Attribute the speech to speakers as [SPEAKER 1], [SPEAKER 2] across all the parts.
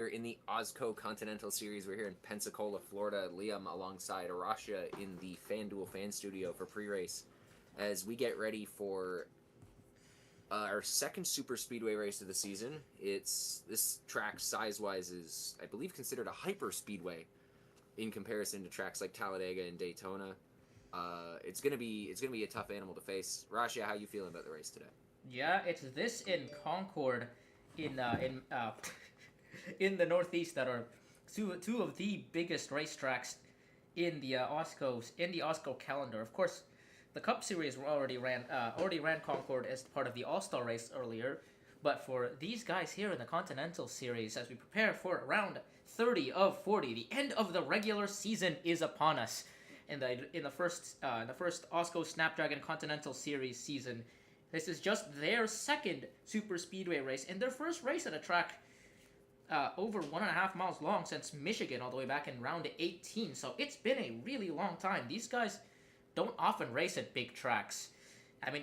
[SPEAKER 1] We're in the AWSCO Continental Series. We're here in Pensacola, Florida. Liam alongside Arasha in the FanDuel fan studio for pre-race as we get ready for our second super speedway race of the season. This track size-wise is, I believe, considered a hyper speedway in comparison to tracks like Talladega and Daytona. It's gonna be a tough animal to face. Arasha, how you feeling about the race today?
[SPEAKER 2] Yeah, it's this in Concord, in in the Northeast that are two of the biggest racetracks in the OSCO calendar. Of course, the Cup Series already ran Concord as part of the All Star race earlier, but for these guys here in the Continental Series, as we prepare for round 30 of 40, the end of the regular season is upon us. In the first OSCO Snapdragon Continental Series season, this is just their second super speedway race and their first race at a track over 1.5 miles long since Michigan, all the way back in round 18. So it's been a really long time. These guys don't often race at big tracks. I mean,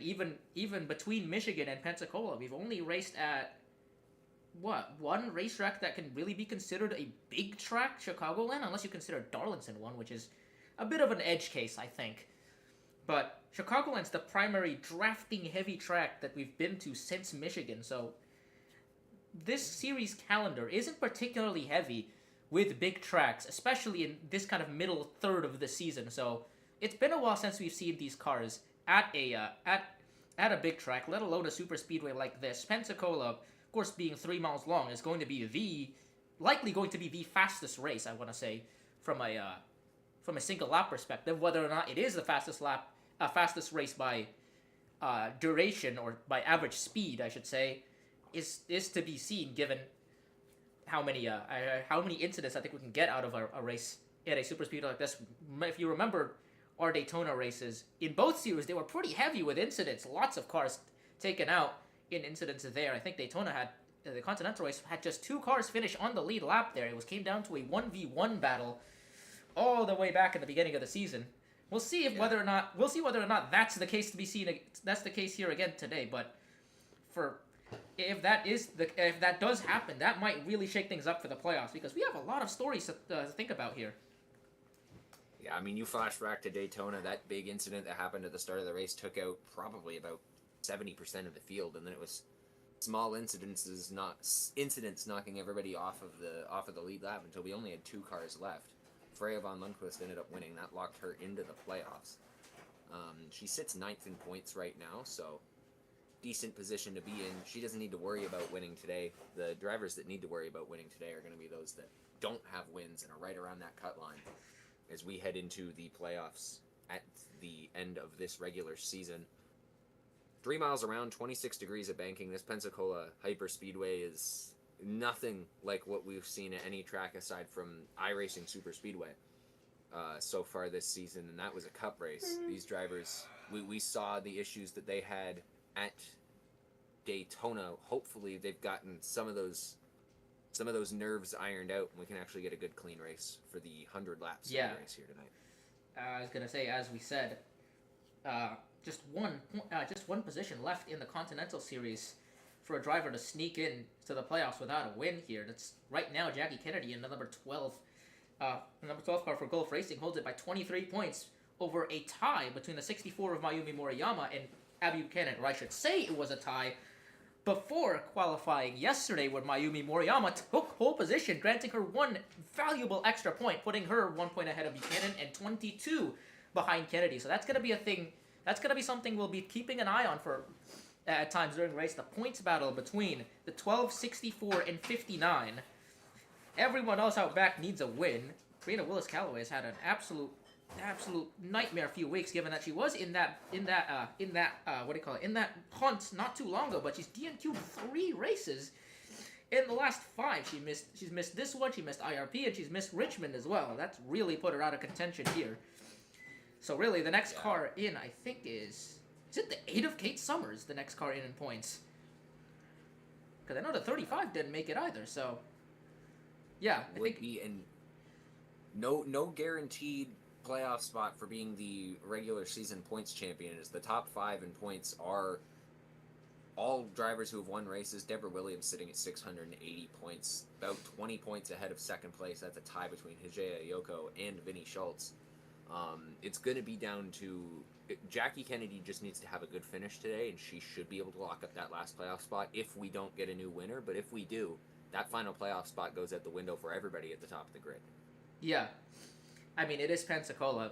[SPEAKER 2] even between Michigan and Pensacola, we've only raced at one racetrack that can really be considered a big track, Chicagoland, unless you consider Darlington one, which is a bit of an edge case, I think. But Chicagoland's the primary drafting heavy track that we've been to since Michigan, so this series calendar isn't particularly heavy with big tracks, especially in this kind of middle third of the season. So it's been a while since we've seen these cars at a big track, let alone a super speedway like this. Pensacola, of course, being 3 miles long, is going to be likely going to be the fastest race. I want to say from a single lap perspective, whether or not it is the fastest race by duration or by average speed, I should say, is to be seen given how many incidents I think we can get out of a race at a super speed like this. If you remember our Daytona races, in both series they were pretty heavy with incidents. Lots of cars taken out in incidents there. I think Daytona had the Continental race had just 2 cars finish on the lead lap there. It came down to a 1v1 battle all the way back at the beginning of the season. We'll see whether or not that's the case to be seen. That's the case here again today. But for if that does happen, that might really shake things up for the playoffs because we have a lot of stories to think about here.
[SPEAKER 1] Yeah, I mean, you flash back to Daytona, that big incident that happened at the start of the race took out probably about 70% of the field, and then it was small incidents knocking everybody off of the lead lap until we only had 2 cars left. Freya von Lundqvist ended up winning. That locked her into the playoffs. She sits 9th in points right now, so decent position to be in. She doesn't need to worry about winning today. The drivers that need to worry about winning today are going to be those that don't have wins and are right around that cut line as we head into the playoffs at the end of this regular season. 3 miles around, 26 degrees of banking. This Pensacola Hyperspeedway is nothing like what we've seen at any track aside from iRacing Super Speedway so far this season, and that was a cup race. These drivers, we saw the issues that they had at Daytona. Hopefully they've gotten some of those nerves ironed out, and we can actually get a good clean race for the 100 laps race here tonight.
[SPEAKER 2] I was gonna say, as we said, just one position left in the Continental Series for a driver to sneak in to the playoffs without a win here. That's right now Jackie Kennedy in the number 12 car for Gulf Racing holds it by 23 points over a tie between the 64 of Mayumi Moriyama and Abby Buchanan, or I should say it was a tie before qualifying yesterday, where Mayumi Moriyama took pole position, granting her one valuable extra point, putting her 1 point ahead of Buchanan and 22 behind Kennedy. So that's going to be a thing. That's going to be something we'll be keeping an eye on for at times during the race. The points battle between the 12, 64, and 59. Everyone else out back needs a win. Karina Willis-Callaway has had an absolute nightmare few weeks, given that she was in that hunt not too long ago, but she's DNQ'd 3 races in the last 5. She's missed this one, she missed IRP, and she's missed Richmond as well. That's really put her out of contention here. So really, the next car in, I think, is it the 8 of Kate Summers, the next car in points? Because I know the 35 didn't make it either, so yeah. I think
[SPEAKER 1] be in no guaranteed playoff spot for being the regular season points champion, as the top 5 in points are all drivers who have won races, Deborah Williams sitting at 680 points, about 20 points ahead of second place. That's a tie between Hijaya Yoko and Vinnie Schultz. It's going to be down to Jackie Kennedy just needs to have a good finish today, and she should be able to lock up that last playoff spot if we don't get a new winner. But if we do, that final playoff spot goes out the window for everybody at the top of the grid.
[SPEAKER 2] Yeah, I mean it is Pensacola.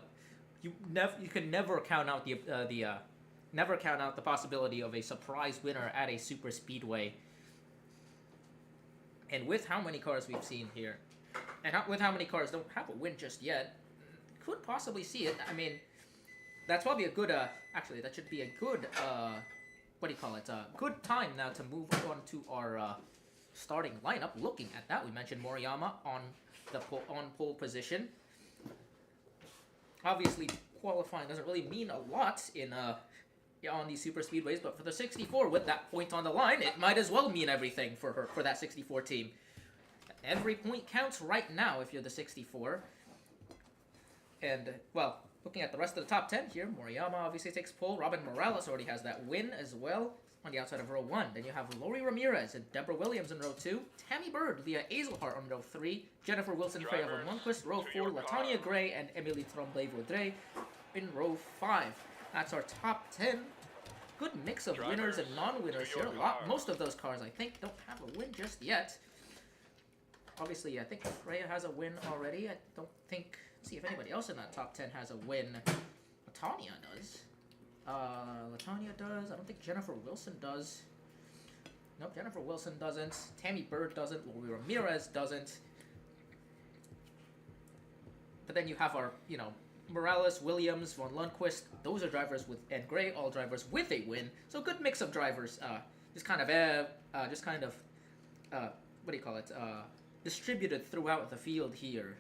[SPEAKER 2] You can never count out never count out the possibility of a surprise winner at a super speedway. And with how many cars we've seen here, and with how many cars don't have a win just yet, could possibly see it. I mean, that's probably a good. Actually, that should be a good. What do you call it? Good time now to move on to our starting lineup. Looking at that, we mentioned Moriyama on the pole position. Obviously, qualifying doesn't really mean a lot on these super speedways, but for the 64, with that point on the line, it might as well mean everything for that 64 team. Every point counts right now if you're the 64. And, well, looking at the rest of the top 10 here, Moriyama obviously takes pole. Robin Morales already has that win as well on the outside of row 1. Then you have Lori Ramirez and Deborah Williams in row 2. Tammy Bird via Azelhart on row 3. Jennifer Wilson-Freya von Lundquist, row 4. Latanya Gray and Emily Tremblay-Vaudrey in row 5. That's our top 10. Good mix of winners and non-winners here. Most of those cars, I think, don't have a win just yet. Obviously, I think Freya has a win already. I don't think... See if anybody else in that top 10 has a win. Latanya does. Latanya does. I don't think Jennifer Wilson does. Nope, Jennifer Wilson doesn't. Tammy Bird doesn't. Lori Ramirez doesn't. But then you have our, Morales, Williams, von Lundquist. Those are drivers with, and Gray, all drivers with a win. So good mix of drivers. Distributed throughout the field here.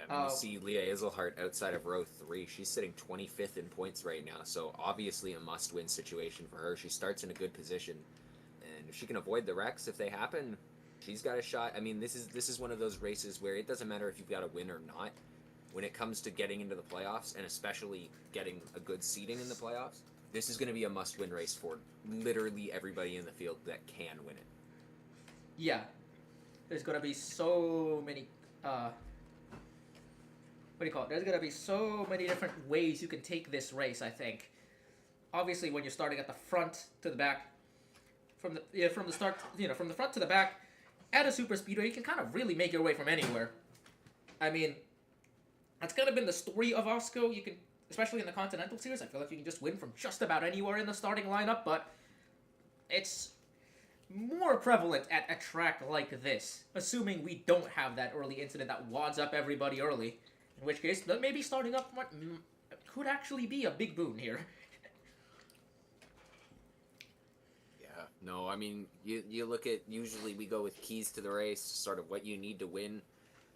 [SPEAKER 1] Yeah, you see Leah Iselhart outside of row 3. She's sitting 25th in points right now, so obviously a must-win situation for her. She starts in a good position, and if she can avoid the wrecks if they happen, she's got a shot. I mean, this is one of those races where it doesn't matter if you've got a win or not. When it comes to getting into the playoffs, and especially getting a good seeding in the playoffs, this is going to be a must-win race for literally everybody in the field that can win it.
[SPEAKER 2] Yeah. There's going to be so many... There's going to be so many different ways you can take this race, I think. Obviously, when you're starting at the front to the back, from the front to the back, at a super speedway, you can kind of really make your way from anywhere. I mean, that's kind of been the story of AWSCO. You can, especially in the Continental Series, I feel like you can just win from just about anywhere in the starting lineup, but it's more prevalent at a track like this, assuming we don't have that early incident that wads up everybody early. In which case, maybe starting up could actually be a big boon here.
[SPEAKER 1] Yeah, no, I mean, you look at, usually we go with keys to the race, sort of what you need to win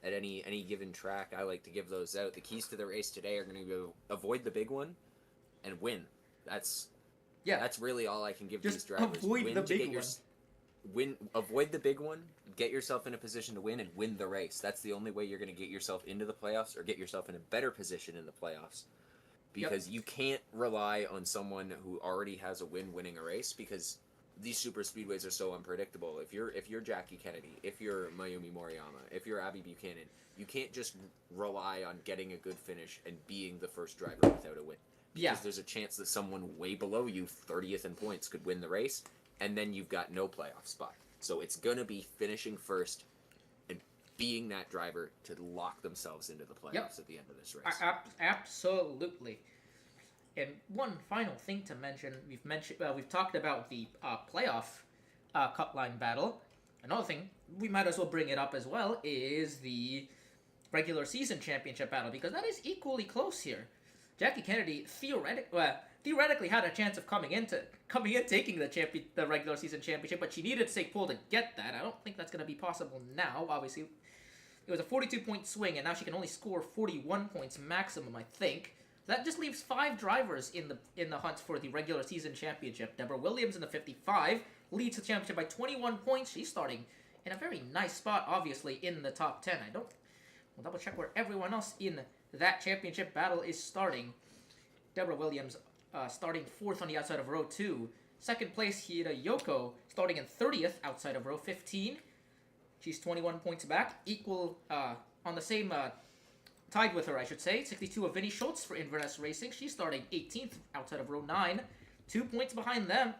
[SPEAKER 1] at any given track. I like to give those out. The keys to the race today are going to go avoid the big one and win. That's really all I can give these drivers.
[SPEAKER 2] Avoid the big one.
[SPEAKER 1] Avoid the big one, get yourself in a position to win, and win the race. That's the only way you're going to get yourself into the playoffs or get yourself in a better position in the playoffs. Because you can't rely on someone who already has a win winning a race, because these super speedways are so unpredictable. If you're Jackie Kennedy, if you're Mayumi Moriyama, if you're Abby Buchanan, you can't just rely on getting a good finish and being the first driver without a win. Because there's a chance that someone way below you, 30th in points, could win the race, and then you've got no playoff spot. So it's going to be finishing first and being that driver to lock themselves into the playoffs at the end of this race.
[SPEAKER 2] Absolutely. And one final thing to mention, we've talked about the playoff cut line battle. Another thing, we might as well bring it up as well, is the regular season championship battle, because that is equally close here. Jackie Kennedy theoretically had a chance of coming in taking the regular season championship, but she needed to take pole to get that. I don't think that's going to be possible now. Obviously, it was a 42-point swing, and now she can only score 41 points maximum, I think. That just leaves 5 drivers in the hunt for the regular season championship. Deborah Williams in the 55 leads the championship by 21 points. She's starting in a very nice spot, obviously, in the top 10. We'll double check where everyone else in that championship battle is starting. Deborah Williams starting 4th on the outside of row 2. Second place, Hida Yoko, starting in 30th outside of row 15. She's 21 points back, equal on the same tied with her, I should say. 62 of Vinny Schultz for Inverness Racing. She's starting 18th outside of row 9. 2 points behind them.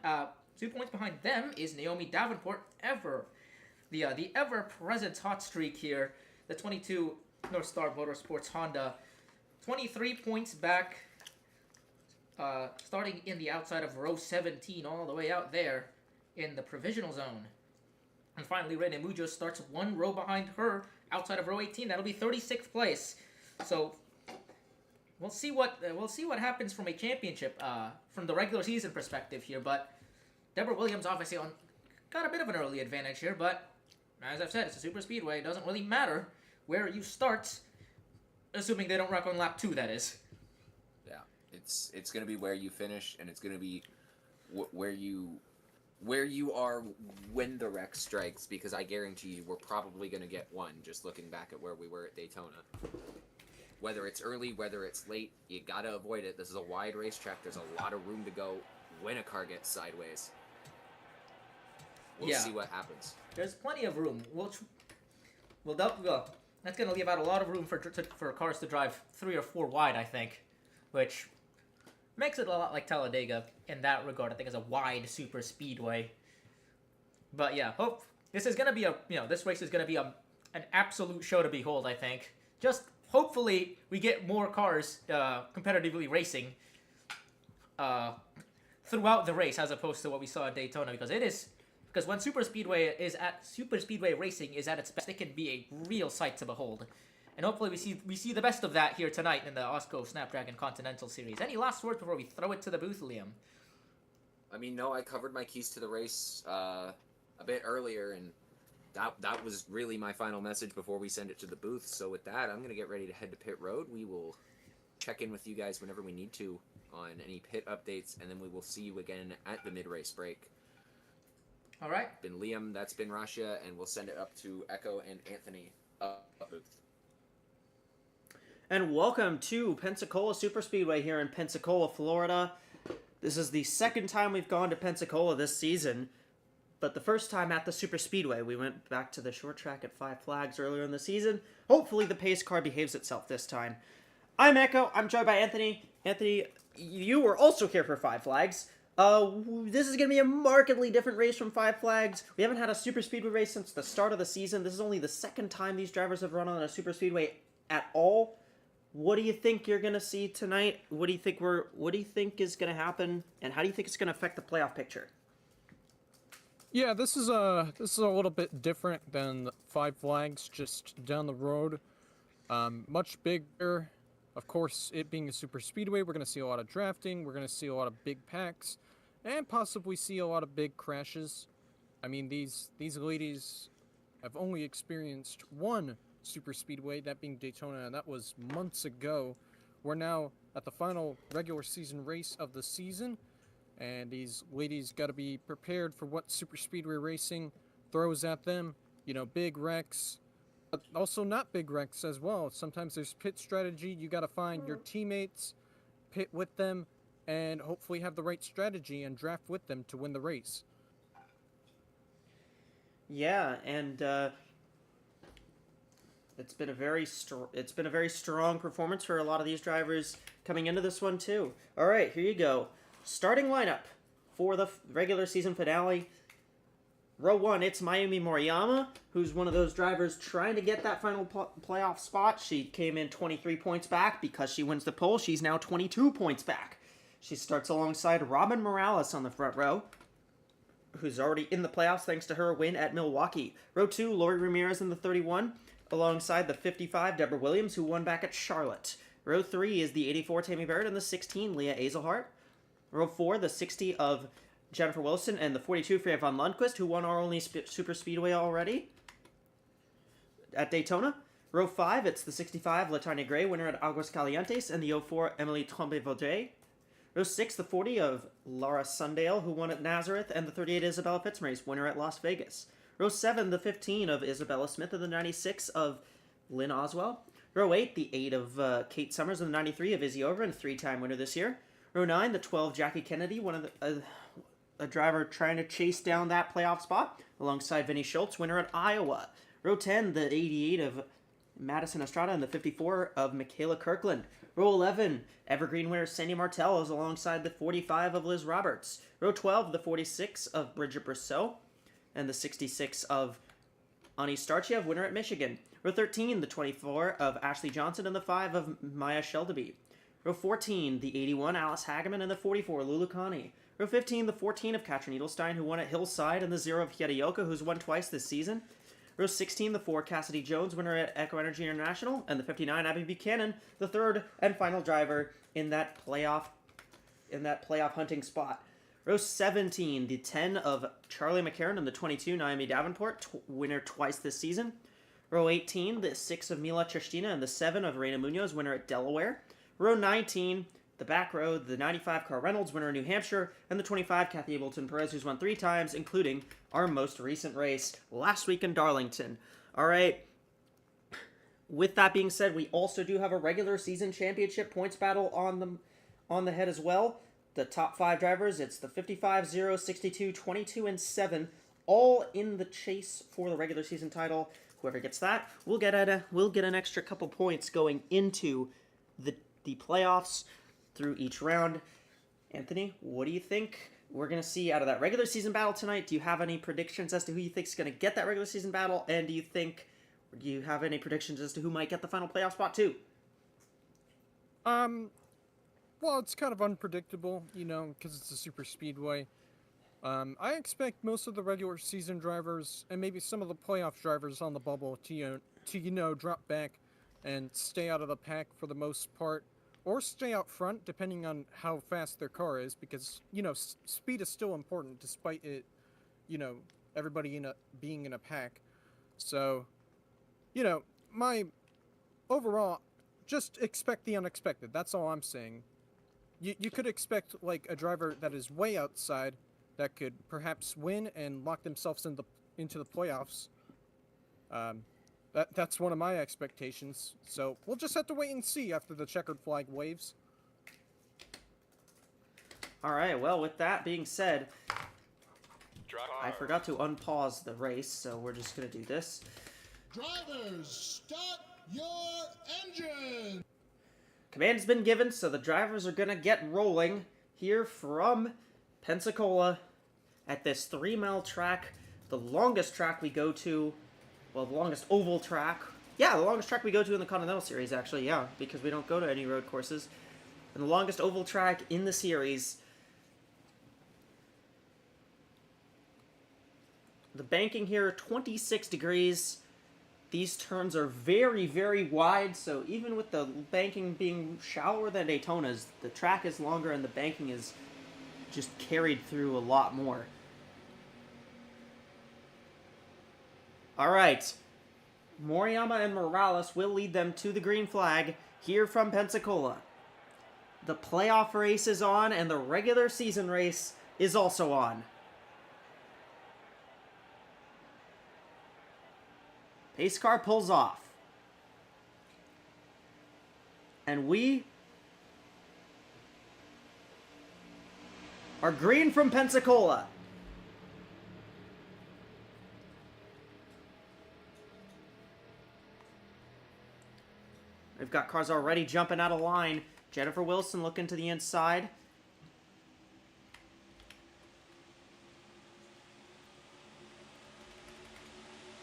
[SPEAKER 2] 2 points behind them is Naomi Davenport. The ever-present hot streak here. The 22 North Star Motorsports Honda. 23 points back. Starting in the outside of row 17, all the way out there in the provisional zone. And finally, Rene Mujo starts 1 row behind her outside of row 18. That'll be 36th place. So we'll see what happens from a championship, from the regular season perspective here. But Deborah Williams obviously got a bit of an early advantage here. But as I've said, it's a super speedway. It doesn't really matter where you start, assuming they don't wreck on lap 2. That is.
[SPEAKER 1] Yeah, it's going to be where you finish, and it's going to be where you are when the wreck strikes, because I guarantee you we're probably going to get one, just looking back at where we were at Daytona. Whether it's early, whether it's late, you got to avoid it. This is a wide racetrack. There's a lot of room to go when a car gets sideways. We'll see what happens.
[SPEAKER 2] There's plenty of room. That's going to leave out a lot of room for cars to drive 3 or 4 wide, I think, which makes it a lot like Talladega in that regard. I think it's a wide super speedway. But yeah, this is gonna be this race is gonna be an absolute show to behold. I think. Just hopefully we get more cars competitively racing throughout the race, as opposed to what we saw at Daytona, because when super speedway racing is at its best, it can be a real sight to behold. And hopefully we see the best of that here tonight in the AWSCO Snapdragon Continental Series. Any last words before we throw it to the booth, Liam?
[SPEAKER 1] I mean, no, I covered my keys to the race a bit earlier, and that was really my final message before we send it to the booth. So with that, I'm going to get ready to head to pit road. We will check in with you guys whenever we need to on any pit updates, and then we will see you again at the mid-race break.
[SPEAKER 2] All right.
[SPEAKER 1] Been Liam, that's been Rasha, and we'll send it up to Echo and Anthony booth.
[SPEAKER 3] And welcome to Pensacola Superspeedway here in Pensacola, Florida. This is the second time we've gone to Pensacola this season, but the first time at the Superspeedway. We went back to the short track at Five Flags earlier in the season. Hopefully the pace car behaves itself this time. I'm Echo. I'm joined by Anthony. Anthony, you were also here for Five Flags. This is going to be a markedly different race from Five Flags. We haven't had a Superspeedway race since the start of the season. This is only the second time these drivers have run on a Superspeedway at all. What do you think you're going to see tonight? What do you think is going to happen, and how do you think it's going to affect the playoff picture?
[SPEAKER 4] Yeah, this is a little bit different than Five Flags just down the road. Much bigger. Of course, it being a super speedway, we're going to see a lot of drafting, we're going to see a lot of big packs, and possibly see a lot of big crashes. I mean, these ladies have only experienced one super speedway, that being Daytona, and that was months ago. We're now at the final regular season race of the season, and these ladies got to be prepared for what super speedway racing throws at them. You know, big wrecks, but also not big wrecks as well. Sometimes there's pit strategy. You got to find your teammates, pit with them, and hopefully have the right strategy and draft with them to win the race.
[SPEAKER 3] Yeah, and it's been a very strong performance for a lot of these drivers coming into this one too. All right, here you go. Starting lineup for the regular season finale. Row 1, it's Mayumi Moriyama, who's one of those drivers trying to get that final playoff spot. She came in 23 points back. Because she wins the pole, she's now 22 points back. She starts alongside Robin Morales on the front row, who's already in the playoffs thanks to her win at Milwaukee. Row 2, Lori Ramirez in the 31, alongside the 55, Deborah Williams, who won back at Charlotte. Row 3 is the 84, Tammy Barrett, and the 16, Leah Azelhart. Row 4, the 60 of Jennifer Wilson, and the 42, Freya von Lundquist, who won our only super speedway already at Daytona. Row 5, it's the 65, Latanya Gray, winner at Aguas Calientes, and the 04, Emily Trompe-Vaudrey. Row 6, the 40 of Laura Sundale, who won at Nazareth, and the 38, Isabella Fitzmaurice, winner at Las Vegas. Row 7, the 15 of Isabella Smith, and the 96 of Lynn Oswell. Row 8, the 8 of Kate Summers, and the 93 of Izzy Overin, 3-time winner this year. Row 9, the 12, Jackie Kennedy, one of the a driver trying to chase down that playoff spot alongside Vinny Schultz, winner at Iowa. Row 10, the 88 of Madison Estrada and the 54 of Michaela Kirkland. Row 11, Evergreen winner Sandy Martel is alongside the 45 of Liz Roberts. Row 12, the 46 of Bridget Brousseau and the 66 of Ani Starchev, winner at Michigan. Row 13, the 24 of Ashley Johnson and the 5 of Maya Sheldaby. Row 14, the 81 Alice Hageman and the 44 Lulu Connie. Row 15, the 14 of Katrin Edelstein, who won at Hillside, and the 0 of Hidayoko, who's won twice this season. Row 16, the 4 Cassidy Jones, winner at Echo Energy International, and the 59 Abby Buchanan, the third and final driver in that playoff hunting spot. Row 17, the 10 of Charlie McCarron and the 22 Naomi Davenport, winner twice this season. Row 18, the 6 of Mila Chestina and the 7 of Reina Munoz, winner at Delaware. Row 19, the back row, the 95 Carl Reynolds, winner in New Hampshire, and the 25 Kathy Ableton Perez, who's won 3 times, including our most recent race last week in Darlington. All right. With that being said, we also do have a regular season championship points battle on the head as well. The top 5 drivers, it's the 55, 0, 62, 22, and 7, all in the chase for the regular season title. Whoever gets that, we'll get an extra couple points going into the playoffs through each round. Anthony, what do you think we're going to see out of that regular season battle tonight? Do you have any predictions as to who you think is going to get that regular season battle? And do you have any predictions as to who might get the final playoff spot too?
[SPEAKER 4] Well, it's kind of unpredictable, because it's a super speedway. I expect most of the regular season drivers and maybe some of the playoff drivers on the bubble to drop back and stay out of the pack for the most part, or stay out front depending on how fast their car is, because speed is still important despite it, everybody being in a pack. So, my overall, just expect the unexpected. That's all I'm saying. You could expect like a driver that is way outside that could perhaps win and lock themselves into the playoffs. That's one of my expectations. So we'll just have to wait and see after the checkered flag waves.
[SPEAKER 3] All right. Well, with that being said, I forgot to unpause the race, so we're just gonna do this.
[SPEAKER 5] Drivers, start your engine!
[SPEAKER 3] Command has been given, so the drivers are gonna get rolling here from Pensacola at this 3-mile track, the longest track we go to, well, the longest oval track. Yeah, the longest track we go to in the Continental Series, actually, yeah, because we don't go to any road courses. And the longest oval track in the series. The banking here, 26 degrees. These turns are very, very wide, so even with the banking being shallower than Daytona's, the track is longer and the banking is just carried through a lot more. All right. Moriyama and Morales will lead them to the green flag here from Pensacola. The playoff race is on, and the regular season race is also on. Pace car pulls off. And we are green from Pensacola. We've got cars already jumping out of line. Jennifer Wilson looking to the inside.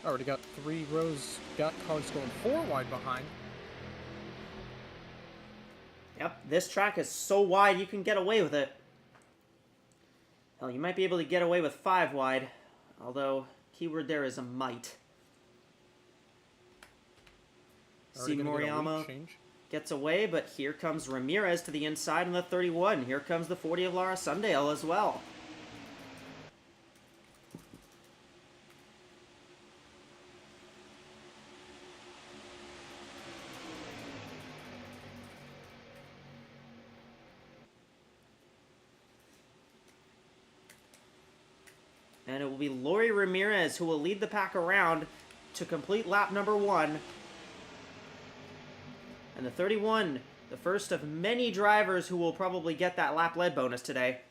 [SPEAKER 4] Already got 3 rows, got cars going 4 wide behind.
[SPEAKER 3] Yep, this track is so wide you can get away with it. Hell, you might be able to get away with 5 wide, although keyword there is a might. See Moriyama gets away, but here comes Ramirez to the inside in the 31. Here comes the 40 of Lara Sundale as well. And it will be Lori Ramirez who will lead the pack around to complete lap number 1. And the 31, the first of many drivers who will probably get that lap lead bonus today.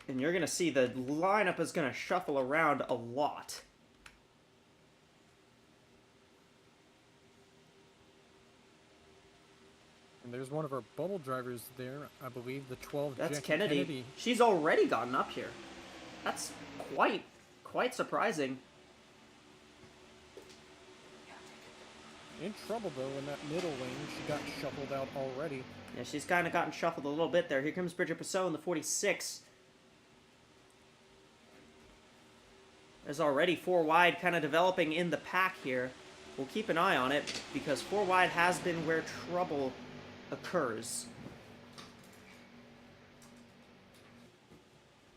[SPEAKER 3] And you're going to see the lineup is going to shuffle around a lot.
[SPEAKER 4] And there's one of our bubble drivers there, I believe, the 12
[SPEAKER 3] That's
[SPEAKER 4] Jackie
[SPEAKER 3] Kennedy. She's already gotten up here. That's quite surprising.
[SPEAKER 4] In trouble, though, in that middle lane. She got shuffled out already.
[SPEAKER 3] Yeah, she's kind of gotten shuffled a little bit there. Here comes Bridget Passau in the 46. There's already 4 wide kind of developing in the pack here. We'll keep an eye on it because 4 wide has been where trouble occurs.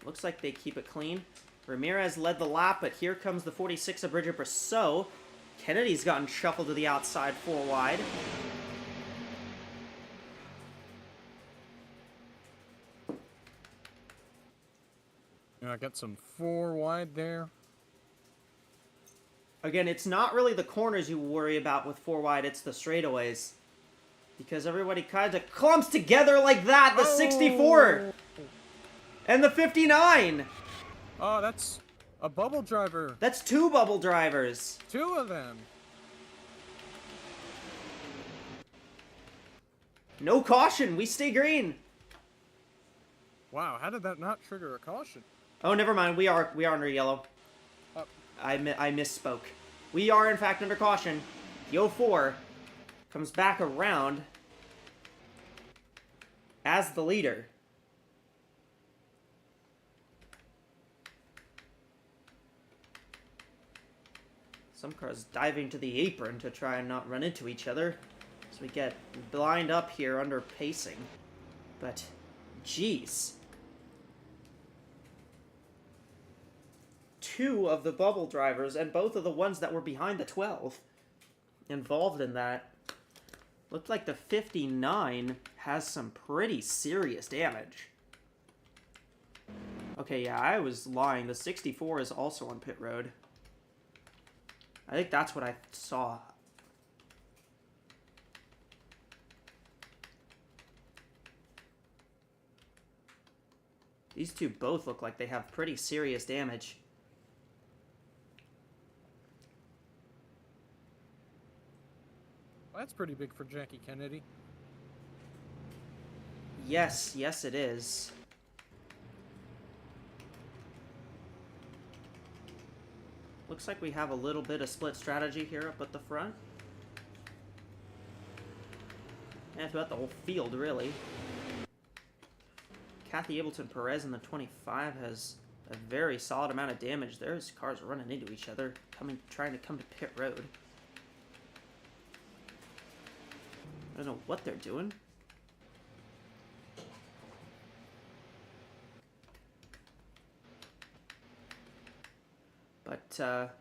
[SPEAKER 3] Looks like they keep it clean. Ramirez led the lap, but here comes the 46 of Bridget Passau. Kennedy's gotten shuffled to the outside 4 wide.
[SPEAKER 4] I got some 4 wide there.
[SPEAKER 3] Again, it's not really the corners you worry about with 4 wide, it's the straightaways. Because everybody kind of clumps together like that. The 64 and the 59.
[SPEAKER 4] Oh, that's a bubble driver.
[SPEAKER 3] That's 2 bubble drivers.
[SPEAKER 4] 2 of them.
[SPEAKER 3] No caution. We stay green.
[SPEAKER 4] Wow, how did that not trigger a caution?
[SPEAKER 3] Oh, never mind. We are under yellow.
[SPEAKER 4] Oh.
[SPEAKER 3] I misspoke. We are in fact under caution. The 04 comes back around as the leader. Some cars diving to the apron to try and not run into each other. So we get lined up here under pacing. But, jeez. 2 of the bubble drivers, and both of the ones that were behind the 12, involved in that. Looked like the 59 has some pretty serious damage. Okay, yeah, I was lying. The 64 is also on pit road. I think that's what I saw. These 2 both look like they have pretty serious damage.
[SPEAKER 4] That's pretty big for Jackie Kennedy.
[SPEAKER 3] Yes, yes it is. Looks like we have a little bit of split strategy here up at the front. And throughout the whole field, really. Kathy Ableton Perez in the 25 has a very solid amount of damage. There's cars running into each other, trying to come to pit road. I don't know what they're doing. But,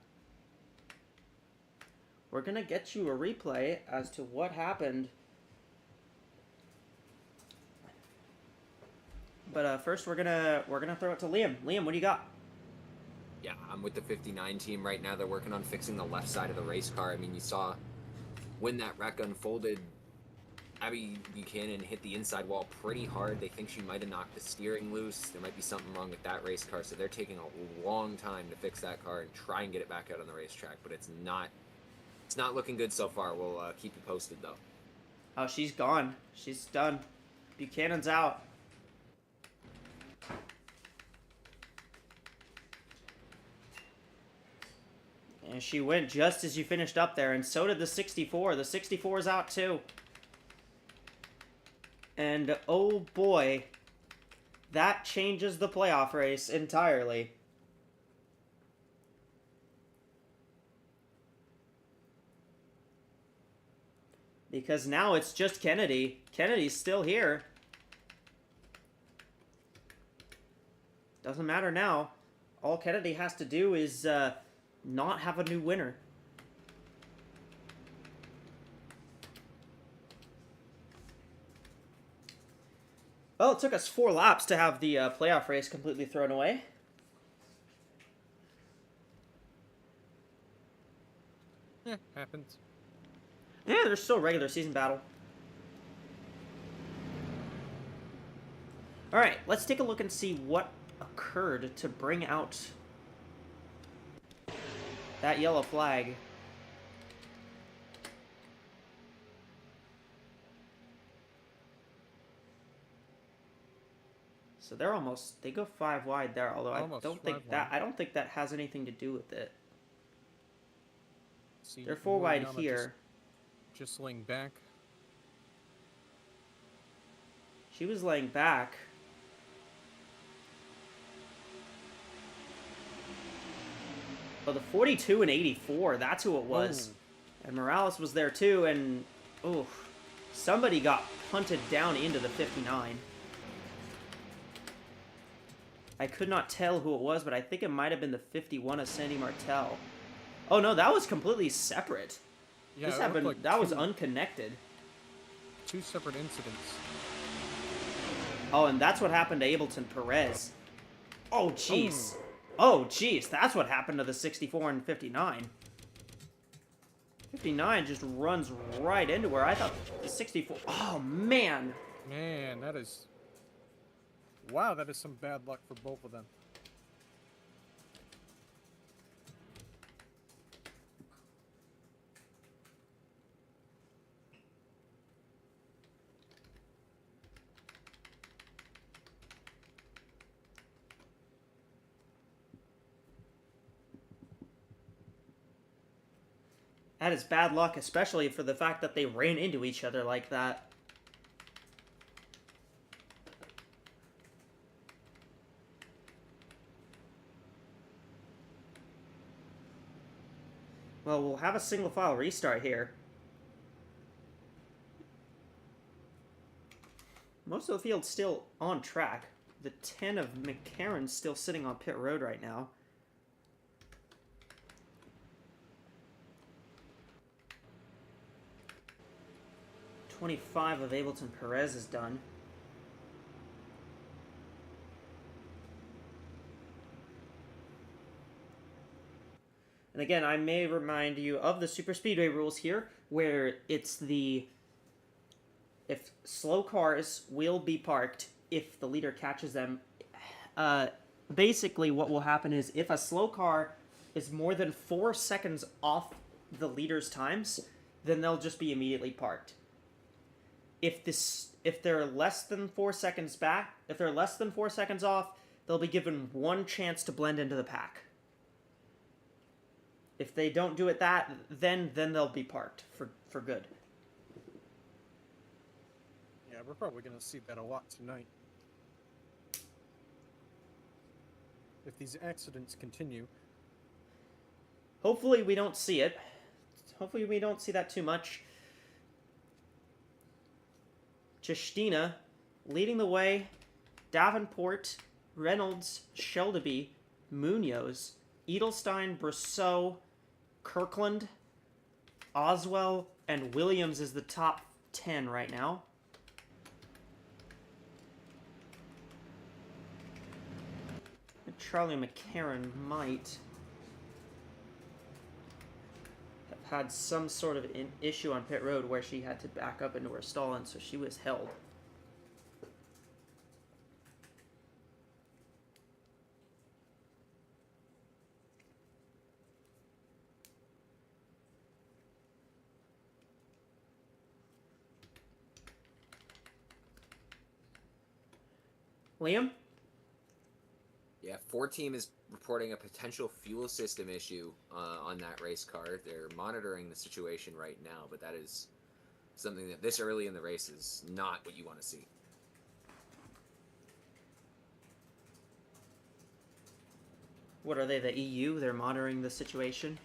[SPEAKER 3] we're gonna get you a replay as to what happened. But, first we're gonna throw it to Liam. Liam, what do you got?
[SPEAKER 1] Yeah, I'm with the 59 team right now. They're working on fixing the left side of the race car. I mean, you saw when that wreck unfolded, Abby Buchanan hit the inside wall pretty hard. They think she might have knocked the steering loose. There might be something wrong with that race car, so they're taking a long time to fix that car and try and get it back out on the racetrack. But it's not looking good so far. We'll keep you posted, though.
[SPEAKER 3] Oh, she's gone. She's done. Buchanan's out. And she went just as you finished up there, and so did the 64. The 64 is out too. And oh boy, that changes the playoff race entirely. Because now it's just Kennedy. Kennedy's still here. Doesn't matter now. All Kennedy has to do is not have a new winner. Well, it took us 4 laps to have the playoff race completely thrown away.
[SPEAKER 4] Happens.
[SPEAKER 3] Yeah, there's still a regular season battle. Alright, let's take a look and see what occurred to bring out that yellow flag. So they're almost, they go 5 wide there, although I
[SPEAKER 4] Almost
[SPEAKER 3] don't think
[SPEAKER 4] 5
[SPEAKER 3] that,
[SPEAKER 4] wide.
[SPEAKER 3] I don't think that has anything to do with it.
[SPEAKER 4] See,
[SPEAKER 3] They're 4 wide
[SPEAKER 4] Moriana
[SPEAKER 3] here.
[SPEAKER 4] Just laying back.
[SPEAKER 3] She was laying back. Oh, the 42 and 84, that's who it was.
[SPEAKER 4] Oh.
[SPEAKER 3] And Morales was there too, and oh, somebody got punted down into the 59. I could not tell who it was, but I think it might have been the 51 of Sandy Martel. Oh no, that was completely separate.
[SPEAKER 4] Yeah,
[SPEAKER 3] This
[SPEAKER 4] it looked
[SPEAKER 3] happened,
[SPEAKER 4] like
[SPEAKER 3] that was
[SPEAKER 4] two-
[SPEAKER 3] unconnected.
[SPEAKER 4] 2 separate incidents.
[SPEAKER 3] Oh, and that's what happened to Ableton Perez. Oh, jeez. Oh, jeez, that's what happened to the 64 and 59. 59 just runs right into her. I thought the 64... Oh, man.
[SPEAKER 4] Man, that is... Wow, that is some bad luck for both of them.
[SPEAKER 3] That is bad luck, especially for the fact that they ran into each other like that. Well, we'll have a single file restart here. Most of the field's still on track. The 10 of McCarron's still sitting on pit road right now. .25 of Ableton Perez is done. And again, I may remind you of the Super Speedway rules here, where it's the... If slow cars will be parked if the leader catches them. Basically, what will happen is if a slow car is more than 4 seconds off the leader's times, then they'll just be immediately parked. If they're less than 4 seconds back, if they're less than 4 seconds off, they'll be given 1 chance to blend into the pack. If they don't do it then they'll be parked for good.
[SPEAKER 4] Yeah, we're probably going to see that a lot tonight. If these accidents continue.
[SPEAKER 3] Hopefully we don't see it. Hopefully we don't see that too much. Justina leading the way. Davenport, Reynolds, Shelby, Munoz, Edelstein, Brousseau, Kirkland, Oswell, and Williams is the top 10 right now. Charlie McCarron might have had some sort of an issue on pit road where she had to back up into her stall, and so she was held. Liam?
[SPEAKER 1] Yeah, 4 team is reporting a potential fuel system issue on that race car. They're monitoring the situation right now, but that is something that this early in the race is not what you want to see.
[SPEAKER 3] What are they, the EU? They're monitoring the situation?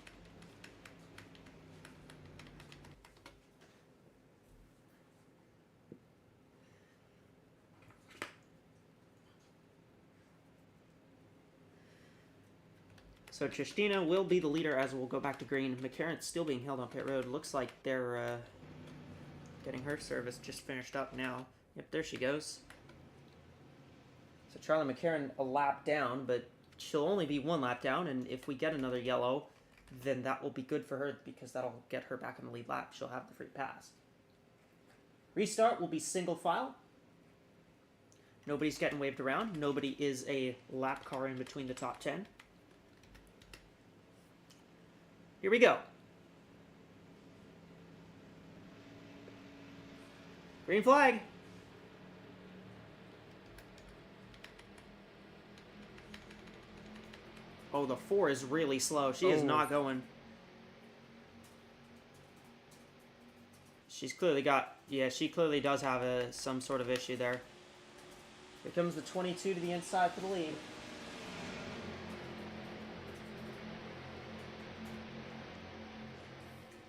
[SPEAKER 3] So Justina will be the leader as we'll go back to green. McCarron's still being held on pit road. Looks like they're getting her service just finished up now. Yep, there she goes. So Charlie McCarron a lap down, but she'll only be 1 lap down, and if we get another yellow, then that will be good for her because that'll get her back in the lead lap. She'll have the free pass. Restart will be single file. Nobody's getting waved around. Nobody is a lap car in between the top 10. Here we go. Green flag. Oh, the 4 is really slow. She is not going. She's clearly got... Yeah, she clearly does have some sort of issue there. Here comes the 22 to the inside for the lead.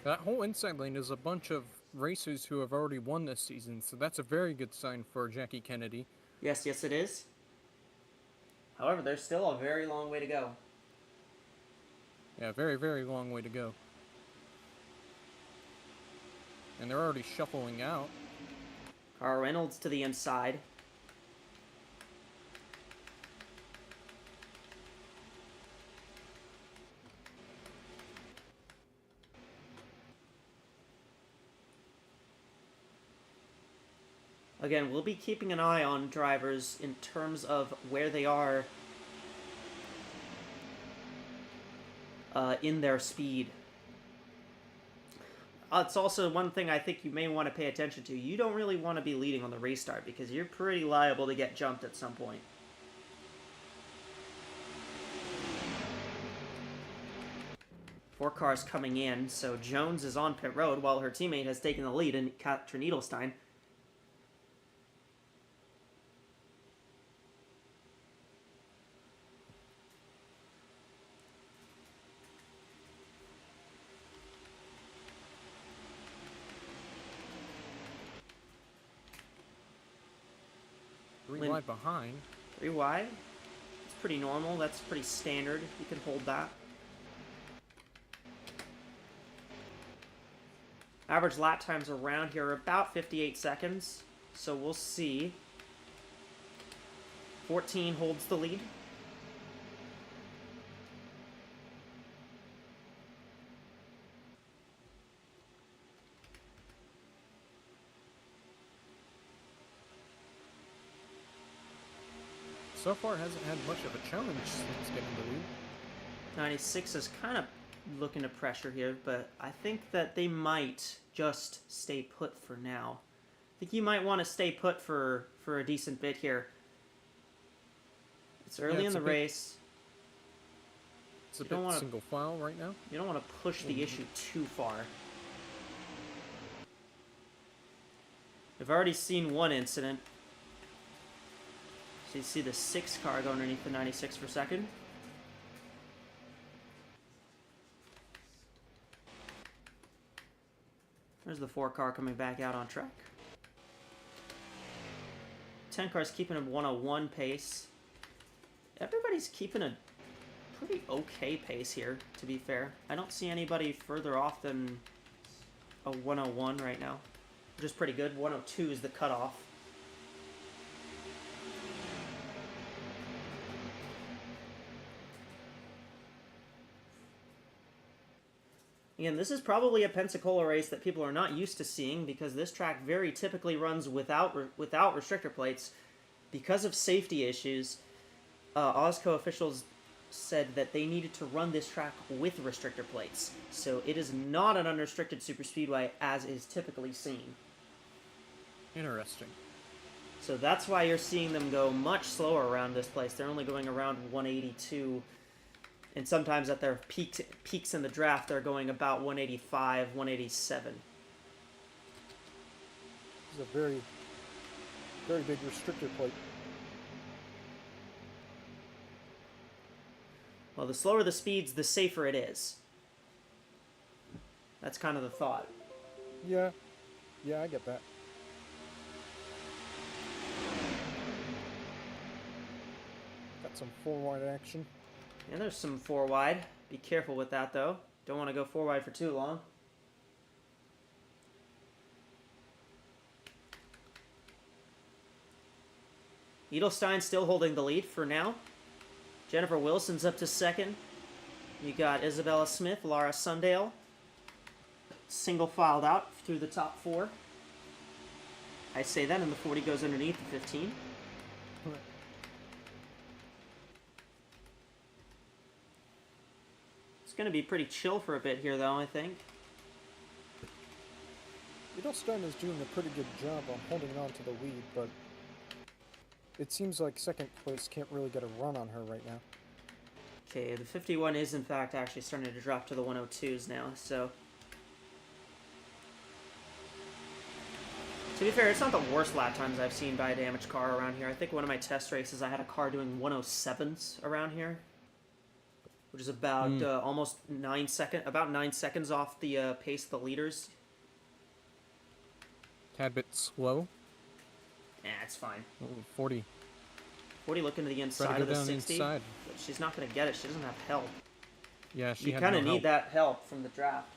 [SPEAKER 4] That whole inside lane is a bunch of racers who have already won this season, so that's a very good sign for Jackie Kennedy.
[SPEAKER 3] Yes, it is. However, there's still a very long way to go.
[SPEAKER 4] Yeah, very, very long way to go. And they're already shuffling out.
[SPEAKER 3] Carl Reynolds to the inside. Again, we'll be keeping an eye on drivers in terms of where they are in their speed. It's also one thing I think you may want to pay attention to. You don't really want to be leading on the race start because you're pretty liable to get jumped at some point. Four cars coming in, so Jones is on pit road while her teammate has taken the lead in Katrin Edelstein.
[SPEAKER 4] Three wide behind.
[SPEAKER 3] 3 wide. It's pretty normal. That's pretty standard. You can hold that. Average lap times around here are about 58 seconds. So we'll see. 14 holds the lead.
[SPEAKER 4] So far hasn't had much of a challenge since getting the lead.
[SPEAKER 3] 96 is kind of looking to pressure here, but I think that they might just stay put for now. I think you might want to stay put for a decent bit here. It's early in the race.
[SPEAKER 4] It's a bit single file right now.
[SPEAKER 3] You don't want to push the issue too far. We've already seen one incident. So you see the 6 car go underneath the 96 for second. There's the 4 car coming back out on track. 10 car's keeping a 101 pace. Everybody's keeping a pretty okay pace here, to be fair. I don't see anybody further off than a 101 right now, which is pretty good. 102 is the cutoff. Again, this is probably a Pensacola race that people are not used to seeing because this track very typically runs without restrictor plates. Because of safety issues, AWSCO officials said that they needed to run this track with restrictor plates. So it is not an unrestricted superspeedway as is typically seen.
[SPEAKER 4] Interesting.
[SPEAKER 3] So that's why you're seeing them go much slower around this place. They're only going around 182. And sometimes at their peaks in the draft, they're going about 185, 187.
[SPEAKER 4] This is a very, very big restrictor plate.
[SPEAKER 3] Well, the slower the speeds, the safer it is. That's kind of the thought.
[SPEAKER 4] Yeah. Yeah, I get that. Got some 4 wide action.
[SPEAKER 3] And there's some 4 wide. Be careful with that, though. Don't want to go 4 wide for too long. Edelstein still holding the lead for now. Jennifer Wilson's up to second. You got Isabella Smith, Laura Sundale. Single filed out through the top 4. I say that, and the 40 goes underneath the 15. going to be pretty chill for a bit here, though, I think.
[SPEAKER 4] Edelstein is doing a pretty good job on holding on to the lead, but it seems like second place can't really get a run on her right now.
[SPEAKER 3] Okay, the 51 is, in fact, actually starting to drop to the 102s now, so... To be fair, it's not the worst lap times I've seen by a damaged car around here. I think one of my test races, I had a car doing 107s around here, which is about almost 9 seconds off the pace of the leaders.
[SPEAKER 4] Tad bit slow.
[SPEAKER 3] Yeah, it's fine.
[SPEAKER 4] Oh, 40.
[SPEAKER 3] 40 looking to the
[SPEAKER 4] Try
[SPEAKER 3] inside
[SPEAKER 4] to
[SPEAKER 3] of
[SPEAKER 4] go
[SPEAKER 3] the
[SPEAKER 4] down
[SPEAKER 3] 60.
[SPEAKER 4] inside.
[SPEAKER 3] But she's not going to get it. She doesn't have help.
[SPEAKER 4] Yeah, she
[SPEAKER 3] You
[SPEAKER 4] had
[SPEAKER 3] kind
[SPEAKER 4] no
[SPEAKER 3] of need
[SPEAKER 4] help.
[SPEAKER 3] that help from the draft.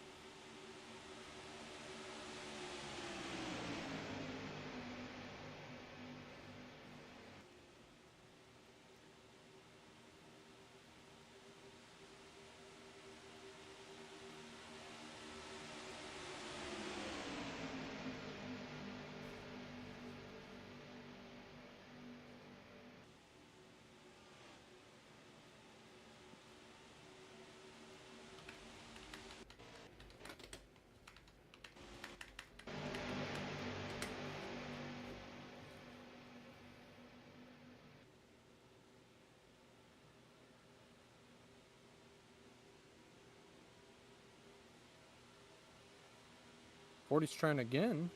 [SPEAKER 4] Forty's trying again.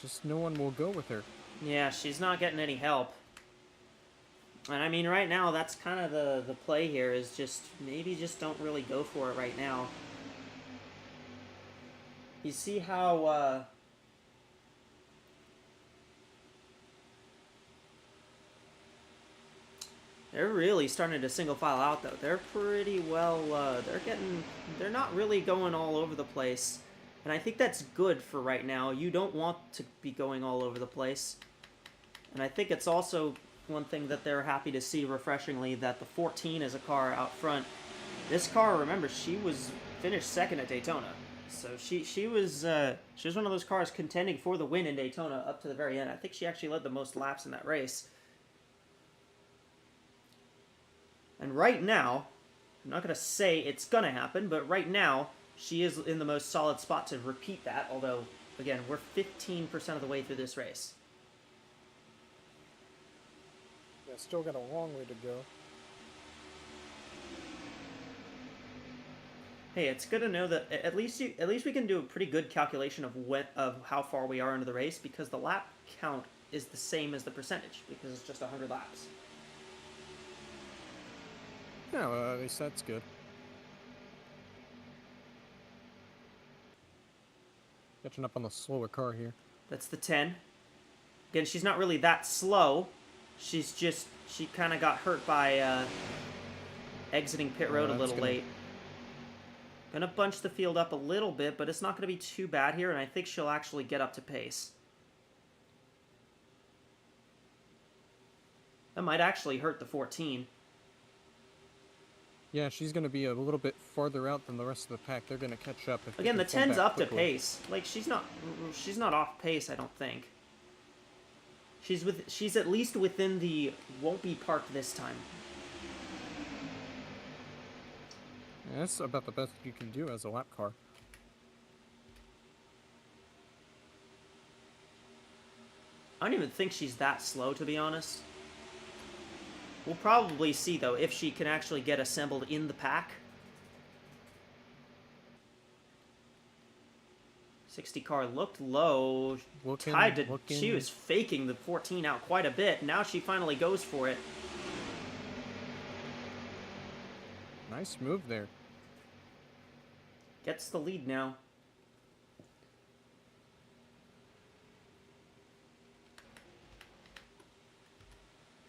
[SPEAKER 4] Just no one will go with her.
[SPEAKER 3] Yeah, she's not getting any help. And I mean, right now, that's kind of the play here, is just, maybe just don't really go for it right now. You see how, they're really starting to single file out, though. They're pretty well, they're not really going all over the place. And I think that's good for right now. You don't want to be going all over the place. And I think it's also one thing that they're happy to see, refreshingly, that the 14 is a car out front. This car, remember, she was finished second at Daytona. So she was one of those cars contending for the win in Daytona up to the very end. I think she actually led the most laps in that race. And right now, I'm not going to say it's going to happen, but right now, she is in the most solid spot to repeat that, although, again, we're 15% of the way through this race.
[SPEAKER 4] Yeah, still got a long way to go.
[SPEAKER 3] Hey, it's good to know that at least we can do a pretty good calculation of how far we are into the race, because the lap count is the same as the percentage, because it's just 100 laps.
[SPEAKER 4] Yeah, well, at least that's good. Catching up on the slower car here.
[SPEAKER 3] That's the 10. Again, she's not really that slow. She's just, she kind of got hurt by exiting pit road a little late. Gonna bunch the field up a little bit, but it's not gonna be too bad here, and I think she'll actually get up to pace. That might actually hurt the 14.
[SPEAKER 4] Yeah, she's going to be a little bit farther out than the rest of the pack. They're going to catch up. If
[SPEAKER 3] Again, the
[SPEAKER 4] they can pull
[SPEAKER 3] 10's
[SPEAKER 4] back
[SPEAKER 3] up to
[SPEAKER 4] quickly.
[SPEAKER 3] pace. Like, she's not off pace, I don't think. She's at least within the won't be parked this time.
[SPEAKER 4] Yeah, that's about the best you can do as a lap car.
[SPEAKER 3] I don't even think she's that slow, to be honest. We'll probably see, though, if she can actually get assembled in the pack. 60 car looked low. She was faking the 14 out quite a bit. Now she finally goes for it.
[SPEAKER 4] Nice move there.
[SPEAKER 3] Gets the lead now.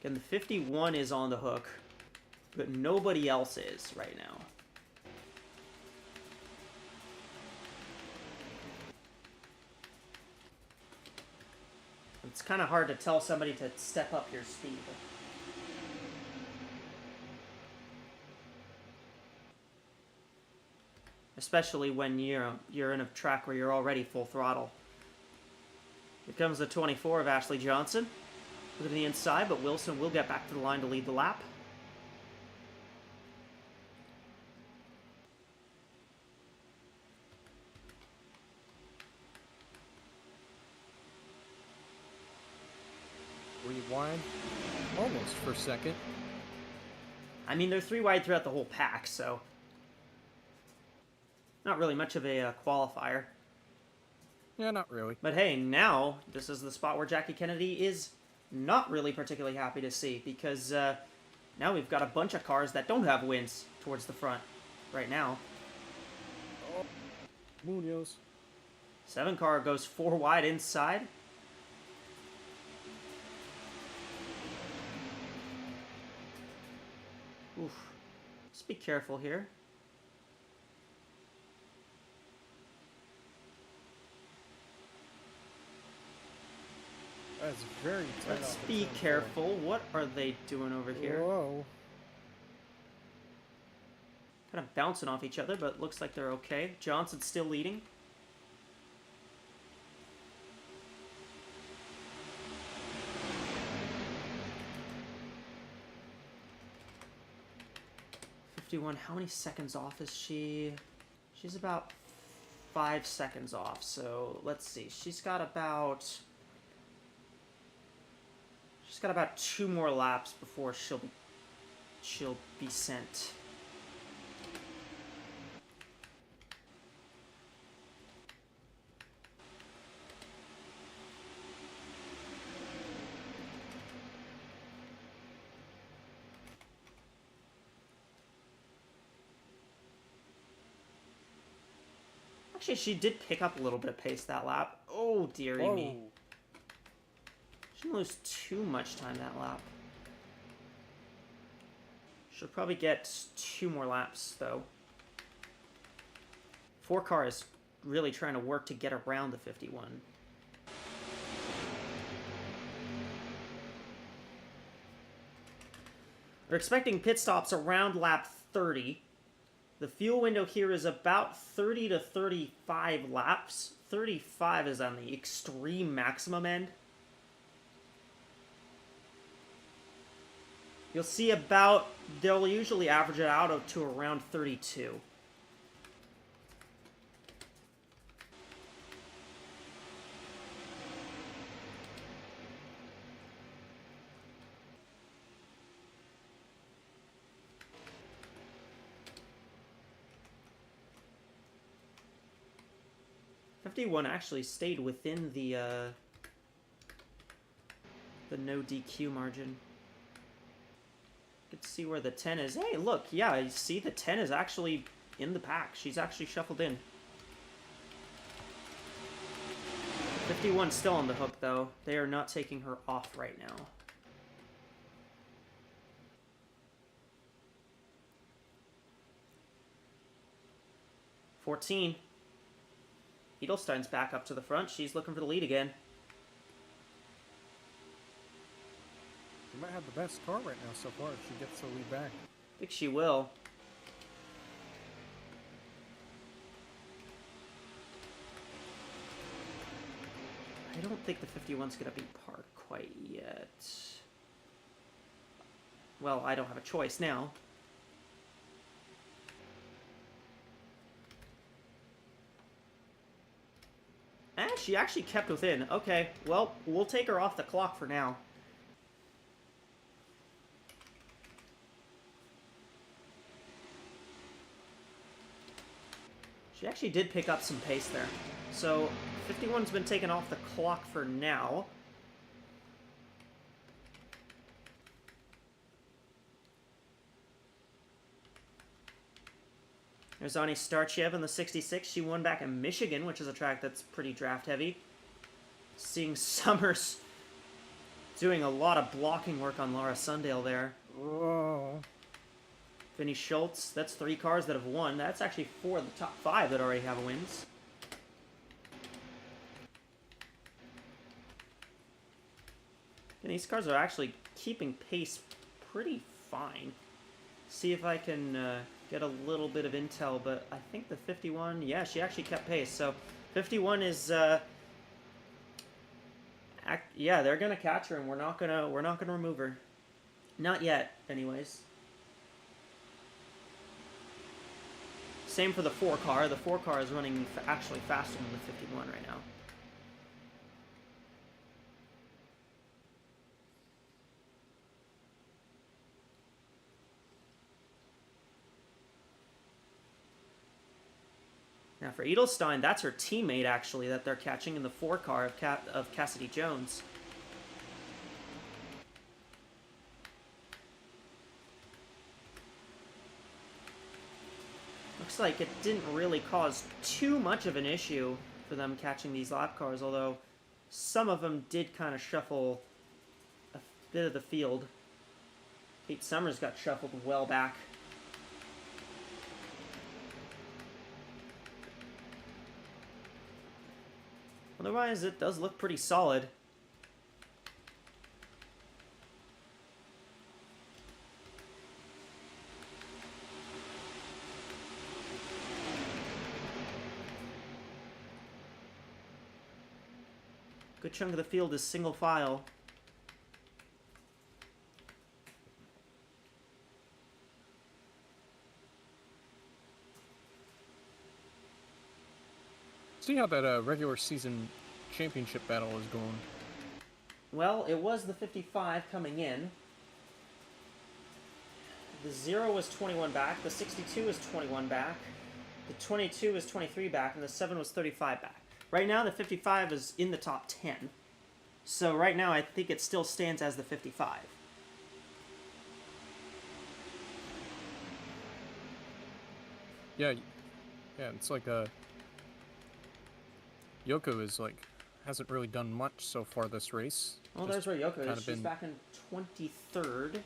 [SPEAKER 3] Again, the 51 is on the hook, but nobody else is right now. It's kind of hard to tell somebody to step up your speed. Especially when you're in a track where you're already full throttle. Here comes the 24 of Ashley Johnson. Look at the inside, but Wilson will get back to the line to lead the lap.
[SPEAKER 4] wide, almost for second.
[SPEAKER 3] I mean, they're 3 wide throughout the whole pack, so not really much of a qualifier.
[SPEAKER 4] Yeah, not really.
[SPEAKER 3] But hey, now this is the spot where Jackie Kennedy is not really particularly happy to see, because now we've got a bunch of cars that don't have wins towards the front right now.
[SPEAKER 4] Oh, Munoz.
[SPEAKER 3] 7 car goes 4 wide inside. Oof. Just be careful here.
[SPEAKER 4] That's very tight.
[SPEAKER 3] Let's be careful. What are they doing over here?
[SPEAKER 4] Whoa.
[SPEAKER 3] Kind of bouncing off each other, but looks like they're okay. Johnson's still leading. How many seconds off is she? She's about 5 seconds off, so let's see. She's got about 2 more laps before she'll be sent. Actually, she did pick up a little bit of pace that lap. Oh, dearie me. She didn't lose too much time that lap. She'll probably get 2 more laps, though. 4 car is really trying to work to get around the 51. We're expecting pit stops around lap 30. The fuel window here is about 30 to 35 laps. 35 is on the extreme maximum end. You'll see they'll usually average it out to around 32. One actually stayed within the no DQ margin. You can see where the 10 is. Hey, look, yeah, you see the 10 is actually in the pack. She's actually shuffled in. 51 still on the hook, though. They are not taking her off right now. $14. Edelstein's back up to the front. She's looking for the lead again.
[SPEAKER 4] She might have the best car right now so far if she gets the lead back.
[SPEAKER 3] I think she will. I don't think the 51's going to be parked quite yet. Well, I don't have a choice now. She actually kept within. Okay, well, we'll take her off the clock for now. She actually did pick up some pace there. So, 51's been taken off the clock for now. There's Ani Starchev in the 66. She won back in Michigan, which is a track that's pretty draft heavy. Seeing Summers doing a lot of blocking work on Laura Sundale there.
[SPEAKER 4] Whoa.
[SPEAKER 3] Vinny Schultz, that's 3 cars that have won. That's actually 4 of the top 5 that already have wins. And these cars are actually keeping pace pretty fine. See if I can get a little bit of intel, but I think the 51, yeah, she actually kept pace. So 51 is, yeah, they're gonna catch her, and we're not gonna remove her, not yet, anyways. Same for the 4 car. The 4 car is running actually faster than the 51 right now. for Edelstein, that's her teammate, actually, that they're catching in the 4 car of Cassidy Jones. Looks like it didn't really cause too much of an issue for them catching these lap cars, although some of them did kind of shuffle a bit of the field. Kate Summers got shuffled well back. Otherwise, it does look pretty solid. Good chunk of the field is single file.
[SPEAKER 4] See how that regular season championship battle is going.
[SPEAKER 3] Well, it was the 55 coming in. The 0 was 21 back, the 62 was 21 back, the 22 was 23 back, and the 7 was 35 back. Right now, the 55 is in the top 10. So right now, I think it still stands as the 55.
[SPEAKER 4] Yeah, it's like Yoko is like hasn't really done much so far this race.
[SPEAKER 3] Well,
[SPEAKER 4] Just
[SPEAKER 3] there's where Yoko is.
[SPEAKER 4] kind of
[SPEAKER 3] She's
[SPEAKER 4] been
[SPEAKER 3] back in 23rd.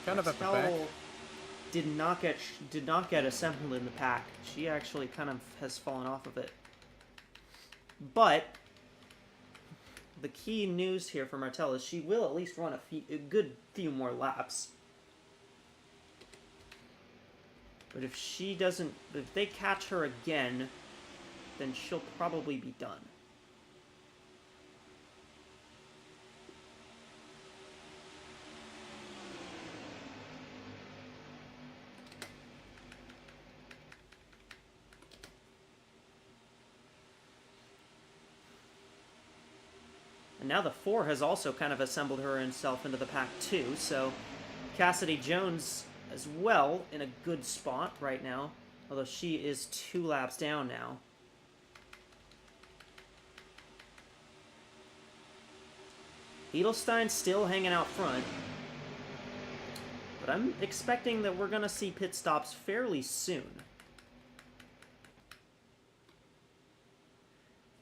[SPEAKER 4] kind of at the back.
[SPEAKER 3] Estelle did not get assembled in the pack. She actually kind of has fallen off of it. But the key news here for Martell is she will at least run a good few more laps. But if they catch her again, then she'll probably be done. And now the 4 has also kind of assembled herself into the pack too, so Cassidy Jones as well in a good spot right now, although she is 2 laps down now. Edelstein still hanging out front, but I'm expecting that we're going to see pit stops fairly soon.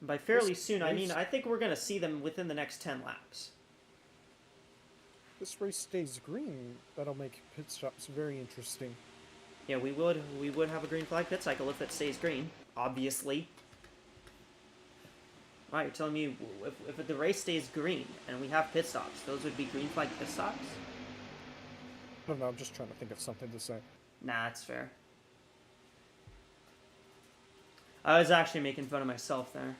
[SPEAKER 3] By fairly soon, I mean I think we're going to see them within the next 10 laps.
[SPEAKER 4] This race stays green. That'll make pit stops very interesting.
[SPEAKER 3] Yeah, we would have a green flag pit cycle if it stays green, obviously. Wow, you're telling me if the race stays green and we have pit stops, those would be green flag pit stops?
[SPEAKER 4] I don't know, I'm just trying to think of something to say.
[SPEAKER 3] Nah, that's fair. I was actually making fun of myself there.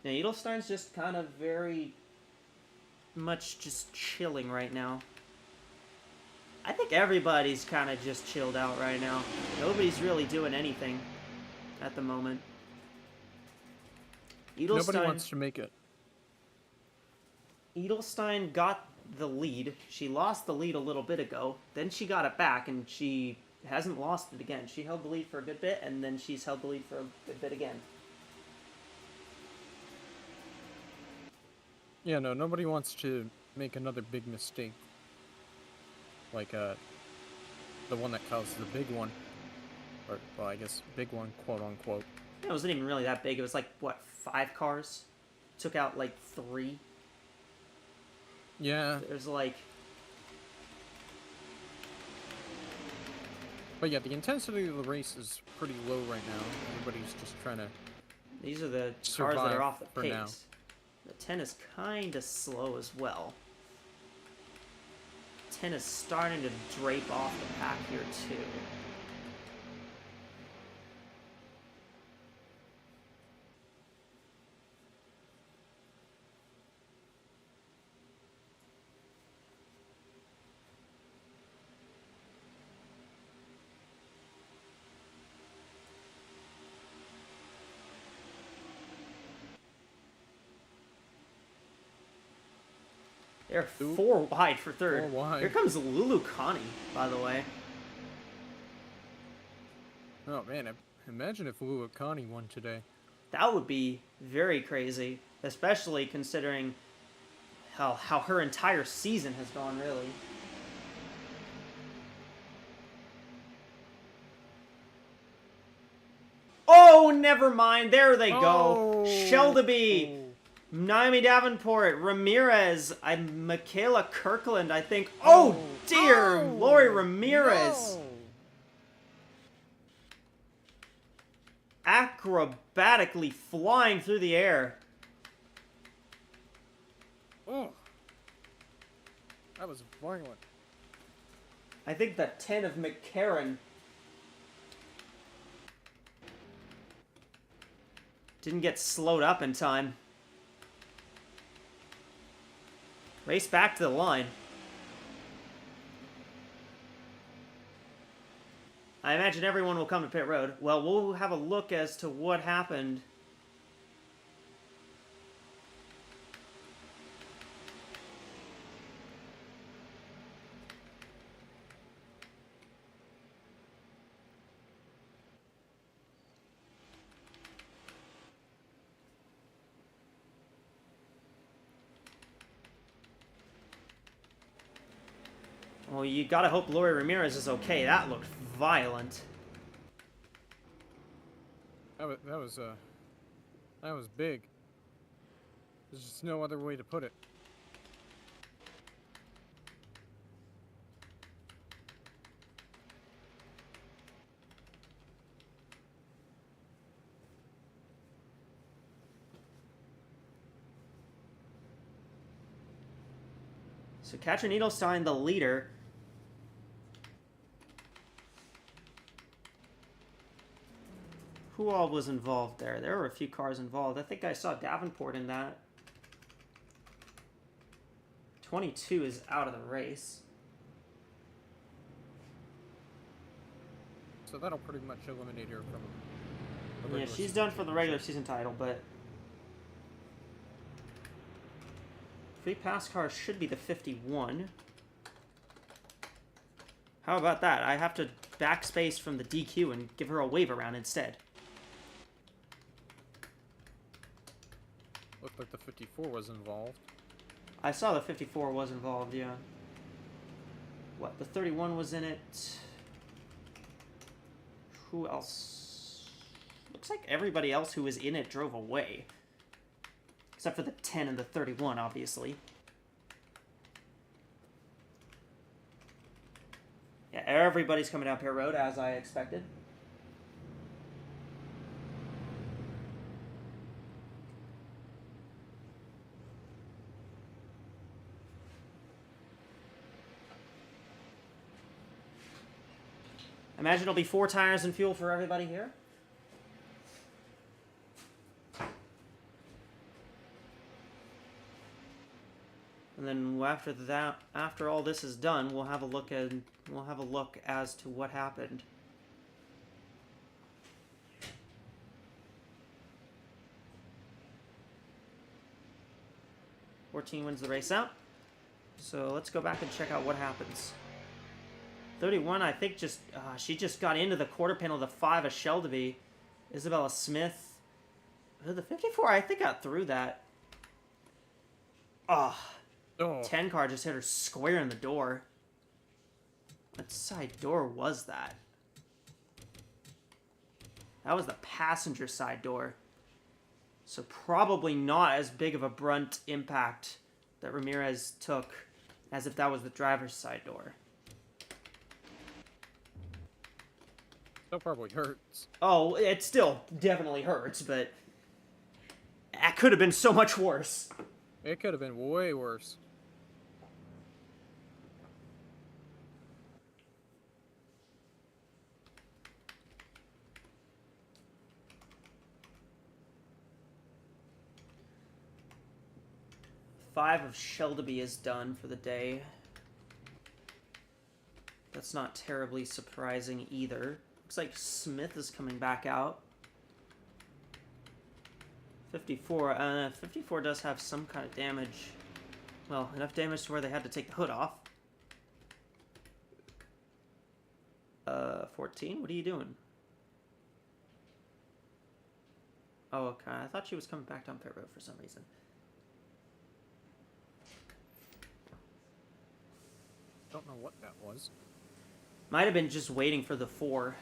[SPEAKER 3] Now, Edelstein's just kind of very much just chilling right now. I think everybody's kind of just chilled out right now. Nobody's really doing anything at the moment.
[SPEAKER 4] Nobody wants to make it.
[SPEAKER 3] Edelstein got the lead. She lost the lead a little bit ago. Then she got it back, and she hasn't lost it again. She held the lead for a good bit, and then she's held the lead for a good bit again.
[SPEAKER 4] Yeah, no, nobody wants to make another big mistake. Like, the one that caused the big one. Or, well, I guess, big one, quote-unquote.
[SPEAKER 3] It wasn't even really that big. It was like, what, 5 cars? Took out, like, 3.
[SPEAKER 4] Yeah.
[SPEAKER 3] There's, like...
[SPEAKER 4] But yeah, the intensity of the race is pretty low right now. Everybody's just trying to...
[SPEAKER 3] These are the cars that
[SPEAKER 4] survive
[SPEAKER 3] are off the
[SPEAKER 4] for
[SPEAKER 3] pace.
[SPEAKER 4] now.
[SPEAKER 3] The 10 is kind of slow as well. 10 is starting to drape off the pack here, too. They're
[SPEAKER 4] Ooh.
[SPEAKER 3] 4 wide for third.
[SPEAKER 4] 4 wide.
[SPEAKER 3] Here comes Lulu Connie, by the way.
[SPEAKER 4] Oh man, imagine if Luakani won today.
[SPEAKER 3] That would be very crazy, especially considering how her entire season has gone, really. Oh, never mind. There they go.
[SPEAKER 4] Oh.
[SPEAKER 3] Shelby, Naomi Davenport, Ramirez, Michaela Kirkland, I think. Oh, dear.
[SPEAKER 4] Oh,
[SPEAKER 3] Lori Ramirez.
[SPEAKER 4] no.
[SPEAKER 3] Acrobatically flying through the air.
[SPEAKER 4] Oh, that was violent.
[SPEAKER 3] I think the 10 of McCarran didn't get slowed up in time. Race back to the line. I imagine everyone will come to pit road. Well, we'll have a look as to what happened. Well, you gotta hope Lori Ramirez is okay. That looked violent.
[SPEAKER 4] That was big. There's just no other way to put it.
[SPEAKER 3] So Katrin Edelstein, the leader. Who all was involved there? There were a few cars involved. I think I saw Davenport in that. 22 is out of the race.
[SPEAKER 4] So that'll pretty much eliminate her from the
[SPEAKER 3] Yeah,
[SPEAKER 4] regular
[SPEAKER 3] she's
[SPEAKER 4] season.
[SPEAKER 3] done for the regular season title, but free pass car should be the 51. How about that? I have to backspace from the DQ and give her a wave around instead.
[SPEAKER 4] Looked like the 54 was involved.
[SPEAKER 3] I saw the 54 was involved, yeah. What, the 31 was in it? Who else? Looks like everybody else who was in it drove away. Except for the 10 and the 31, obviously. Yeah, everybody's coming down Pier Road, as I expected. Imagine it'll be 4 tires and fuel for everybody here. And then after that, after all this is done, we'll have a look as to what happened. "14 wins the race out. So let's go back and check out what happens. 31, I think she just got into the quarter panel. The 5 of Shelby. Isabella Smith. The 54, I think got through that. Oh. 10 car just hit her square in the door. What side door was that? That was the passenger side door. So probably not as big of a brunt impact that Ramirez took as if that was the driver's side door.
[SPEAKER 4] Still probably hurts.
[SPEAKER 3] Oh, it still definitely hurts, but that could have been so much worse.
[SPEAKER 4] It could have been way worse.
[SPEAKER 3] Five of Shelby is done for the day. That's not terribly surprising either. Looks like Smith is coming back out. 54. 54 does have some kind of damage. Well, enough damage to where they had to take the hood off. 14? What are you doing? Oh, okay. I thought she was coming back down pit road for some reason.
[SPEAKER 4] Don't know what that was.
[SPEAKER 3] Might have been just waiting for the 4.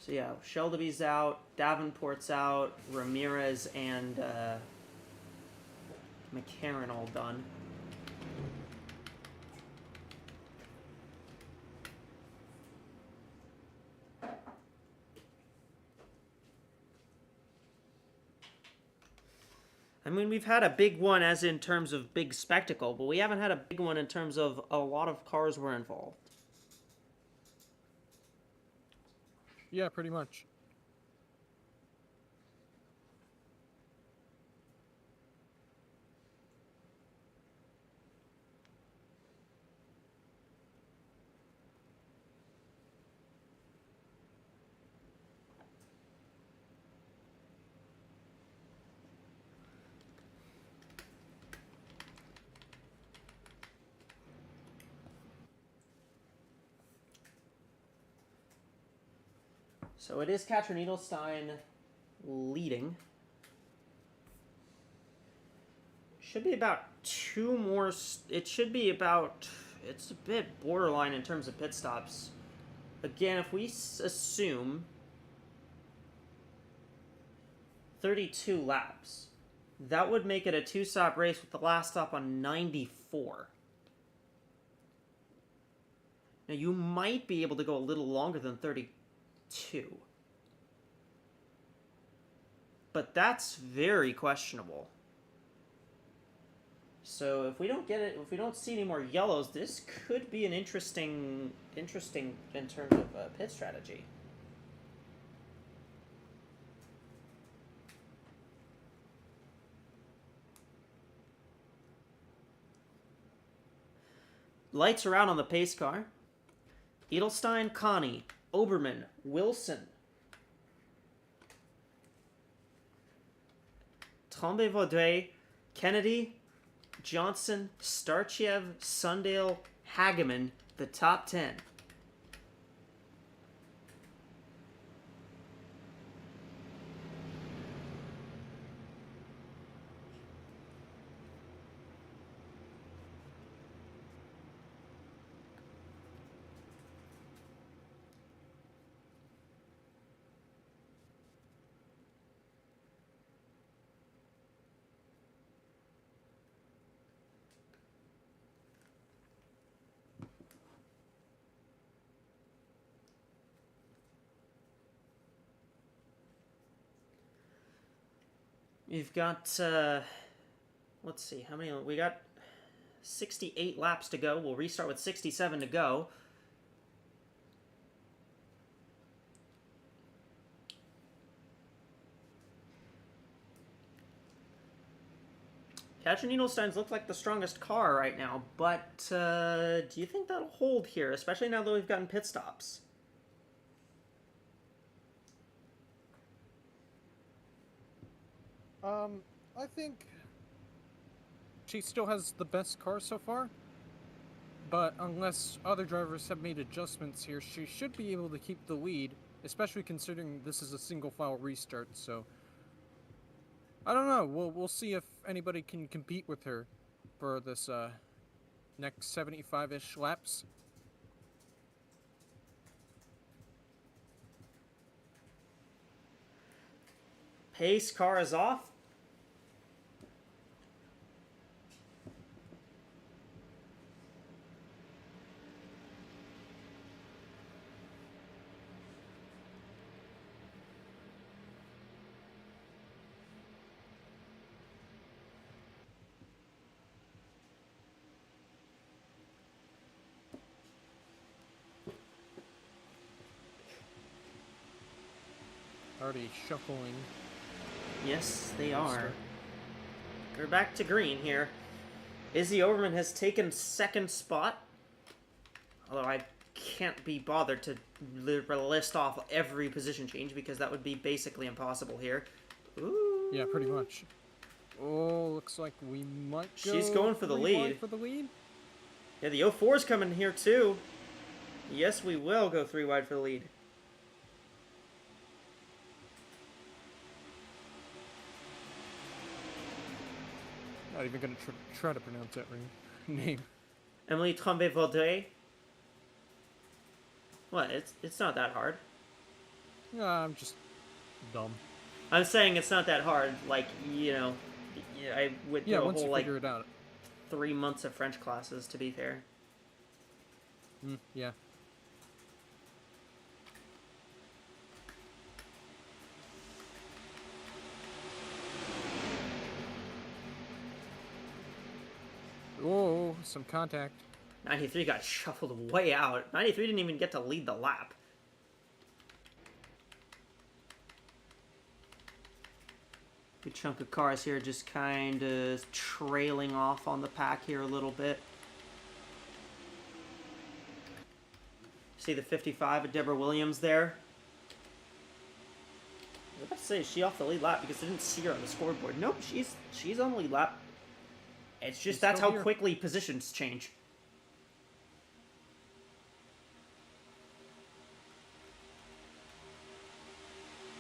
[SPEAKER 3] So yeah, Shelby's out, Davenport's out, Ramirez and McCarran all done. I mean, we've had a big one as in terms of big spectacle, but we haven't had a big one in terms of a lot of cars were involved.
[SPEAKER 4] Yeah, pretty much.
[SPEAKER 3] So it is Katrin Edelstein leading. Should be about 2 more. It should be about. It's a bit borderline in terms of pit stops. Again, if we assume 32 laps, that would make it a 2-stop race with the last stop on 94. Now, you might be able to go a little longer than 32. But that's very questionable. So if we don't get it, if we don't see any more yellows, this could be an interesting in terms of pit strategy. Lights are out on the pace car. Edelstein, Connie, Oberman, Wilson, Tremblay-Vaudreuil, Kennedy, Johnson, Starchev, Sundale, Hageman, the top 10. You've got, let's see, how many, we got 68 laps to go. We'll restart with 67 to go. Katrin Edelstein's look like the strongest car right now, but do you think that'll hold here, especially now that we've gotten pit stops?
[SPEAKER 4] I think she still has the best car so far, but unless other drivers have made adjustments here, she should be able to keep the lead, especially considering this is a single file restart, so I don't know. We'll see if anybody can compete with her for this next 75-ish laps.
[SPEAKER 3] Pace car is off.
[SPEAKER 4] already shuffling.
[SPEAKER 3] Yes, they
[SPEAKER 4] Good
[SPEAKER 3] are.
[SPEAKER 4] start.
[SPEAKER 3] We're back to green here. Izzy Overman has taken second spot. Although I can't be bothered to list off every position change because that would be basically impossible here. Ooh.
[SPEAKER 4] Yeah, pretty much. Oh, looks like we might go
[SPEAKER 3] She's going for the
[SPEAKER 4] 3
[SPEAKER 3] lead.
[SPEAKER 4] wide for the lead.
[SPEAKER 3] Yeah, the 04's coming here too. Yes, we will go 3 wide for the lead.
[SPEAKER 4] Not even gonna try to pronounce that name.
[SPEAKER 3] Emily Tremblay-Vaudrey. What? It's not that hard.
[SPEAKER 4] I'm just dumb.
[SPEAKER 3] I'm saying it's not that hard. Like, you know, I went through
[SPEAKER 4] Yeah,
[SPEAKER 3] a
[SPEAKER 4] once
[SPEAKER 3] whole
[SPEAKER 4] you
[SPEAKER 3] like
[SPEAKER 4] figure it out.
[SPEAKER 3] 3 months of French classes. To be fair.
[SPEAKER 4] Yeah. Oh, some contact.
[SPEAKER 3] 93 got shuffled way out. 93 didn't even get to lead the lap. Good chunk of cars here just kind of trailing off on the pack here a little bit. See the 55 of Deborah Williams there? I was about to say, is she off the lead lap? Because I didn't see her on the scoreboard. Nope, she's on the lead lap. It's just
[SPEAKER 4] She's
[SPEAKER 3] that's
[SPEAKER 4] still
[SPEAKER 3] how
[SPEAKER 4] here.
[SPEAKER 3] quickly positions change.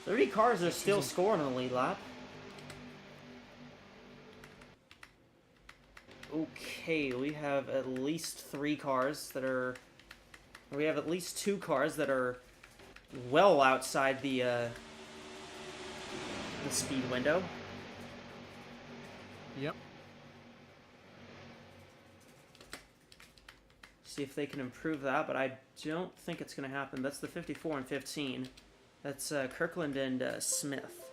[SPEAKER 3] Thirty cars are still scoring on the lead lap. Okay, we have at least 3 cars that are... Or we have at least 2 cars that are well outside the speed window.
[SPEAKER 4] Yep.
[SPEAKER 3] See if they can improve that, but I don't think it's going to happen. That's the 54 and 15. That's Kirkland and Smith.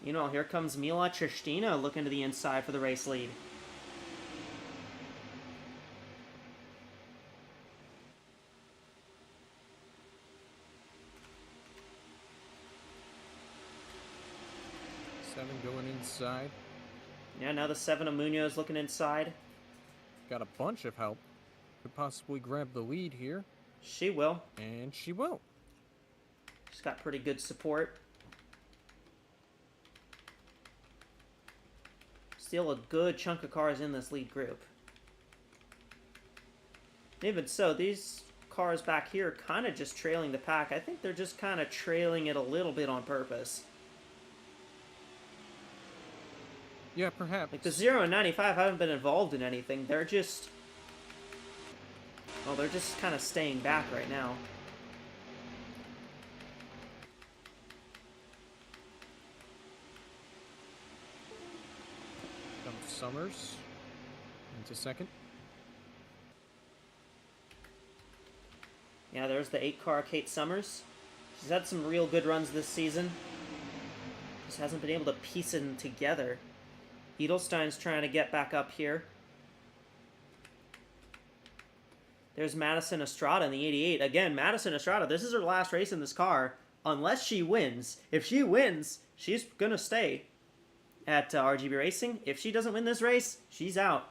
[SPEAKER 3] You know, here comes Mila Chestina looking to the inside for the race lead.
[SPEAKER 4] Seven going inside.
[SPEAKER 3] Yeah, now the 7 of Munoz looking inside.
[SPEAKER 4] Got a bunch of help. Could possibly grab the lead here.
[SPEAKER 3] She will.
[SPEAKER 4] And she will.
[SPEAKER 3] She's got pretty good support. Still a good chunk of cars in this lead group. Even so, these cars back here are kind of just trailing the pack. I think they're just kind of trailing it a little bit on purpose.
[SPEAKER 4] Yeah, perhaps.
[SPEAKER 3] Like the 0 and 95 haven't been involved in anything. They're just... Well, they're just kind of staying back right now.
[SPEAKER 4] Dump Summers into second.
[SPEAKER 3] Yeah, there's the 8-car Kate Summers. She's had some real good runs this season. Just hasn't been able to piece them together. Edelstein's trying to get back up here. There's Madison Estrada in the 88. Again, Madison Estrada, this is her last race in this car. Unless she wins. If she wins, she's going to stay at RGB Racing. If she doesn't win this race, she's out.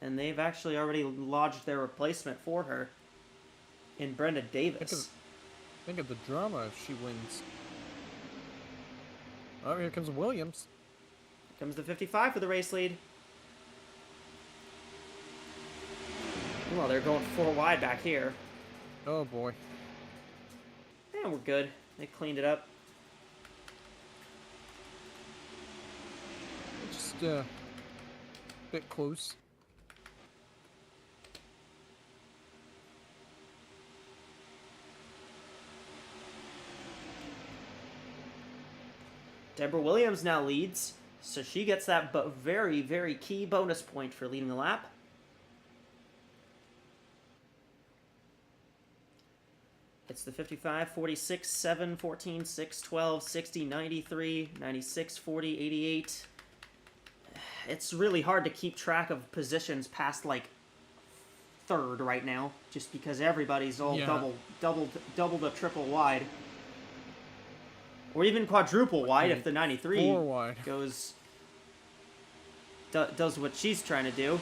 [SPEAKER 3] And they've actually already lodged their replacement for her in Brenda Davis.
[SPEAKER 4] Think of the drama if she wins. Oh, here comes Williams.
[SPEAKER 3] Here comes the 55 for the race lead. Well, they're going 4 wide back here.
[SPEAKER 4] Oh boy.
[SPEAKER 3] And we're good. They cleaned it up.
[SPEAKER 4] Just a bit close.
[SPEAKER 3] Deborah Williams now leads, so she gets that very, very key bonus point for leading the lap. It's the 55, 46, 7, 14, 6, 12, 60, 93, 96, 40, 88. It's really hard to keep track of positions past, like, third right now, just because everybody's all
[SPEAKER 4] Yeah.
[SPEAKER 3] double to triple wide. Or even quadruple wide if the 93
[SPEAKER 4] 4 wide.
[SPEAKER 3] goes... does what she's trying to do.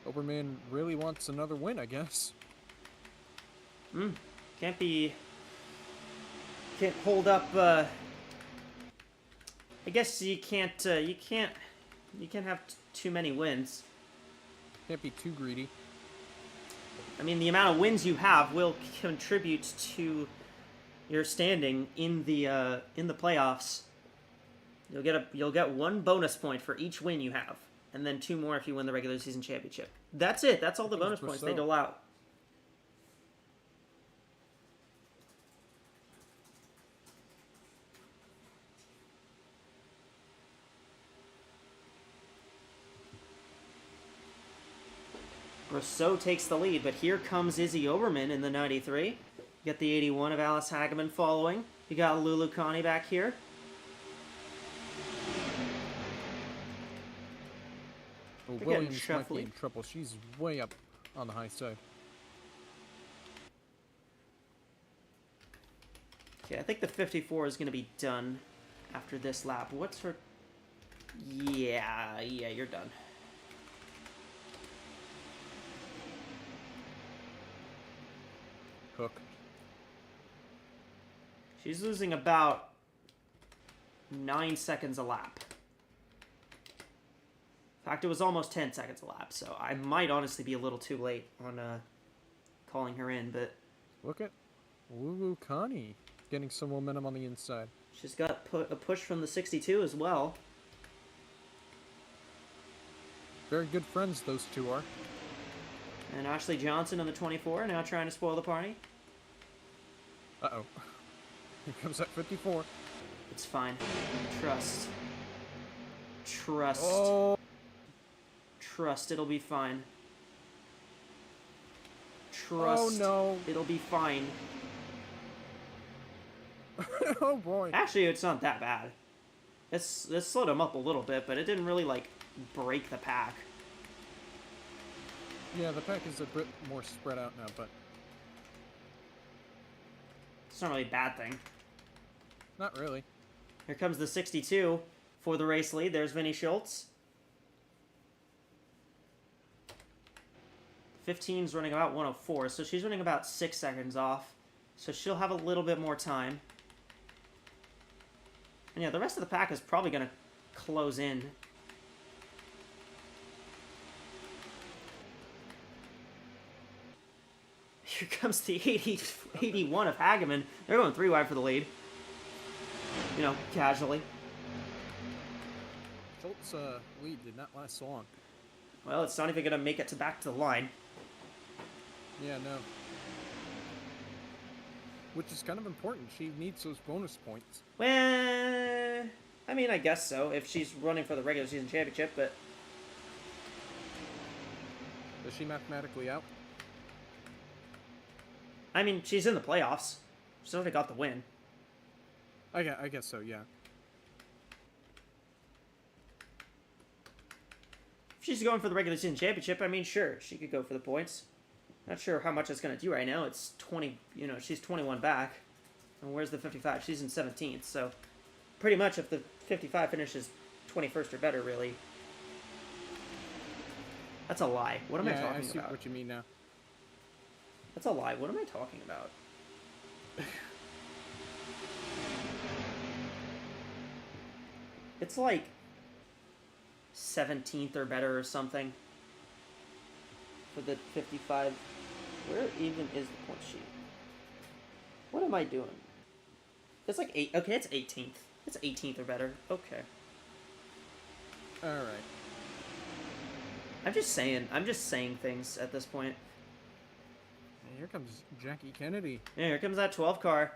[SPEAKER 4] Oberman really wants another win, I guess.
[SPEAKER 3] Can't hold up, I guess you can't have too many wins.
[SPEAKER 4] Can't be too greedy.
[SPEAKER 3] I mean, the amount of wins you have will contribute to your standing in the playoffs. You'll get 1 bonus point for each win you have, and then 2 more if you win the regular season championship. That's it. That's all the bonus points they dole out. Rousseau takes the lead, but here comes Izzy Oberman in the 93. You got the 81 of Alice Hageman following. You got Lulu Connie back here.
[SPEAKER 4] Well,
[SPEAKER 3] They're getting
[SPEAKER 4] Williams might be
[SPEAKER 3] shuffly.
[SPEAKER 4] in trouble. She's way up on the high side.
[SPEAKER 3] Okay, I think the 54 is going to be done after this lap. What's her... Yeah, you're done.
[SPEAKER 4] Hook.
[SPEAKER 3] She's losing about 9 seconds a lap. In fact, it was almost 10 seconds a lap, so I might honestly be a little too late on calling her in, but
[SPEAKER 4] Look at Lulu Connie getting some momentum on the inside.
[SPEAKER 3] she's got a push from the 62 as well.
[SPEAKER 4] Very good friends, those two are.
[SPEAKER 3] And Ashley Johnson on the 24, now trying to spoil the party.
[SPEAKER 4] Uh-oh. Here comes that 54.
[SPEAKER 3] It's fine. Trust. Trust.
[SPEAKER 4] Oh!
[SPEAKER 3] Trust, it'll be fine. Trust.
[SPEAKER 4] Oh, no.
[SPEAKER 3] It'll be fine.
[SPEAKER 4] Oh, boy.
[SPEAKER 3] Actually, it's not that bad. This slowed him up a little bit, but it didn't really, like, break the pack.
[SPEAKER 4] Yeah, the pack is a bit more spread out now, but
[SPEAKER 3] It's not really a bad thing.
[SPEAKER 4] not really.
[SPEAKER 3] Here comes the 62 for the race lead. There's Vinnie Schultz. 15's running about 104, so she's running about 6 seconds off. So she'll have a little bit more time. And yeah, the rest of the pack is probably going to close in. Here comes the 81 of Hageman. They're going 3 wide for the lead. You know, casually.
[SPEAKER 4] Schultz' lead did not last so long.
[SPEAKER 3] Well, it's not even going to make it back to the line.
[SPEAKER 4] Yeah, no. Which is kind of important. She needs those bonus points.
[SPEAKER 3] Well, I mean, I guess so, if she's running for the regular season championship, but...
[SPEAKER 4] Is she mathematically out?
[SPEAKER 3] I mean, she's in the playoffs. She's already got the win.
[SPEAKER 4] I guess so, yeah.
[SPEAKER 3] If she's going for the regular season championship, I mean, sure, she could go for the points. Not sure how much it's going to do right now. It's 20, you know, she's 21 back. And where's the 55? She's in 17th, so pretty much if the 55 finishes 21st or better, really. That's a lie. What am I talking
[SPEAKER 4] I see
[SPEAKER 3] about?
[SPEAKER 4] what you mean now.
[SPEAKER 3] That's a lie. What am I talking about? It's like 17th or better or something for the 55. Where even is the point sheet? What am I doing? It's like 8. Okay, it's 18th. It's 18th or better. Okay.
[SPEAKER 4] Alright.
[SPEAKER 3] I'm just saying things at this point.
[SPEAKER 4] And here comes Jackie Kennedy.
[SPEAKER 3] Yeah, here comes that 12 car.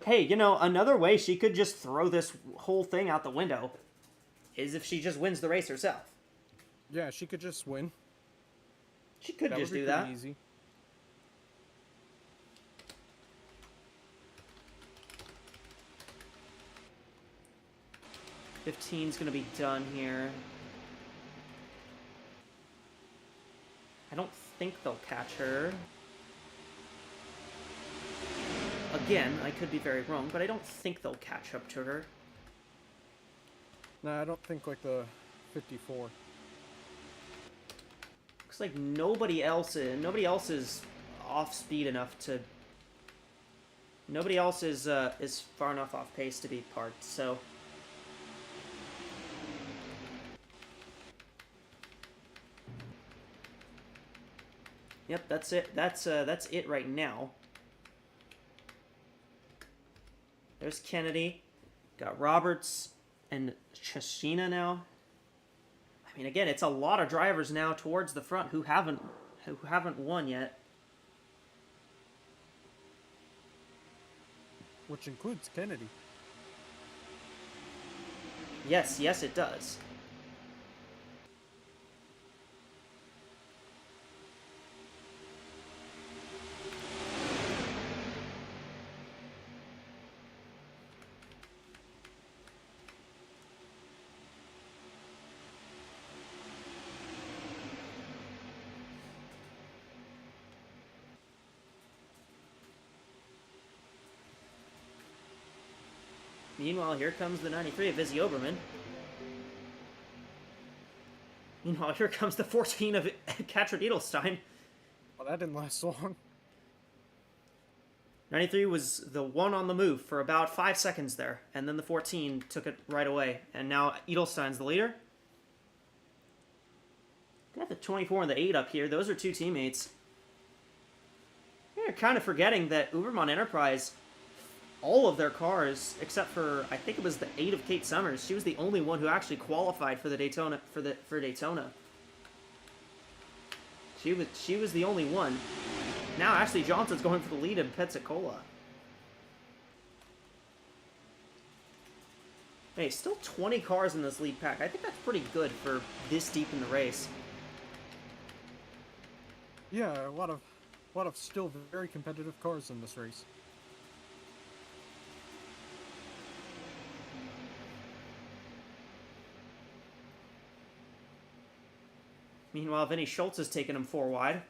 [SPEAKER 3] Hey, you know, another way she could just throw this whole thing out the window is if she just wins the race herself.
[SPEAKER 4] Yeah, she could just win.
[SPEAKER 3] She could
[SPEAKER 4] That
[SPEAKER 3] just
[SPEAKER 4] would be
[SPEAKER 3] do
[SPEAKER 4] pretty
[SPEAKER 3] that.
[SPEAKER 4] easy.
[SPEAKER 3] Fifteen's gonna be done here. I don't think they'll catch her. Again, I could be very wrong, but I don't think they'll catch up to her.
[SPEAKER 4] No, I don't think like the 54.
[SPEAKER 3] Looks like nobody else is off speed enough to. Nobody else is far enough off pace to be parked. So. Yep, that's it. That's it right now. There's Kennedy. Got Roberts and Chashina now. I mean, again, it's a lot of drivers now towards the front who haven't won yet.
[SPEAKER 4] Which includes Kennedy.
[SPEAKER 3] Yes, it does. Meanwhile, here comes the 93 of Izzy Oberman. Meanwhile, here comes the 14 of Katrin Edelstein.
[SPEAKER 4] Well, that didn't last long.
[SPEAKER 3] 93 was the one on the move for about 5 seconds there, and then the 14 took it right away. And now Edelstein's the leader. Got the 24 and the 8 up here. Those are two teammates. You're kind of forgetting that Uberman Enterprise, all of their cars, except for I think it was the 8 of Kate Summers, she was the only one who actually qualified for the Daytona for Daytona. She was the only one. Now Ashley Johnson's going for the lead in Pensacola. Hey, still 20 cars in this lead pack. I think that's pretty good for this deep in the race.
[SPEAKER 4] Yeah, a lot of still very competitive cars in this race.
[SPEAKER 3] Meanwhile, Vinny Schultz has taken him 4 wide.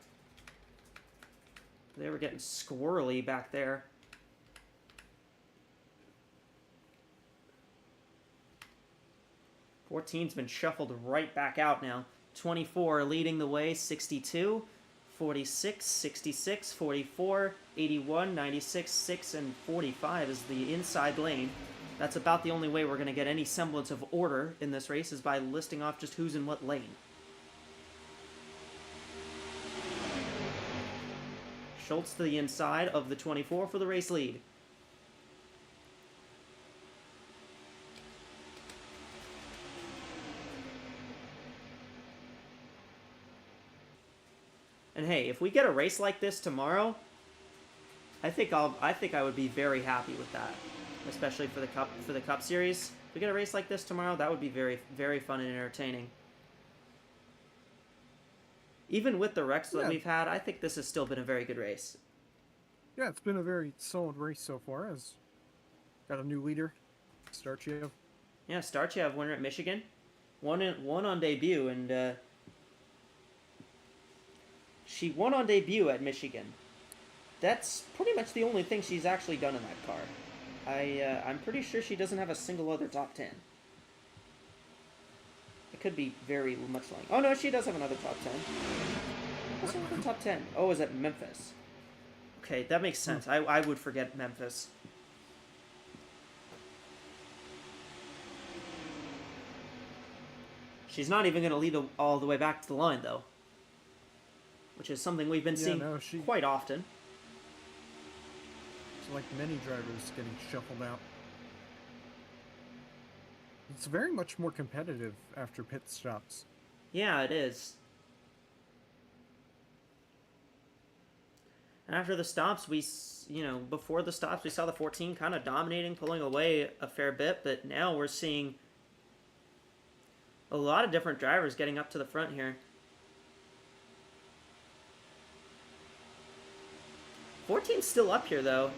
[SPEAKER 3] They were getting squirrely back there. '14's been shuffled right back out now. 24 leading the way, 62, 46, 66, 44, 81, 96, 6, and 45 is the inside lane. That's about the only way we're going to get any semblance of order in this race, is by listing off just who's in what lane. Schultz to the inside of the 24 for the race lead. And hey, if we get a race like this tomorrow, I think I would be very happy with that, especially for the Cup Series. If we get a race like this tomorrow, that would be very, very fun and entertaining. Even with the wrecks that we've had, I think this has still been a very good race.
[SPEAKER 4] Yeah, it's been a very solid race so far. As got a new leader, Starchev.
[SPEAKER 3] Yeah, Starchev winner at Michigan, won on debut, and she won on debut at Michigan. That's pretty much the only thing she's actually done in that car. I'm pretty sure she doesn't have a single other top 10. It could be very much lying. Oh no, she does have another top 10. What's another top 10? Oh, is it Memphis? Okay, that makes sense. I would forget Memphis. She's not even going to lead all the way back to the line, though. Which is something we've been seeing quite often.
[SPEAKER 4] It's like many drivers getting shuffled out. It's very much more competitive after pit stops.
[SPEAKER 3] Yeah, it is. And after the stops, before the stops, we saw the 14 kind of dominating, pulling away a fair bit, but now we're seeing a lot of different drivers getting up to the front here. 14's still up here, though.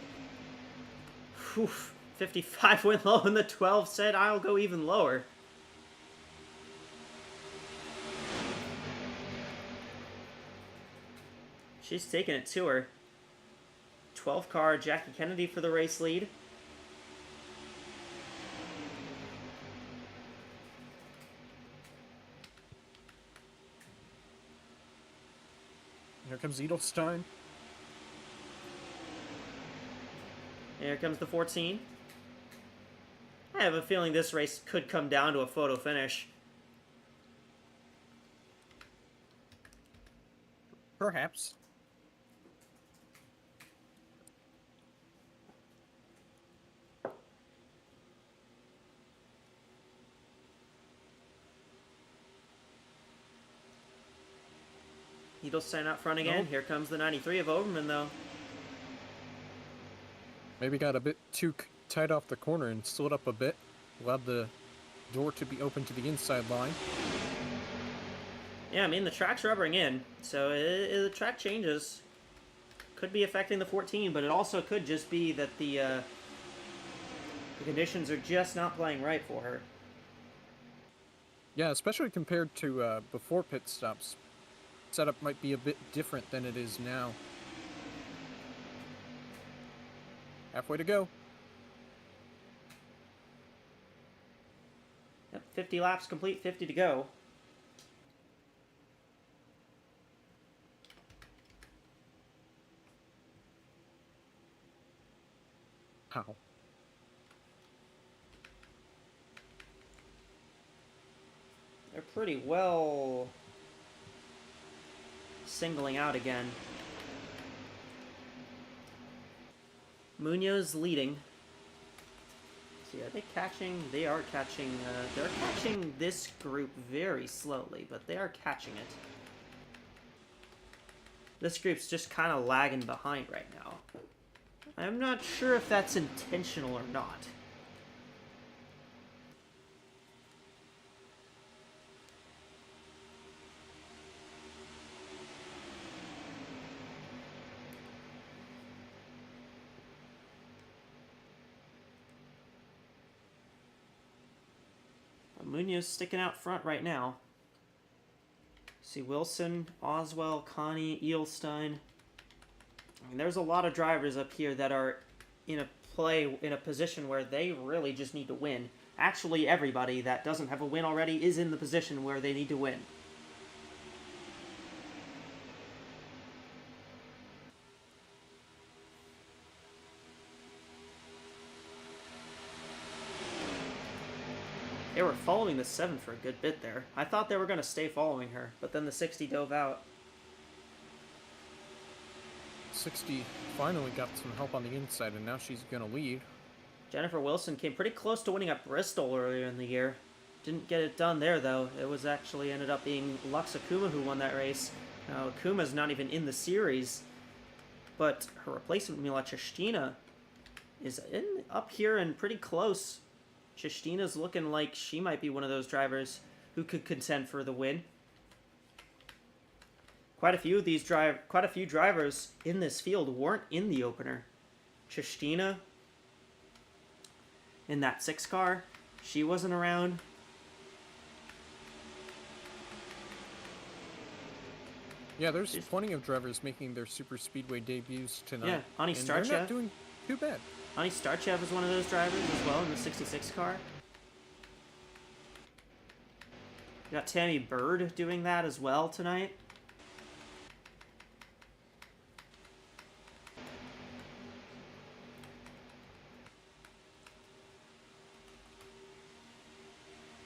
[SPEAKER 3] Whew. 55 went low, and the 12 said, I'll go even lower. She's taking it to her. 12 car, Jackie Kennedy for the race lead.
[SPEAKER 4] Here comes Edelstein.
[SPEAKER 3] Here comes the 14. I have a feeling this race could come down to a photo finish.
[SPEAKER 4] Perhaps.
[SPEAKER 3] Edelstein out front again.
[SPEAKER 4] Nope.
[SPEAKER 3] Here comes the 93 of Overman, though.
[SPEAKER 4] Maybe got a bit too tight off the corner and slid up a bit. Allowed the door to be open to the inside line.
[SPEAKER 3] Yeah, I mean, the track's rubbering in, so the track changes. Could be affecting the 14, but it also could just be that the conditions are just not playing right for her.
[SPEAKER 4] Yeah, especially compared to before pit stops. Setup might be a bit different than it is now. Halfway to go.
[SPEAKER 3] Yep, 50 laps complete, 50 to go.
[SPEAKER 4] How?
[SPEAKER 3] They're pretty well singling out again. Munoz leading. See, are they catching? They are catching. They're catching this group very slowly, but they are catching it. This group's just kind of lagging behind right now. I'm not sure if that's intentional or not. Munoz sticking out front right now. See Wilson, Oswell, Connie, Edelstein. I mean, there's a lot of drivers up here that are in a position where they really just need to win. Actually, everybody that doesn't have a win already is in the position where they need to win. They were following the 7 for a good bit there. I thought they were going to stay following her, but then the 60 dove out.
[SPEAKER 4] 60 finally got some help on the inside, and now she's going to lead.
[SPEAKER 3] Jennifer Wilson came pretty close to winning at Bristol earlier in the year. Didn't get it done there, though. It was actually ended up being Lux Akuma who won that race. Now, Akuma's not even in the series, but her replacement, Mila Chestina, is up here and pretty close. Chestina's looking like she might be one of those drivers who could contend for the win. Quite a few drivers in this field weren't in the opener. Chestina in that 6 car, she wasn't around.
[SPEAKER 4] Yeah, there's plenty of drivers making their super speedway debuts tonight.
[SPEAKER 3] Yeah, Ani
[SPEAKER 4] and they're
[SPEAKER 3] Starchev.
[SPEAKER 4] not doing too bad.
[SPEAKER 3] Ani Starchev is one of those drivers as well in the 66 car. You got Tammy Bird doing that as well tonight.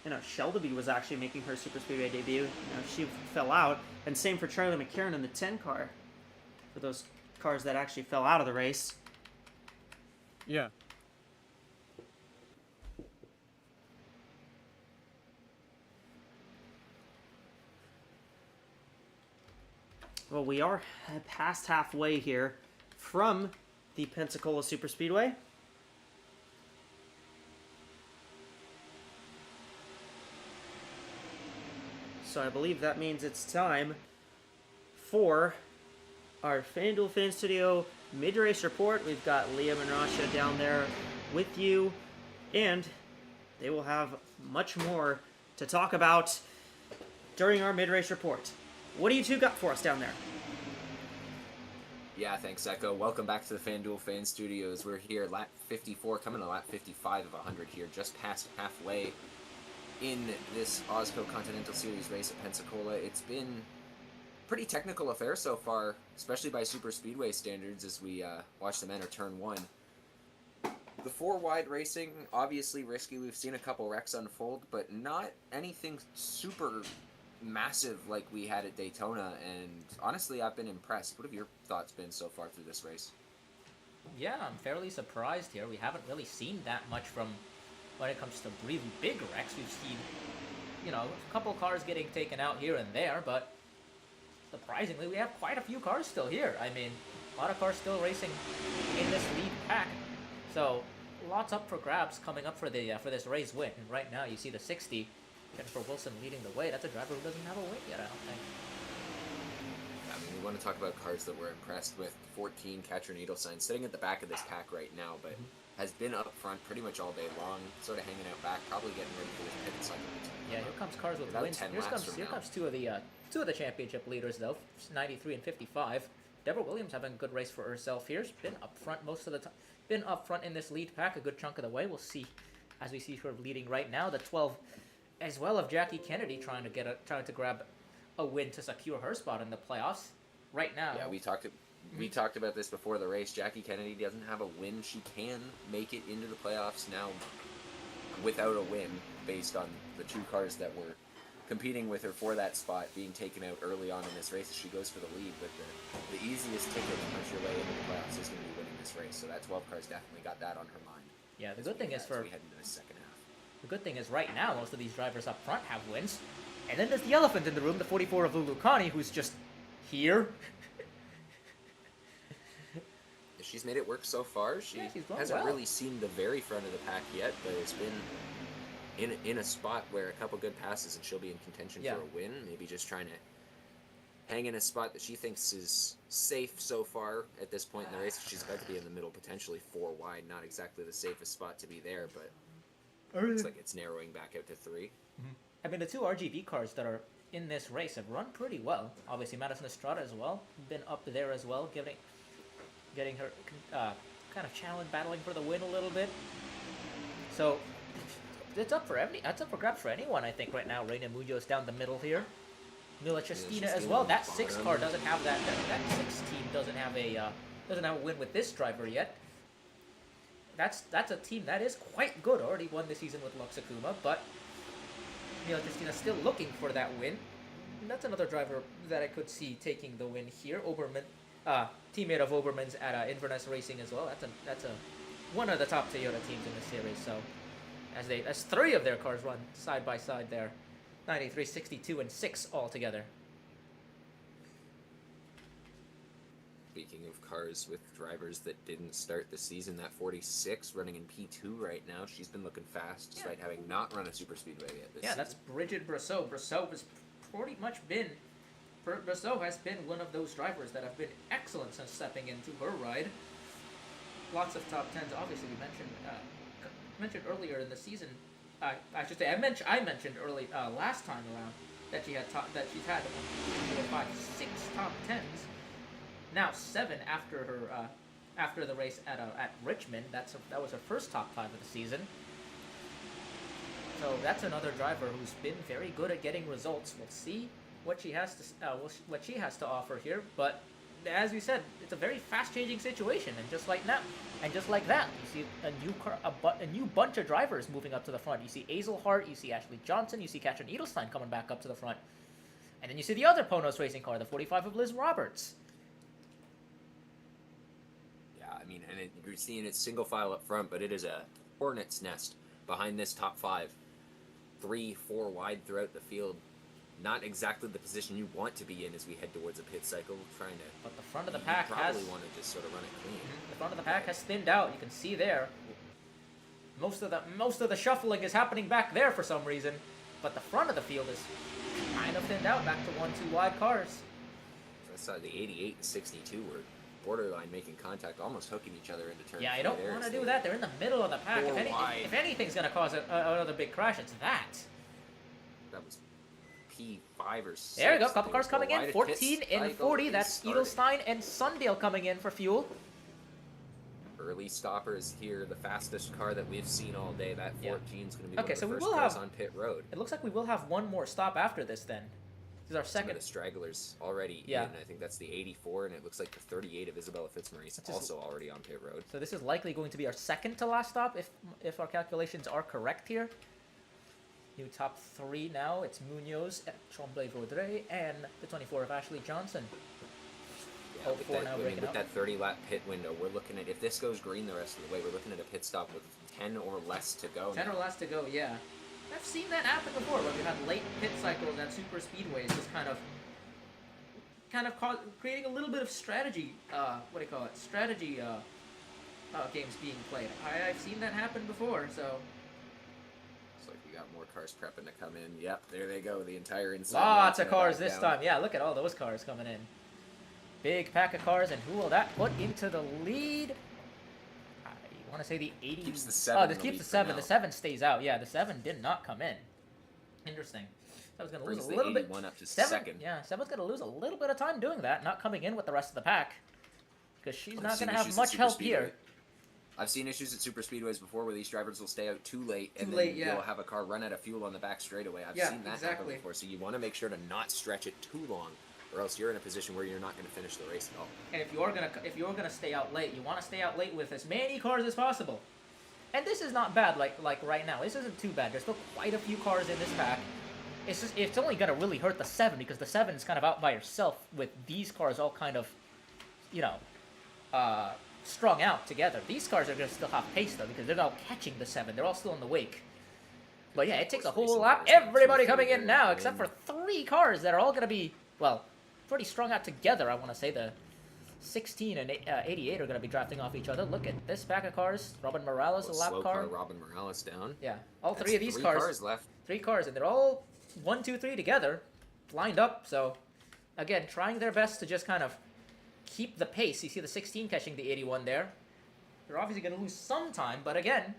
[SPEAKER 3] You know, Shelby was actually making her super speedway debut. You know, she fell out, and same for Charlie McCarron in the 10 car. For those cars that actually fell out of the race.
[SPEAKER 4] Yeah.
[SPEAKER 3] Well, we are past halfway here from the Pensacola Superspeedway. So I believe that means it's time for our FanDuel Fan Studio mid-race report. We've got Liam and Rasha down there with you, and they will have much more to talk about during our mid-race report. What do you two got for us down there?
[SPEAKER 1] Yeah, thanks, Echo. Welcome back to the FanDuel Fan Studios. We're here, lap 54, coming to lap 55 of 100 here, just past halfway in this AWSCO Continental Series race at Pensacola. It's been a pretty technical affair so far, especially by super speedway standards as we watch them enter turn 1. The 4-wide racing, obviously risky. We've seen a couple wrecks unfold, but not anything super massive like we had at Daytona, and honestly, I've been impressed. What have your thoughts been so far through this race?
[SPEAKER 2] Yeah, I'm fairly surprised here. We haven't really seen that much from when it comes to really big wrecks. We've seen, a couple cars getting taken out here and there, but surprisingly, we have quite a few cars still here. I mean, a lot of cars still racing in this lead pack. So, lots up for grabs coming up for this race win. And right now, you see the 60, Jennifer Wilson leading the way. That's a driver who doesn't have a win yet, I don't think.
[SPEAKER 1] I mean, we want to talk about cars that we're impressed with. 14, Catcher Needlesign, sitting at the back of this pack right now, but has been up front pretty much all day long, sort of hanging out back, probably getting ready for this pit cycle.
[SPEAKER 2] Yeah, here comes cars with
[SPEAKER 1] About
[SPEAKER 2] wins.
[SPEAKER 1] 10
[SPEAKER 2] Here
[SPEAKER 1] laps
[SPEAKER 2] comes
[SPEAKER 1] from now.
[SPEAKER 2] two of the championship leaders though, 93 and 55. Deborah Williams having a good race for herself here. She's been up front most of the time. Been up front in this lead pack a good chunk of the way. We'll see as we see her leading right now. The 12 as well of Jackie Kennedy trying to grab a win to secure her spot in the playoffs. Right now.
[SPEAKER 1] Yeah, we talked about this before the race. Jackie Kennedy doesn't have a win. She can make it into the playoffs now without a win based on the two cars that were competing with her for that spot being taken out early on in this race as she goes for the lead. But the easiest ticket to punch your way into the playoffs is going to be winning this race. So that 12 car's definitely got that on her mind.
[SPEAKER 2] Yeah, the good thing is
[SPEAKER 1] as we head into the second half.
[SPEAKER 2] The good thing is right now most of these drivers up front have wins. And then there's the elephant in the room, the 44 of Lulucani, who's just here.
[SPEAKER 1] She's made it work so far. She
[SPEAKER 2] she's going
[SPEAKER 1] hasn't
[SPEAKER 2] well.
[SPEAKER 1] really seen the very front of the pack yet, but it's been in a spot where a couple good passes and she'll be in contention
[SPEAKER 2] Yeah.
[SPEAKER 1] for a win. Maybe just trying to hang in a spot that she thinks is safe so far at this point in the race. She's about to be in the middle, potentially 4 wide. Not exactly the safest spot to be there, but looks like it's narrowing back out to 3.
[SPEAKER 2] I mean, the two RGB cars that are in this race have run pretty well. Obviously, Madison Estrada as well, been up there as well, getting her kind of challenge, battling for the win a little bit. So it's up for grabs for anyone, I think, right now. Reina Munoz down the middle here. Mila Chestina as well. That 6 car doesn't have that 6 team doesn't have a win with this driver yet. That's a team that is quite good. Already won this season with Luxacuma, but Mila Chestina still looking for that win. And that's another driver that I could see taking the win here. Oberman, teammate of Oberman's at Inverness Racing as well. That's one of the top Toyota teams in the series. So as 3 of their cars run side by side there, 93, 62, and 6 altogether.
[SPEAKER 1] Speaking of cars with drivers that didn't start the season, that 46 running in P2 right now. She's been looking fast despite having not run a super speedway yet this season.
[SPEAKER 2] That's Bridget Brasseau. Brasseau has pretty much been... Brasseau has been one of those drivers that have been excellent since stepping into her ride. Lots of top 10s. Obviously, we mentioned earlier in the season. I should say I mentioned early last time around that she's had 4, 5, 6 top 10s. Now 7 after the race at Richmond. That was her first top 5 of the season. So that's another driver who's been very good at getting results. We'll see what she has to offer here. But as we said, it's a very fast-changing situation, and just like that, you see a new bunch of drivers moving up to the front. You see Azel Hart, you see Ashley Johnson, you see Katrin Edelstein coming back up to the front, and then you see the other Ponos racing car, the 45 of Liz Roberts.
[SPEAKER 1] Yeah, I mean, and you're seeing it single file up front, but it is a hornet's nest behind this top 5. 3, 4 wide throughout the field. Not exactly the position you want to be in as we head towards a pit cycle.
[SPEAKER 2] But the front of the pack
[SPEAKER 1] probably want to just sort of run it clean.
[SPEAKER 2] The front of the pack has thinned out. You can see there. Most of the shuffling is happening back there for some reason, but the front of the field is kind of thinned out back to 1, 2 wide cars.
[SPEAKER 1] I saw the 88 and 62 were borderline making contact, almost hooking each other into turn.
[SPEAKER 2] Yeah, I don't want to do that. They're in the middle of the pack.
[SPEAKER 1] Four wide.
[SPEAKER 2] If anything's going to cause another big crash, it's that.
[SPEAKER 1] That was P5 or 6.
[SPEAKER 2] There we go. Couple
[SPEAKER 1] They
[SPEAKER 2] cars
[SPEAKER 1] go
[SPEAKER 2] coming in.
[SPEAKER 1] wide at
[SPEAKER 2] 14
[SPEAKER 1] pit
[SPEAKER 2] and
[SPEAKER 1] cycle
[SPEAKER 2] 40.
[SPEAKER 1] is
[SPEAKER 2] That's
[SPEAKER 1] starting.
[SPEAKER 2] Edelstein and Sundale coming in for fuel.
[SPEAKER 1] Early stoppers here. The fastest car that we've seen all day. That 14 is going to be
[SPEAKER 2] Okay,
[SPEAKER 1] one
[SPEAKER 2] so
[SPEAKER 1] of
[SPEAKER 2] we
[SPEAKER 1] the
[SPEAKER 2] will
[SPEAKER 1] first cars
[SPEAKER 2] have-
[SPEAKER 1] on pit road.
[SPEAKER 2] It looks like we will have one more stop after this then. This is our
[SPEAKER 1] Some
[SPEAKER 2] second.
[SPEAKER 1] of the stragglers already
[SPEAKER 2] Yeah.
[SPEAKER 1] in. I think that's the 84, and it looks like the 38 of Isabella Fitzmaurice
[SPEAKER 2] Which is-
[SPEAKER 1] also already on pit road.
[SPEAKER 2] So this is likely going to be our second to last stop if our calculations are correct here. New top 3 now. It's Munoz, Tremblay-Vaudreuil, and the 24 of Ashley Johnson.
[SPEAKER 1] Yeah,
[SPEAKER 2] Oh,
[SPEAKER 1] with
[SPEAKER 2] four
[SPEAKER 1] that,
[SPEAKER 2] now
[SPEAKER 1] I mean,
[SPEAKER 2] breaking
[SPEAKER 1] with
[SPEAKER 2] up.
[SPEAKER 1] that 30-lap pit window, we're looking at, if this goes green the rest of the way, we're looking at a pit stop with 10 or less to go.
[SPEAKER 2] 10 or
[SPEAKER 1] now.
[SPEAKER 2] less to go, yeah. I've seen that happen before, where we had late pit cycles at super speedways, just kind of creating a little bit of strategy. What do you call it? Strategy games being played. I've seen that happen before, so
[SPEAKER 1] Looks like we got more cars prepping to come in. Yep, there they go. The entire inside.
[SPEAKER 2] lots
[SPEAKER 1] light's
[SPEAKER 2] of
[SPEAKER 1] gonna
[SPEAKER 2] cars
[SPEAKER 1] back
[SPEAKER 2] this
[SPEAKER 1] down.
[SPEAKER 2] time. Yeah, look at all those cars coming in. Big pack of cars, and who will that put into the lead? You want to say the 80?
[SPEAKER 1] Keeps the 7
[SPEAKER 2] Oh,
[SPEAKER 1] in
[SPEAKER 2] this
[SPEAKER 1] the
[SPEAKER 2] keeps
[SPEAKER 1] lead
[SPEAKER 2] the
[SPEAKER 1] for
[SPEAKER 2] 7.
[SPEAKER 1] now.
[SPEAKER 2] The 7 stays out. Yeah, the 7 did not come in. Interesting. I was going to lose
[SPEAKER 1] Brings
[SPEAKER 2] a
[SPEAKER 1] the
[SPEAKER 2] little bit.
[SPEAKER 1] 81 up to
[SPEAKER 2] 7,
[SPEAKER 1] second.
[SPEAKER 2] yeah, 7's going to lose a little bit of time doing that, not coming in with the rest of the pack. Because she's
[SPEAKER 1] I've
[SPEAKER 2] not
[SPEAKER 1] seen
[SPEAKER 2] going to have
[SPEAKER 1] issues at
[SPEAKER 2] much
[SPEAKER 1] super
[SPEAKER 2] help
[SPEAKER 1] speedway.
[SPEAKER 2] here.
[SPEAKER 1] I've seen issues at super speedways before where these drivers will stay out too late and
[SPEAKER 2] Too
[SPEAKER 1] then
[SPEAKER 2] late, yeah.
[SPEAKER 1] you'll have a car run out of fuel on the back straightaway. I've
[SPEAKER 2] Yeah,
[SPEAKER 1] seen that
[SPEAKER 2] exactly.
[SPEAKER 1] happen before. So you want to make sure to not stretch it too long, or else you're in a position where you're not going to finish the race at all.
[SPEAKER 2] And if you're gonna stay out late, you want to stay out late with as many cars as possible. And this is not bad. Like right now, this isn't too bad. There's still quite a few cars in this pack. It's only gonna really hurt the 7 because the 7 is kind of out by herself with these cars all kind of, strung out together. These cars are gonna still have pace though because they're all catching the 7. They're all still in the wake. But yeah, it takes a whole
[SPEAKER 1] Racing
[SPEAKER 2] lap.
[SPEAKER 1] cars have
[SPEAKER 2] Everybody
[SPEAKER 1] 2,
[SPEAKER 2] coming
[SPEAKER 1] 3
[SPEAKER 2] in now,
[SPEAKER 1] here,
[SPEAKER 2] except for
[SPEAKER 1] and
[SPEAKER 2] 3 cars that are all gonna be pretty strung out together. I want to say the 16 and 88 are going to be drafting off each other. Look at this pack of cars. Robin Morales, a lap
[SPEAKER 1] slow
[SPEAKER 2] car.
[SPEAKER 1] Robin Morales down.
[SPEAKER 2] Yeah, all
[SPEAKER 1] That's
[SPEAKER 2] 3 of these
[SPEAKER 1] 3
[SPEAKER 2] cars.
[SPEAKER 1] left.
[SPEAKER 2] 3 cars, and they're all 1, 2, 3 together, lined up. So, again, trying their best to just kind of keep the pace. You see the 16 catching the 81 there. They're obviously going to lose some time, but again,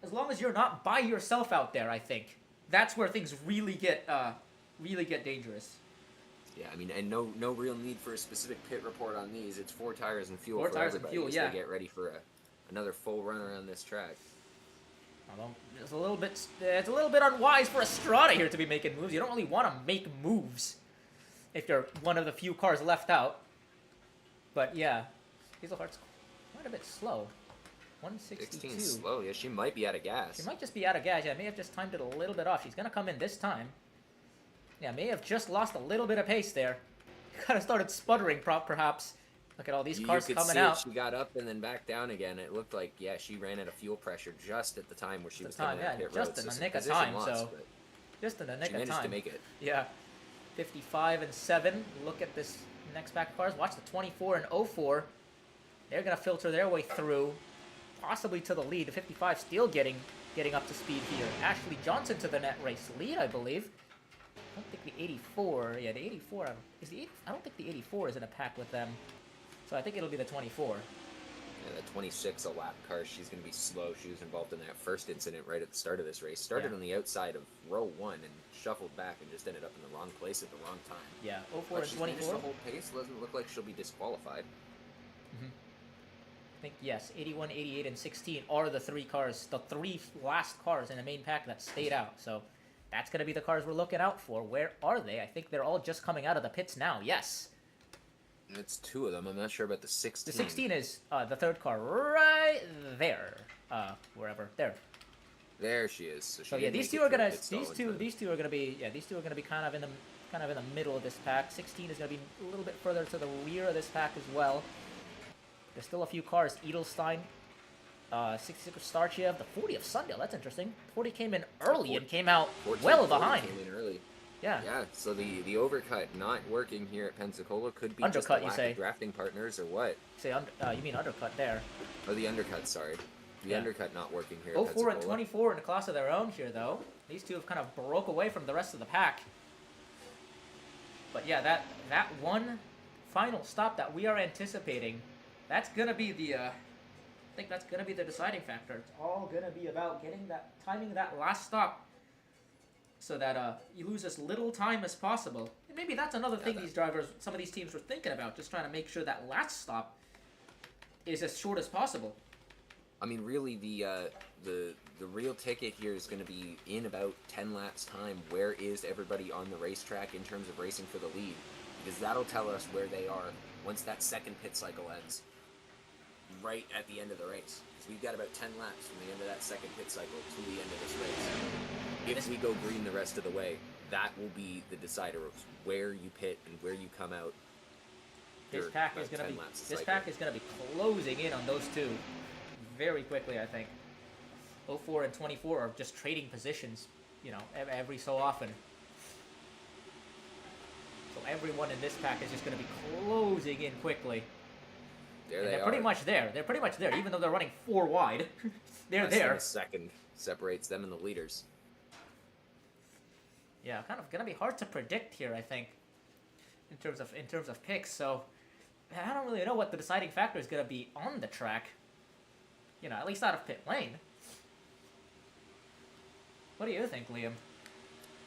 [SPEAKER 2] as long as you're not by yourself out there, I think that's where things really get dangerous.
[SPEAKER 1] Yeah, I mean, and no real need for a specific pit report on these. It's 4 tires and fuel
[SPEAKER 2] 4
[SPEAKER 1] for
[SPEAKER 2] tires and
[SPEAKER 1] everybody
[SPEAKER 2] fuel,
[SPEAKER 1] as
[SPEAKER 2] yeah.
[SPEAKER 1] they get ready for another full run around this track.
[SPEAKER 2] Although it's a little bit unwise for Estrada here to be making moves. You don't really want to make moves if you're one of the few cars left out. But yeah, Hazelhart's quite a bit slow. 162.
[SPEAKER 1] 16 slow. Yeah, she might be out of gas.
[SPEAKER 2] She might just be out of gas. Yeah, may have just timed it a little bit off. She's gonna come in this time. Yeah, may have just lost a little bit of pace there. Kind of started sputtering, perhaps. Look at all these cars
[SPEAKER 1] you could
[SPEAKER 2] coming
[SPEAKER 1] see
[SPEAKER 2] out.
[SPEAKER 1] She got up and then back down again. It looked like, yeah, she ran out of fuel pressure just at the time where she was coming out pit
[SPEAKER 2] just
[SPEAKER 1] road.
[SPEAKER 2] in
[SPEAKER 1] So
[SPEAKER 2] the nick of
[SPEAKER 1] position
[SPEAKER 2] time.
[SPEAKER 1] loss,
[SPEAKER 2] So
[SPEAKER 1] but
[SPEAKER 2] just in the nick
[SPEAKER 1] she
[SPEAKER 2] of
[SPEAKER 1] managed
[SPEAKER 2] time.
[SPEAKER 1] to make it.
[SPEAKER 2] Yeah, 55 and 7. Look at this next pack of cars. Watch the 24 and 04. They're gonna filter their way through, possibly to the lead. The 55 still getting up to speed here. Ashley Johnson to the net race lead, I believe. I don't think the 84. Yeah, the 84 is the. I don't think the 84 is in a pack with them. So I think it'll be the 24.
[SPEAKER 1] Yeah, the 26, a lap car, she's going to be slow. She was involved in that first incident right at the start of this race. Started
[SPEAKER 2] Yeah.
[SPEAKER 1] on the outside of row 1 and shuffled back and just ended up in the wrong place at the wrong time.
[SPEAKER 2] Yeah, 04
[SPEAKER 1] But
[SPEAKER 2] and
[SPEAKER 1] she's managed
[SPEAKER 2] 24.
[SPEAKER 1] to hold pace. Doesn't look like she'll be disqualified.
[SPEAKER 2] I think, yes, 81, 88, and 16 are the 3 cars, the 3 last cars in the main pack that stayed out. So that's going to be the cars we're looking out for. Where are they? I think they're all just coming out of the pits now. Yes.
[SPEAKER 1] It's 2 of them. I'm not sure about the 16.
[SPEAKER 2] The 16 is the 3rd car right there. Wherever. There.
[SPEAKER 1] There she is. So, she
[SPEAKER 2] So yeah,
[SPEAKER 1] didn't
[SPEAKER 2] these
[SPEAKER 1] make
[SPEAKER 2] two
[SPEAKER 1] it
[SPEAKER 2] are
[SPEAKER 1] through
[SPEAKER 2] gonna
[SPEAKER 1] the pit stall in time.
[SPEAKER 2] these two are gonna be kind of in the middle of this pack. 16 is gonna be a little bit further to the rear of this pack as well. There's still a few cars. Edelstein, 66 of Starchev, the 40 of Sundale. That's interesting. 40 came in early and came out
[SPEAKER 1] 14,
[SPEAKER 2] well
[SPEAKER 1] 40
[SPEAKER 2] behind.
[SPEAKER 1] Came in early.
[SPEAKER 2] Yeah.
[SPEAKER 1] Yeah, so the overcut not working here at Pensacola could be just
[SPEAKER 2] Undercut,
[SPEAKER 1] a
[SPEAKER 2] you
[SPEAKER 1] lack
[SPEAKER 2] say?
[SPEAKER 1] of drafting partners or what?
[SPEAKER 2] You mean undercut there?
[SPEAKER 1] Oh, the undercut, sorry. The
[SPEAKER 2] Yeah.
[SPEAKER 1] undercut not working here at
[SPEAKER 2] 04
[SPEAKER 1] Pensacola.
[SPEAKER 2] and 24 in a class of their own here, though. These two have kind of broke away from the rest of the pack. But yeah, that one final stop that we are anticipating, that's gonna be the I think that's gonna be the deciding factor. It's all gonna be about timing that last stop, so that you lose as little time as possible. And maybe that's another thing some of these teams were thinking about, just trying to make sure that last stop is as short as possible.
[SPEAKER 1] I mean, really, the real ticket here is going to be in about 10 laps time. Where is everybody on the racetrack in terms of racing for the lead? Because that'll tell us where they are once that second pit cycle ends, right at the end of the race. Because we've got about 10 laps from the end of that second pit cycle to the end of this race. If we go green the rest of the way, that will be the decider of where you pit and where you come out.
[SPEAKER 2] This pack is gonna be closing in on those two very quickly, I think. 04 and 24 are just trading positions, you know, every so often. So everyone in this pack is just going to be closing in quickly. They're pretty much there. They're pretty much there, even though they're running 4 wide. They're there.
[SPEAKER 1] A second separates them and the leaders.
[SPEAKER 2] Yeah, kind of going to be hard to predict here, I think, in terms of picks. So I don't really know what the deciding factor is going to be on the track. You know, at least out of pit lane. What do you think, Liam?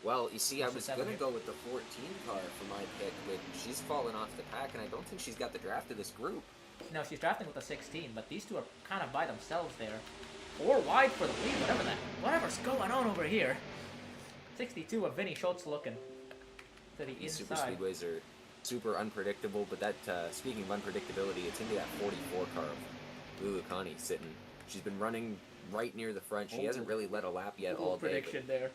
[SPEAKER 1] Well, you see, I was going to go with the 14 car for my pick, but she's fallen off the pack, and I don't think she's got the draft of this group.
[SPEAKER 2] No, she's drafting with the 16, but these two are kind of by themselves there. 4 wide for the lead, whatever's going on over here. 62 of Vinny Schultz looking to the
[SPEAKER 1] These
[SPEAKER 2] inside.
[SPEAKER 1] super speedways are super unpredictable, but that, speaking of unpredictability, it's into that 44 car of Lulu Connie sitting. She's been running right near the front. She hasn't really led a lap yet all day.
[SPEAKER 2] Prediction there.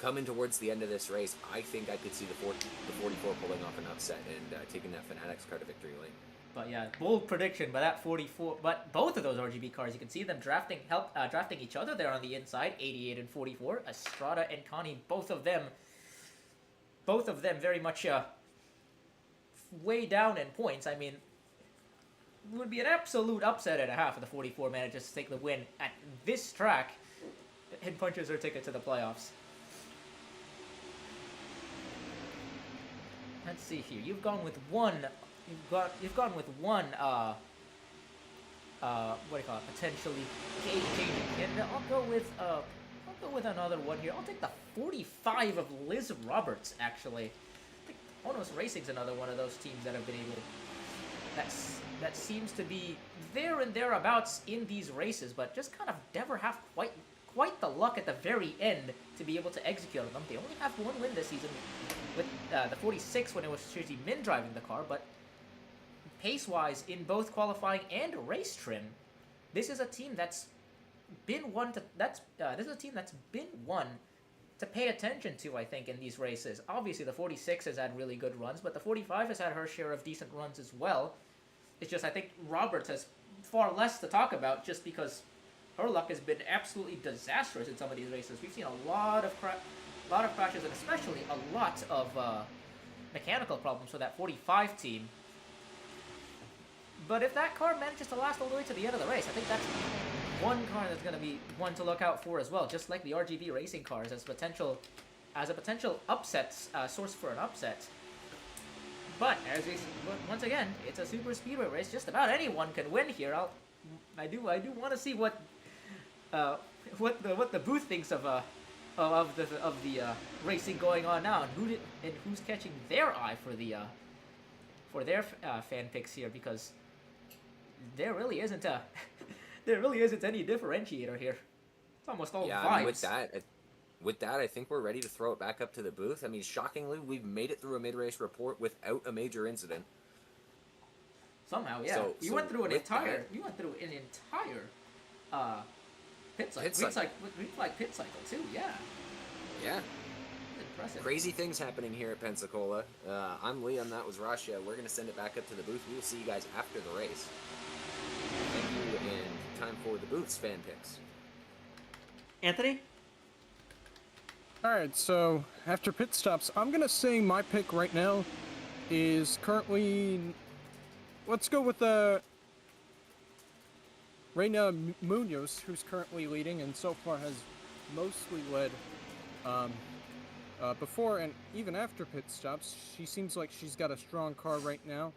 [SPEAKER 1] Coming towards the end of this race, I think I could see the 44 pulling off an upset and taking that Fanatics car to victory lane.
[SPEAKER 2] But yeah, bold prediction by that 44. But both of those RGB cars, you can see them drafting each other there on the inside, 88 and 44. Estrada and Connie, both of them very much way down in points. I mean, it would be an absolute upset and a half if the 44 manages to take the win at this track and punches her ticket to the playoffs. Let's see here. You've gone with one. You've gone with one. What do you call it? Potentially game-changing candidate. I'll go with another one here. I'll take the 45 of Liz Roberts. Actually, I think Onos Racing's another one of those teams that have been able. That seems to be there and thereabouts in these races, but just kind of never have quite the luck at the very end to be able to execute on them. They only have one win this season with the 46 when it was Suzy Min driving the car, but pace-wise in both qualifying and race trim, this is a team that's been one to pay attention to, I think, in these races. Obviously, the 46 has had really good runs, but the 45 has had her share of decent runs as well. It's just, I think Roberts has far less to talk about just because her luck has been absolutely disastrous in some of these races. We've seen a lot of crashes and especially a lot of mechanical problems for that 45 team. But if that car manages to last all the way to the end of the race, I think that's one car that's going to be one to look out for as well, just like the RGB racing cars as a potential upset source for an upset. But once again, it's a super speedway race. Just about anyone can win here. I do want to see what the booth thinks of the racing going on now, and who's catching their eye for their fan picks here, because there really isn't any differentiator here. It's almost all vibes.
[SPEAKER 1] I mean, with that, I think we're ready to throw it back up to the booth. I mean, shockingly, we've made it through a mid-race report without a major incident.
[SPEAKER 2] Somehow, yeah. You went through an entire pit cycle. Pit cycle too, yeah.
[SPEAKER 1] Yeah.
[SPEAKER 2] Impressive.
[SPEAKER 1] Crazy things happening here at Pensacola. I'm Liam, that was Russia. We're going to send it back up to the booth. We will see you guys after the race. Thank you, and time for the booth's fan picks.
[SPEAKER 3] Anthony?
[SPEAKER 4] Alright, so after pit stops, I'm going to say my pick right now is currently... Let's go with Reina Munoz, who's currently leading and so far has mostly led before and even after pit stops. She seems like she's got a strong car right now.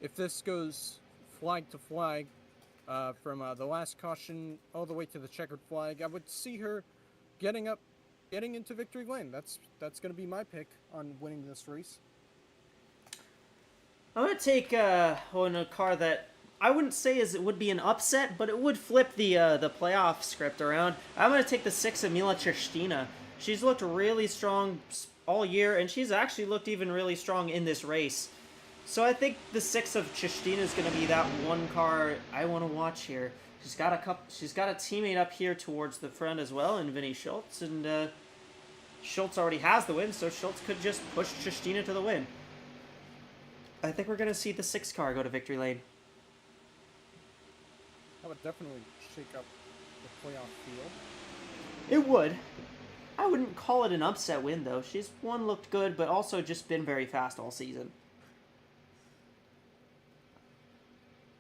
[SPEAKER 4] If this goes flag to flag, from the last caution all the way to the checkered flag, I would see her getting into victory lane. That's going to be my pick on winning this race.
[SPEAKER 3] I'm going to take on a car that I wouldn't say it would be an upset, but it would flip the playoff script around. I'm going to take the 6 of Mila Cristina. She's looked really strong all year, and she's actually looked even really strong in this race. So I think the 6 of Cristina is going to be that one car I want to watch here. She's got a teammate up here towards the front as well, in Vinny Schultz, and Schultz already has the win, so Schultz could just push Cristina to the win. I think we're going to see the 6 car go to victory lane.
[SPEAKER 4] That would definitely shake up the playoff field.
[SPEAKER 3] It would. I wouldn't call it an upset win, though. She's, one, looked good, but also just been very fast all season.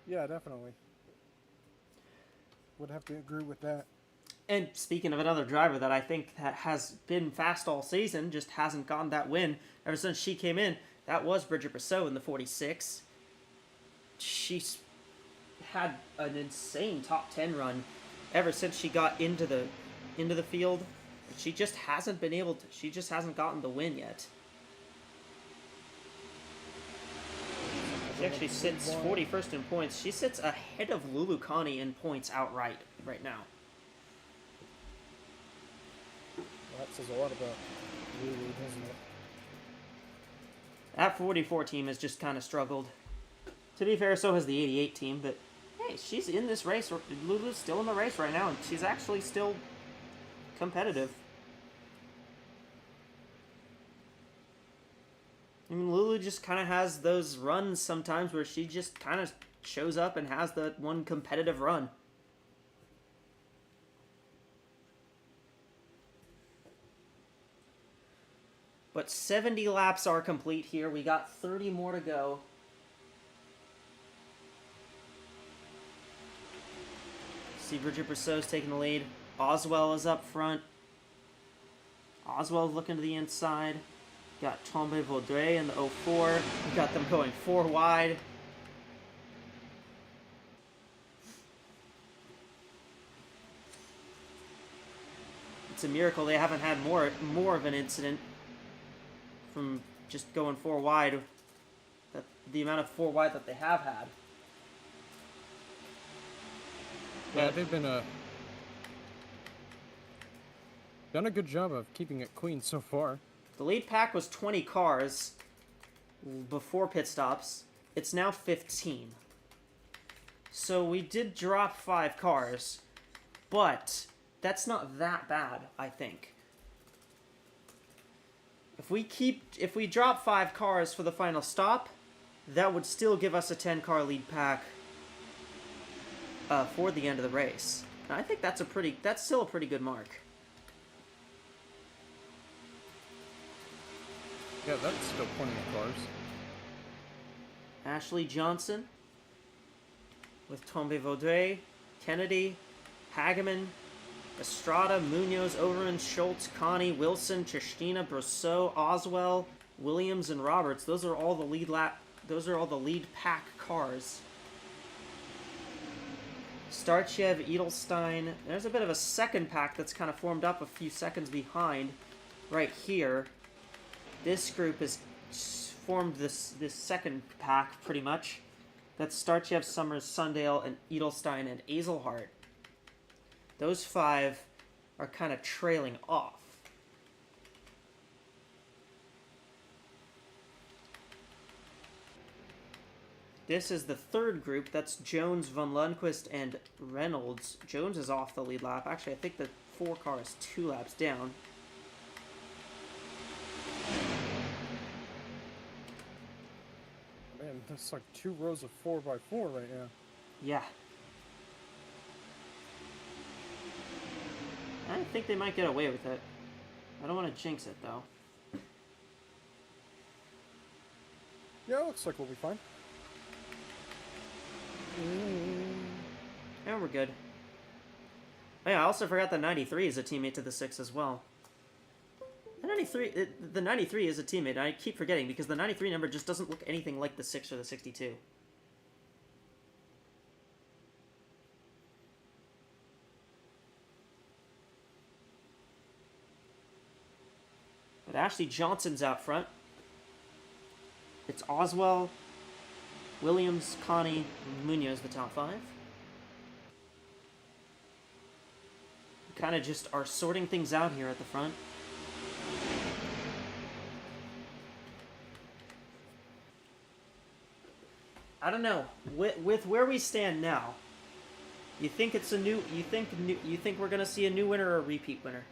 [SPEAKER 4] Yeah, definitely. Would have to agree with that.
[SPEAKER 3] And speaking of another driver that I think that has been fast all season, just hasn't gotten that win ever since she came in, that was Bridget Brosseau in the 46. She's had an insane top 10 run ever since she got into the field. She just hasn't been able to. She just hasn't gotten the win yet. She actually sits 41st in points. She sits ahead of Lulu Connie in points outright right now.
[SPEAKER 4] Well, that says a lot about Lulu, doesn't it?
[SPEAKER 3] That 44 team has just kind of struggled. To be fair, so has the 88 team, but hey, she's in this race. Lulu's still in the race right now, and she's actually still competitive. I mean, Lulu just kind of has those runs sometimes where she just kind of shows up and has that one competitive run. But 70 laps are complete here. We got 30 more to go. See Bridget Brosseau's taking the lead. Oswell is up front. Oswell looking to the inside. Got Tombe Vaudrey in the 04. We got them going 4 wide. It's a miracle they haven't had more of an incident from just going 4 wide. The amount of 4 wide that they have had.
[SPEAKER 4] Yeah, they've been done a good job of keeping it clean so far.
[SPEAKER 3] The lead pack was 20 cars before pit stops. It's now 15. So we did drop 5 cars, but that's not that bad, I think. If we drop 5 cars for the final stop, that would still give us a 10-car lead pack for the end of the race. And I think that's still a pretty good mark.
[SPEAKER 4] Yeah, that's still plenty of cars.
[SPEAKER 3] Ashley Johnson with Tombe Vaudrey, Kennedy, Hageman, Estrada, Munoz, Overman, Schultz, Connie, Wilson, Cristina, Brosseau, Oswell, Williams, and Roberts. Those are all the lead pack cars. Starchev, Edelstein. There's a bit of a second pack that's kind of formed up a few seconds behind right here. This group has formed this second pack, pretty much. That's Starchev, Summers, Sundale, and Edelstein, and Azelhart. Those 5 are kind of trailing off. This is the third group. That's Jones, Von Lundquist, and Reynolds. Jones is off the lead lap. Actually, I think the 4 car is 2 laps down.
[SPEAKER 4] Man, that's like 2 rows of 4x4 right now.
[SPEAKER 3] Yeah. I think they might get away with it. I don't want to jinx it, though.
[SPEAKER 4] Yeah, it looks like we'll be fine.
[SPEAKER 3] Yeah, we're good. Oh, yeah, I also forgot that 93 is a teammate to the 6 as well. The 93 is a teammate. I keep forgetting because the 93 number just doesn't look anything like the 6 or the 62. But Ashley Johnson's out front. It's Oswell, Williams, Connie, Munoz, the top 5. We kind of just are sorting things out here at the front. I don't know. With where we stand now, you think it's a new? You think we're gonna see a new winner or a repeat winner?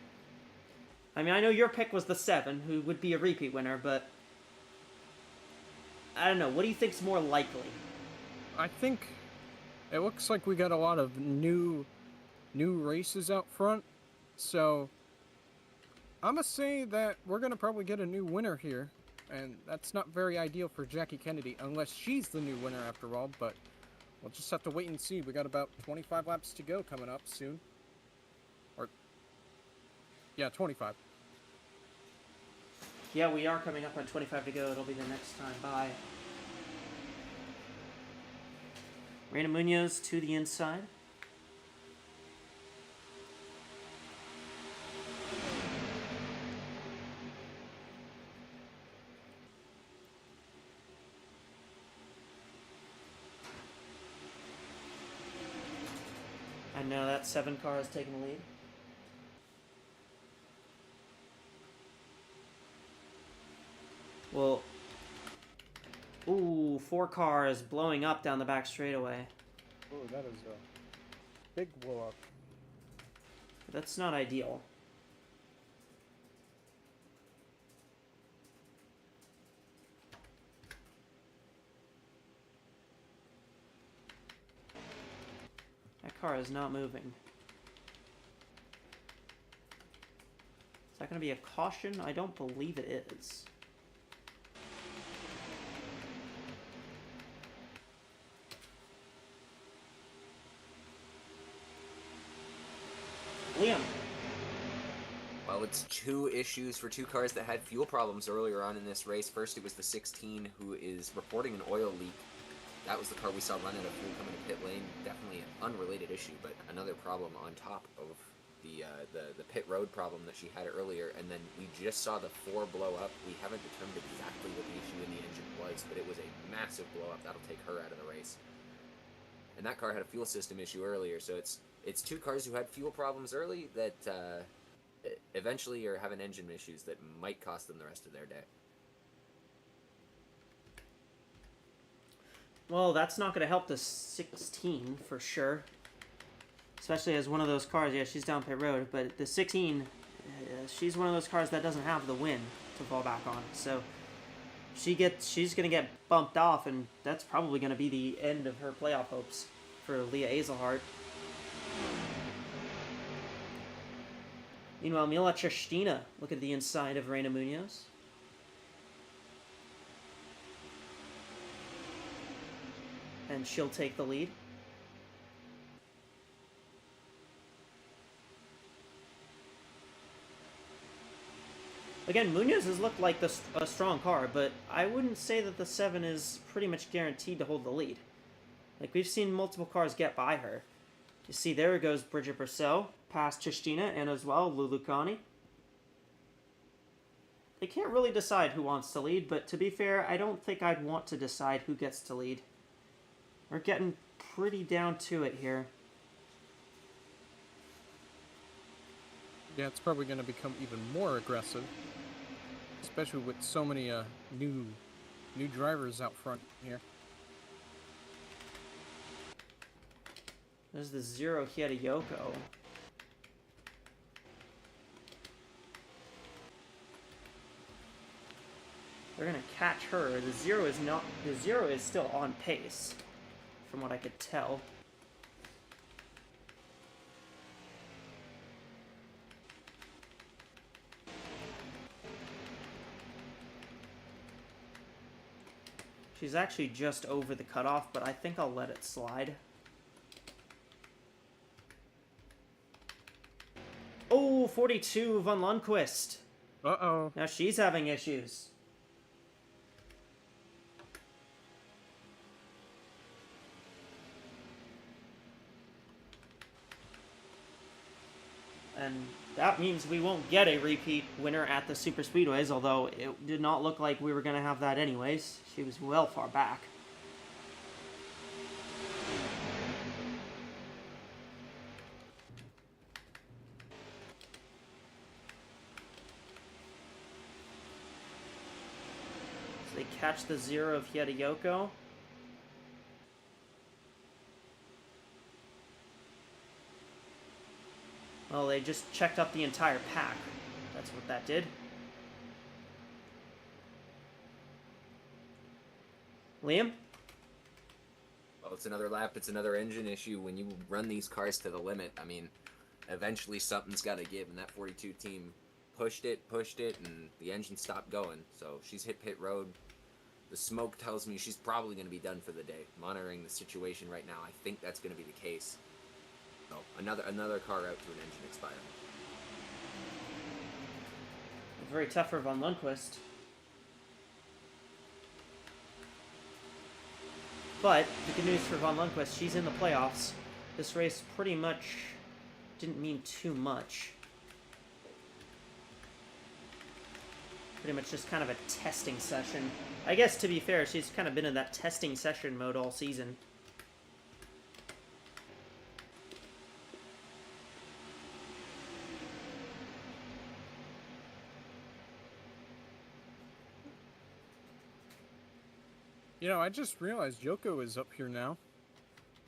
[SPEAKER 3] I mean, I know your pick was the 7, who would be a repeat winner, but I don't know. What do you think's more likely?
[SPEAKER 4] I think it looks like we got a lot of new races out front, so I'm gonna say that we're gonna probably get a new winner here, and that's not very ideal for Jackie Kennedy, unless she's the new winner after all, but we'll just have to wait and see. We got about 25 laps to go coming up soon. Yeah, 25.
[SPEAKER 3] Yeah, we are coming up on 25 to go. It'll be the next time by. Reina Munoz to the inside. And now that 7 car has taken the lead. Well, ooh, 4 cars blowing up down the back straightaway.
[SPEAKER 4] Oh, that is a big blow up.
[SPEAKER 3] That's not ideal. That car is not moving. Is that going to be a caution? I don't believe it is. Liam.
[SPEAKER 1] Well, it's 2 issues for 2 cars that had fuel problems earlier on in this race. First, it was the 16 who is reporting an oil leak. That was the car we saw run out of fuel coming to pit lane. Definitely an unrelated issue, but another problem on top of the pit road problem that she had earlier. And then we just saw the 4 blow up. We haven't determined exactly what the issue in the engine was, but it was a massive blow up. That'll take her out of the race. And that car had a fuel system issue earlier, so it's 2 cars who had fuel problems early that eventually are having engine issues that might cost them the rest of their day.
[SPEAKER 3] Well, that's not going to help the 16 for sure. Especially as one of those cars, yeah, she's down pit road, but the 16, she's one of those cars that doesn't have the win to fall back on. So she's going to get bumped off, and that's probably going to be the end of her playoff hopes for Leah Azelhart. Meanwhile, Mila Chestina, look at the inside of Reina Munoz. And she'll take the lead. Again, Munoz has looked like a strong car, but I wouldn't say that the 7 is pretty much guaranteed to hold the lead. Like, we've seen multiple cars get by her. You see, there goes Bridget Purcell, past Chestina, and as well, Lulucani. They can't really decide who wants to lead, but to be fair, I don't think I'd want to decide who gets to lead. We're getting pretty down to it here.
[SPEAKER 4] Yeah, it's probably going to become even more aggressive, especially with so many new drivers out front here.
[SPEAKER 3] There's the 0 Hideyoko. They're gonna catch her. The 0 is not. The 0 is still on pace, from what I could tell. She's actually just over the cutoff, but I think I'll let it slide. Oh, 42 von Lundquist.
[SPEAKER 4] Uh-oh.
[SPEAKER 3] Now she's having issues. And that means we won't get a repeat winner at the Super Speedways, although it did not look like we were going to have that anyways. She was well far back. So they catch the 0 of Hideyoko. Well, they just checked up the entire pack. That's what that did. Liam?
[SPEAKER 1] Well, it's another lap. It's another engine issue. When you run these cars to the limit, I mean, eventually something's got to give. And that 42 team pushed it, and the engine stopped going. So she's hit pit road. The smoke tells me she's probably going to be done for the day. Monitoring the situation right now, I think that's going to be the case. So another car out to an engine expiring.
[SPEAKER 3] Very tough for Von Lundquist. But the good news for Von Lundquist, she's in the playoffs. This race pretty much didn't mean too much. Pretty much just kind of a testing session. I guess, to be fair, she's kind of been in that testing session mode all season.
[SPEAKER 4] You know, I just realized Yoko is up here now.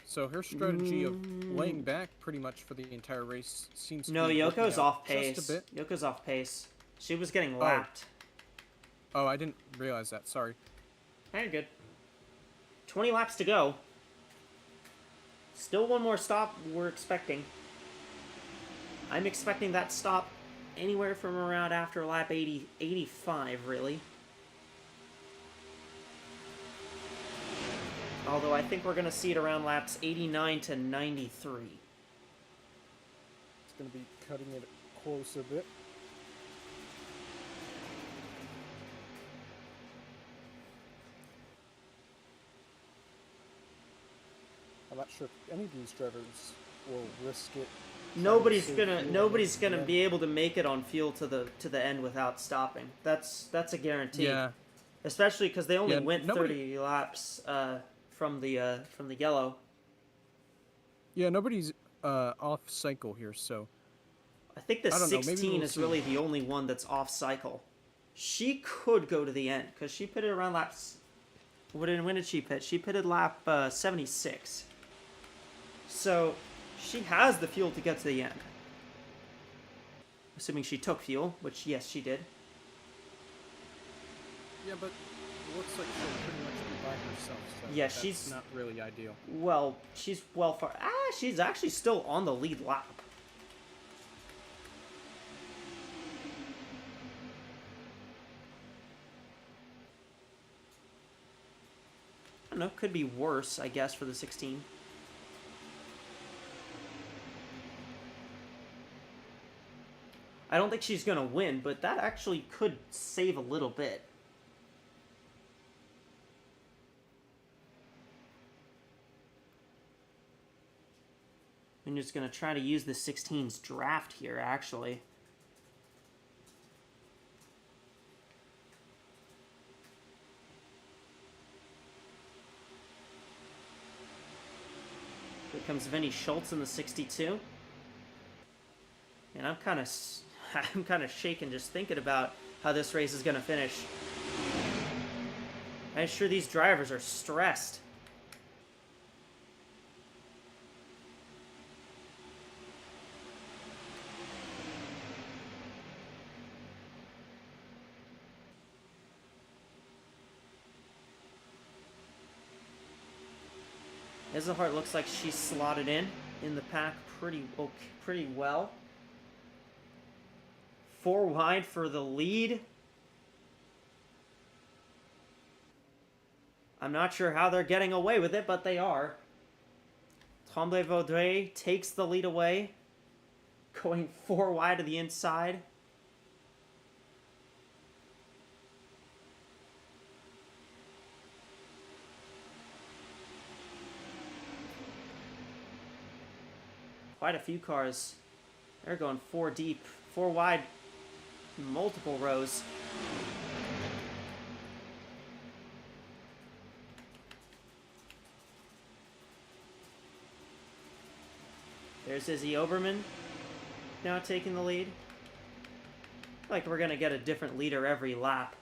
[SPEAKER 4] So her strategy of laying back pretty much for the entire race seems to
[SPEAKER 3] No,
[SPEAKER 4] be working
[SPEAKER 3] Yoko's
[SPEAKER 4] out
[SPEAKER 3] off pace.
[SPEAKER 4] just a bit.
[SPEAKER 3] Yoko's off pace. She was getting lapped.
[SPEAKER 4] Oh, I didn't realize that. Sorry.
[SPEAKER 3] Very good. 20 laps to go. Still one more stop we're expecting. I'm expecting that stop anywhere from around after lap 80, 85, really. Although I think we're going to see it around laps 89 to 93.
[SPEAKER 4] It's going to be cutting it close a bit. I'm not sure if any of these drivers will risk it.
[SPEAKER 3] Nobody's gonna be able to make it on fuel to the end without stopping. That's a guarantee.
[SPEAKER 4] Yeah.
[SPEAKER 3] Especially because they only went
[SPEAKER 4] nobody...
[SPEAKER 3] 30 laps from the yellow.
[SPEAKER 4] Yeah, nobody's off cycle here, so
[SPEAKER 3] I think the
[SPEAKER 4] I don't know,
[SPEAKER 3] 16
[SPEAKER 4] we'll
[SPEAKER 3] is
[SPEAKER 4] see.
[SPEAKER 3] really the only one that's off cycle. She could go to the end because she pitted around laps. When did she pit? She pitted lap 76. So she has the fuel to get to the end. Assuming she took fuel, which yes, she did.
[SPEAKER 4] yeah, but it looks like she'll pretty much be by herself. So
[SPEAKER 3] Yeah,
[SPEAKER 4] that's
[SPEAKER 3] she's
[SPEAKER 4] not really ideal.
[SPEAKER 3] Well, she's well far. She's actually still on the lead lap. I don't know. Could be worse, I guess, for the 16. I don't think she's gonna win, but that actually could save a little bit. I'm just gonna try to use the 16's draft here, actually. Here comes Vinny Schultz in the 62. And I'm kind of shaking just thinking about how this race is going to finish. I'm sure these drivers are stressed. Izahart looks like she's slotted in the pack pretty well. 4 wide for the lead. I'm not sure how they're getting away with it, but they are. Tremblay Vaudreuil takes the lead away, going 4 wide to the inside. quite a few cars. They're going 4 deep, 4 wide, multiple rows. There's Izzy Oberman now taking the lead. Like we're gonna get a different leader every lap.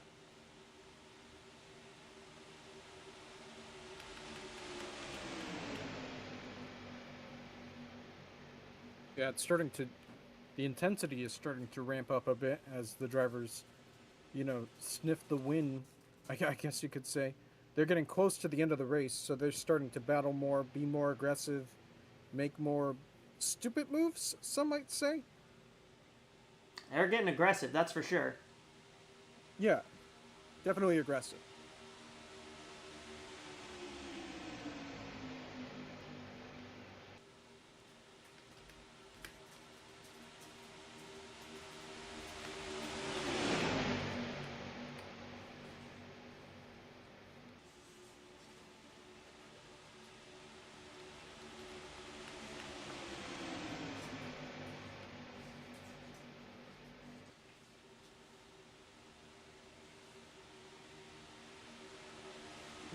[SPEAKER 4] Yeah, it's starting to, the intensity is starting to ramp up a bit as the drivers, you know, sniff the win, I guess you could say. They're getting close to the end of the race, so they're starting to battle more, be more aggressive, make more stupid moves, some might say.
[SPEAKER 3] They're getting aggressive, that's for sure.
[SPEAKER 4] Yeah, definitely aggressive.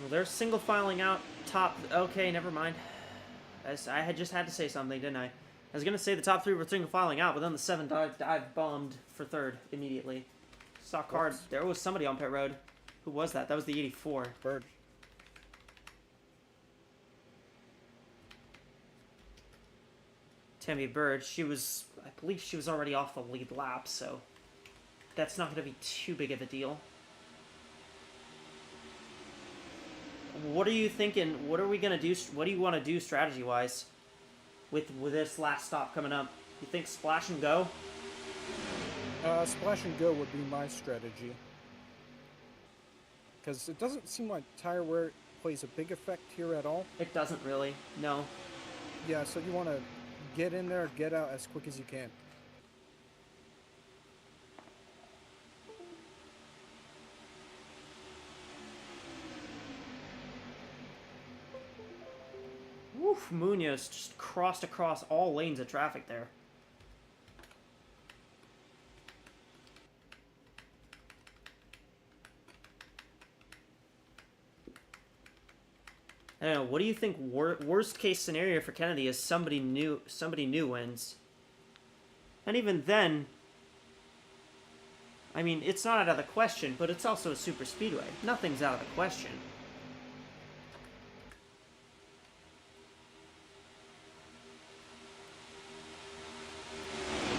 [SPEAKER 3] Well, they're single filing out top. Okay, never mind. I had just had to say something, didn't I? I was gonna say the top 3 were single filing out, but then the 7 dive bombed for 3rd immediately. Stock card.
[SPEAKER 4] Whoops.
[SPEAKER 3] There was somebody on pit road. Who was that? That was the 84.
[SPEAKER 4] Bird.
[SPEAKER 3] Tammy Bird. She was, I believe, she was already off the lead lap, so that's not gonna be too big of a deal. What are you thinking? What are we gonna do? What do you want to do strategy-wise with this last stop coming up? You think splash and go?
[SPEAKER 4] Splash and go would be my strategy. Because it doesn't seem like tire wear plays a big effect here at all.
[SPEAKER 3] It doesn't really. No.
[SPEAKER 4] Yeah, so you want to get in there, get out as quick as you can.
[SPEAKER 3] Woof, Munoz just crossed across all lanes of traffic there. I don't know. What do you think? Worst case scenario for Kennedy is somebody new wins, and even then, I mean, it's not out of the question, but it's also a super speedway. Nothing's out of the question.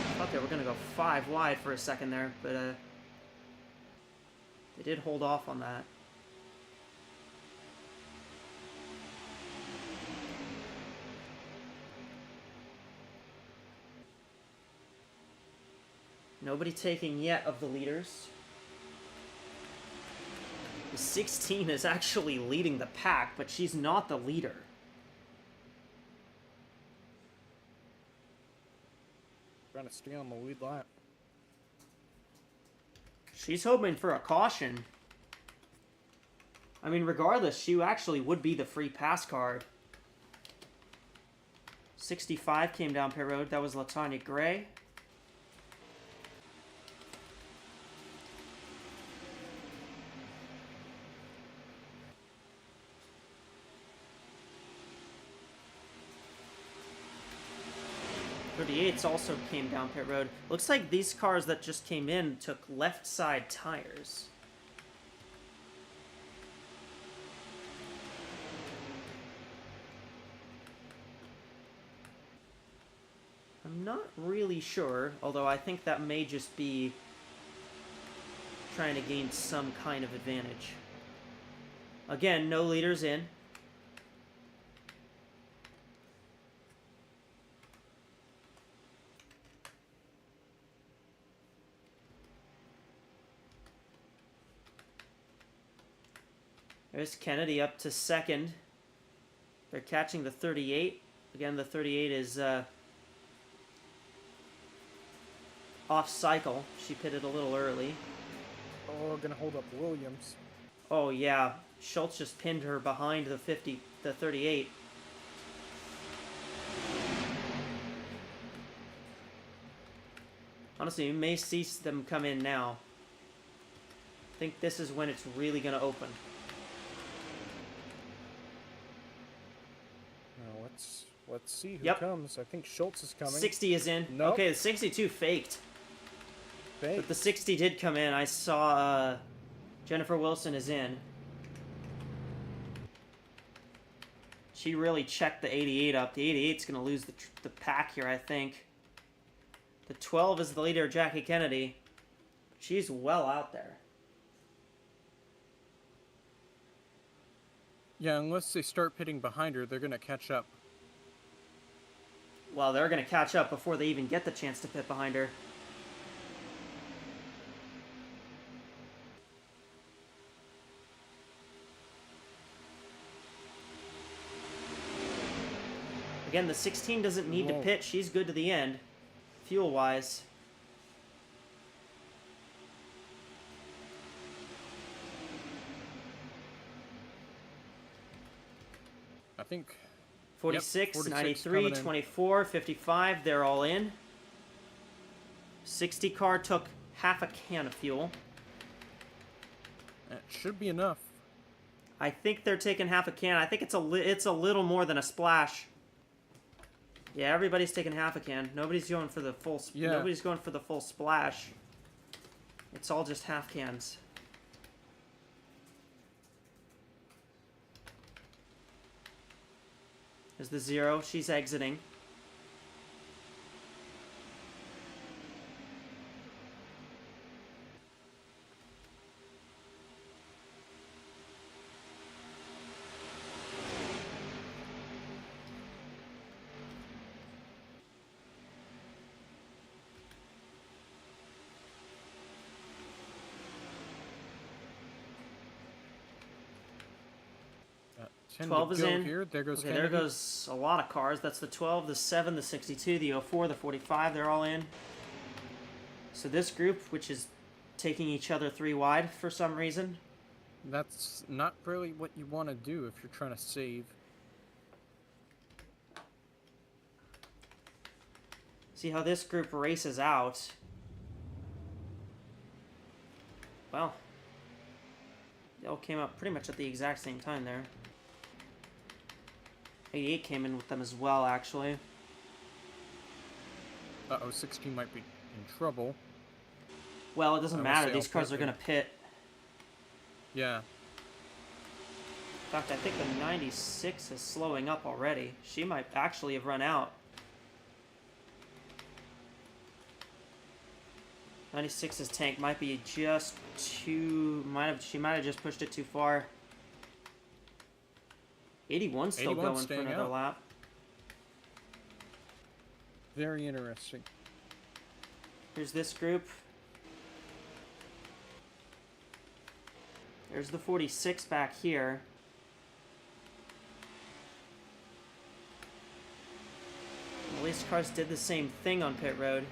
[SPEAKER 3] I thought they were gonna go 5 wide for a second there, but they did hold off on that. Nobody taking yet of the leaders. The 16 is actually leading the pack, but she's not the leader.
[SPEAKER 4] Trying to stay on the lead lap.
[SPEAKER 3] She's hoping for a caution. I mean, regardless, she actually would be the free pass card. 65 came down pit road. That was Latanya Gray. '38s also came down pit road. Looks like these cars that just came in took left side tires. I'm not really sure, although I think that may just be trying to gain some kind of advantage. Again, no leaders in. There's Kennedy up to second. They're catching the 38. Again, the 38 is off cycle. She pitted a little early.
[SPEAKER 4] Oh, gonna hold up Williams.
[SPEAKER 3] Oh yeah, Schultz just pinned her behind the 38. Honestly, you may see them come in now. I think this is when it's really going to open.
[SPEAKER 4] Now let's see who
[SPEAKER 3] Yep.
[SPEAKER 4] comes. I think Schultz is coming.
[SPEAKER 3] 60 is in.
[SPEAKER 4] Nope.
[SPEAKER 3] Okay, the 62 faked.
[SPEAKER 4] Fake.
[SPEAKER 3] But the 60 did come in. I saw Jennifer Wilson is in. She really checked the 88 up. The 88's going to lose the pack here, I think. The 12 is the leader, Jackie Kennedy. She's well out there.
[SPEAKER 4] Yeah, unless they start pitting behind her, they're going to catch up.
[SPEAKER 3] Well, they're going to catch up before they even get the chance to pit behind her. Again, the 16 doesn't need to pit. She's good to the end, fuel-wise.
[SPEAKER 4] I think
[SPEAKER 3] 46,
[SPEAKER 4] 46
[SPEAKER 3] 93,
[SPEAKER 4] coming in.
[SPEAKER 3] 24, 55, they're all in. 60 car took half a can of fuel.
[SPEAKER 4] that should be enough.
[SPEAKER 3] I think they're taking half a can. I think it's a little more than a splash. Yeah, everybody's taking half a can. Nobody's going for the full.
[SPEAKER 4] Yeah.
[SPEAKER 3] Nobody's going for the full splash. It's all just half cans. There's the 0. She's exiting.
[SPEAKER 4] Uh, 10
[SPEAKER 3] 12
[SPEAKER 4] to
[SPEAKER 3] is
[SPEAKER 4] go
[SPEAKER 3] in.
[SPEAKER 4] here. There goes
[SPEAKER 3] Okay, there
[SPEAKER 4] Kennedy.
[SPEAKER 3] goes a lot of cars. That's the 12, the 7, the 62, the 04, the 45. They're all in. So this group, which is taking each other 3 wide for some reason.
[SPEAKER 4] That's not really what you want to do if you're trying to save.
[SPEAKER 3] See how this group races out. Well, they all came up pretty much at the exact same time there. 88 came in with them as well, actually.
[SPEAKER 4] Uh-oh, 16 might be in trouble.
[SPEAKER 3] Well, it doesn't
[SPEAKER 4] I will
[SPEAKER 3] matter.
[SPEAKER 4] say
[SPEAKER 3] These
[SPEAKER 4] I'll
[SPEAKER 3] cars
[SPEAKER 4] pit
[SPEAKER 3] are going to pit.
[SPEAKER 4] Yeah.
[SPEAKER 3] In fact, I think the 96 is slowing up already. She might actually have run out. 96's tank might be just too... She might have just pushed it too far. 81's still
[SPEAKER 4] 81's
[SPEAKER 3] going for
[SPEAKER 4] staying
[SPEAKER 3] another
[SPEAKER 4] out.
[SPEAKER 3] lap.
[SPEAKER 4] Very interesting.
[SPEAKER 3] Here's this group. There's the 46 back here. Well, these cars did the same thing on pit road.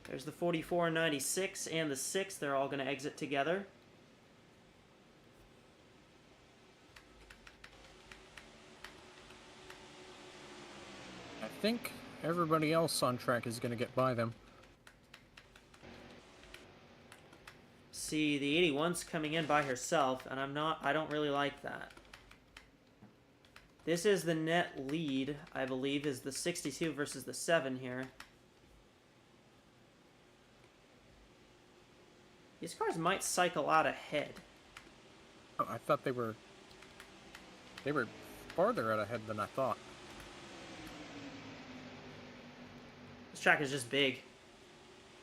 [SPEAKER 3] There's the 44 and 96 and the 6. They're all going to exit together.
[SPEAKER 4] I think everybody else on track is going to get by them.
[SPEAKER 3] See, the 81's coming in by herself, and I don't really like that. This is the net lead, I believe, is the 62 versus the 7 here. These cars might cycle out ahead.
[SPEAKER 4] Oh, I thought they were farther out ahead than I thought.
[SPEAKER 3] This track is just big.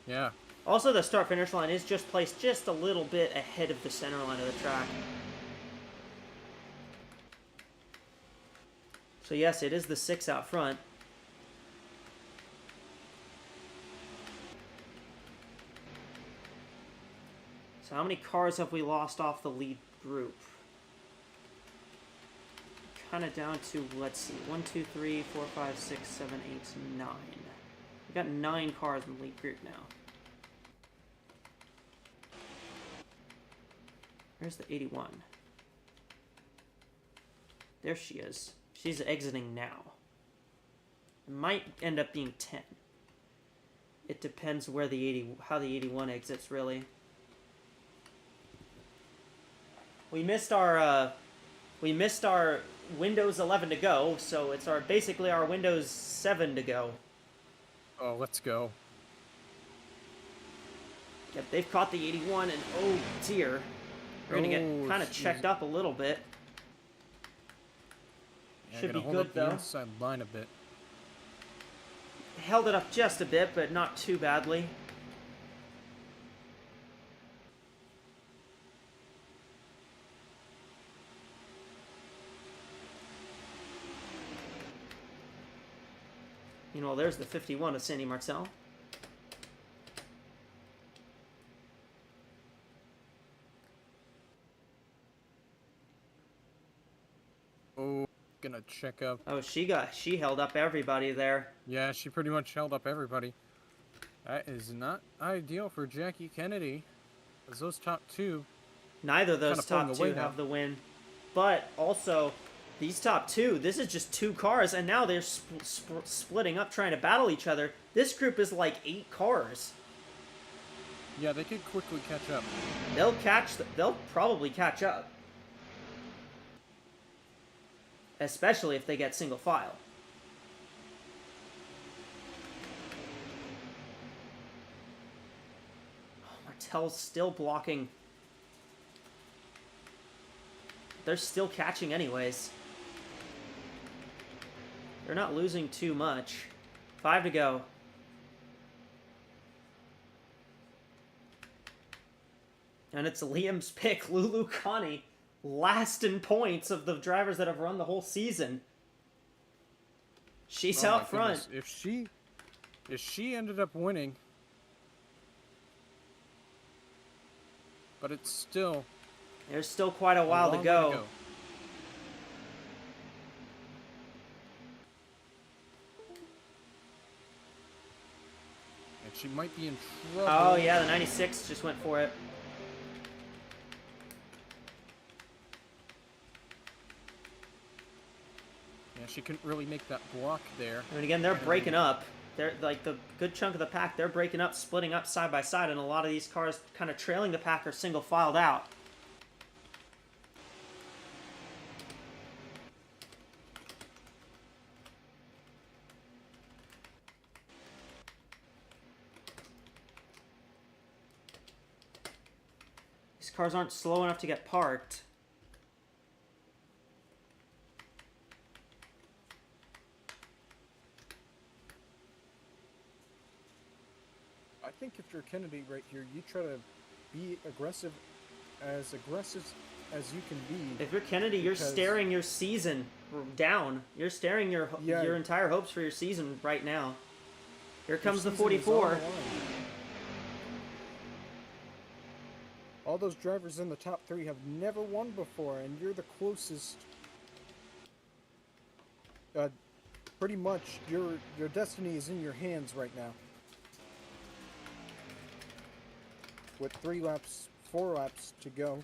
[SPEAKER 4] Yeah.
[SPEAKER 3] Also, the start-finish line is just placed just a little bit ahead of the center line of the track. So yes, it is the 6 out front. So how many cars have we lost off the lead group? Kind of down to, let's see, 1, 2, 3, 4, 5, 6, 7, 8, 9. We got 9 cars in the lead group now. Where's the 81? There she is. She's exiting now. It might end up being 10. It depends where how the 81 exits, really. We missed our Windows 11 to go, so it's basically our Windows 7 to go.
[SPEAKER 4] Oh, let's go.
[SPEAKER 3] Yep, they've caught the 81, and oh dear. We're gonna get kind of checked up a little bit.
[SPEAKER 4] Yeah,
[SPEAKER 3] Should be
[SPEAKER 4] hold
[SPEAKER 3] good,
[SPEAKER 4] up the
[SPEAKER 3] though.
[SPEAKER 4] inside line a bit.
[SPEAKER 3] Held it up just a bit, but not too badly. Meanwhile, there's the 51 of Sandy Martel.
[SPEAKER 4] Oh, gonna check up.
[SPEAKER 3] Oh, she held up everybody there.
[SPEAKER 4] Yeah, she pretty much held up everybody. That is not ideal for Jackie Kennedy, as those top two.
[SPEAKER 3] Neither of those
[SPEAKER 4] Kinda pulling
[SPEAKER 3] top
[SPEAKER 4] away
[SPEAKER 3] two
[SPEAKER 4] now.
[SPEAKER 3] have the win. But also, these top two, this is just 2 cars, and now they're splitting up trying to battle each other. This group is like 8 cars.
[SPEAKER 4] Yeah, they could quickly catch up.
[SPEAKER 3] They'll probably catch up. Especially if they get single file. Oh, Martel's still blocking. They're still catching anyways. They're not losing too much. 5 to go. And it's Liam's pick, Lulu Connie, last in points of the drivers that have run the whole season. She's
[SPEAKER 4] Oh my
[SPEAKER 3] out front.
[SPEAKER 4] goodness. If she ended up winning, but it's still
[SPEAKER 3] There's still quite a while
[SPEAKER 4] long
[SPEAKER 3] to
[SPEAKER 4] way
[SPEAKER 3] go.
[SPEAKER 4] And she might be in trouble.
[SPEAKER 3] Oh yeah, the 96 just went for it.
[SPEAKER 4] Yeah, she couldn't really make that block there.
[SPEAKER 3] And again, they're breaking up. They're like the good chunk of the pack. They're breaking up, splitting up side by side, and a lot of these cars kind of trailing the pack are single filed out. These cars aren't slow enough to get parked.
[SPEAKER 4] I think if you're Kennedy right here, you try to be aggressive as you can be.
[SPEAKER 3] If you're Kennedy, you're
[SPEAKER 4] Because-
[SPEAKER 3] staring your season down. You're staring your
[SPEAKER 4] Yeah.
[SPEAKER 3] your entire hopes for your season right now. Here comes the
[SPEAKER 4] Your season is on
[SPEAKER 3] 44.
[SPEAKER 4] the line. All those drivers in the top 3 have never won before, and you're the closest. Pretty much, your destiny is in your hands right now. With 4 laps to go.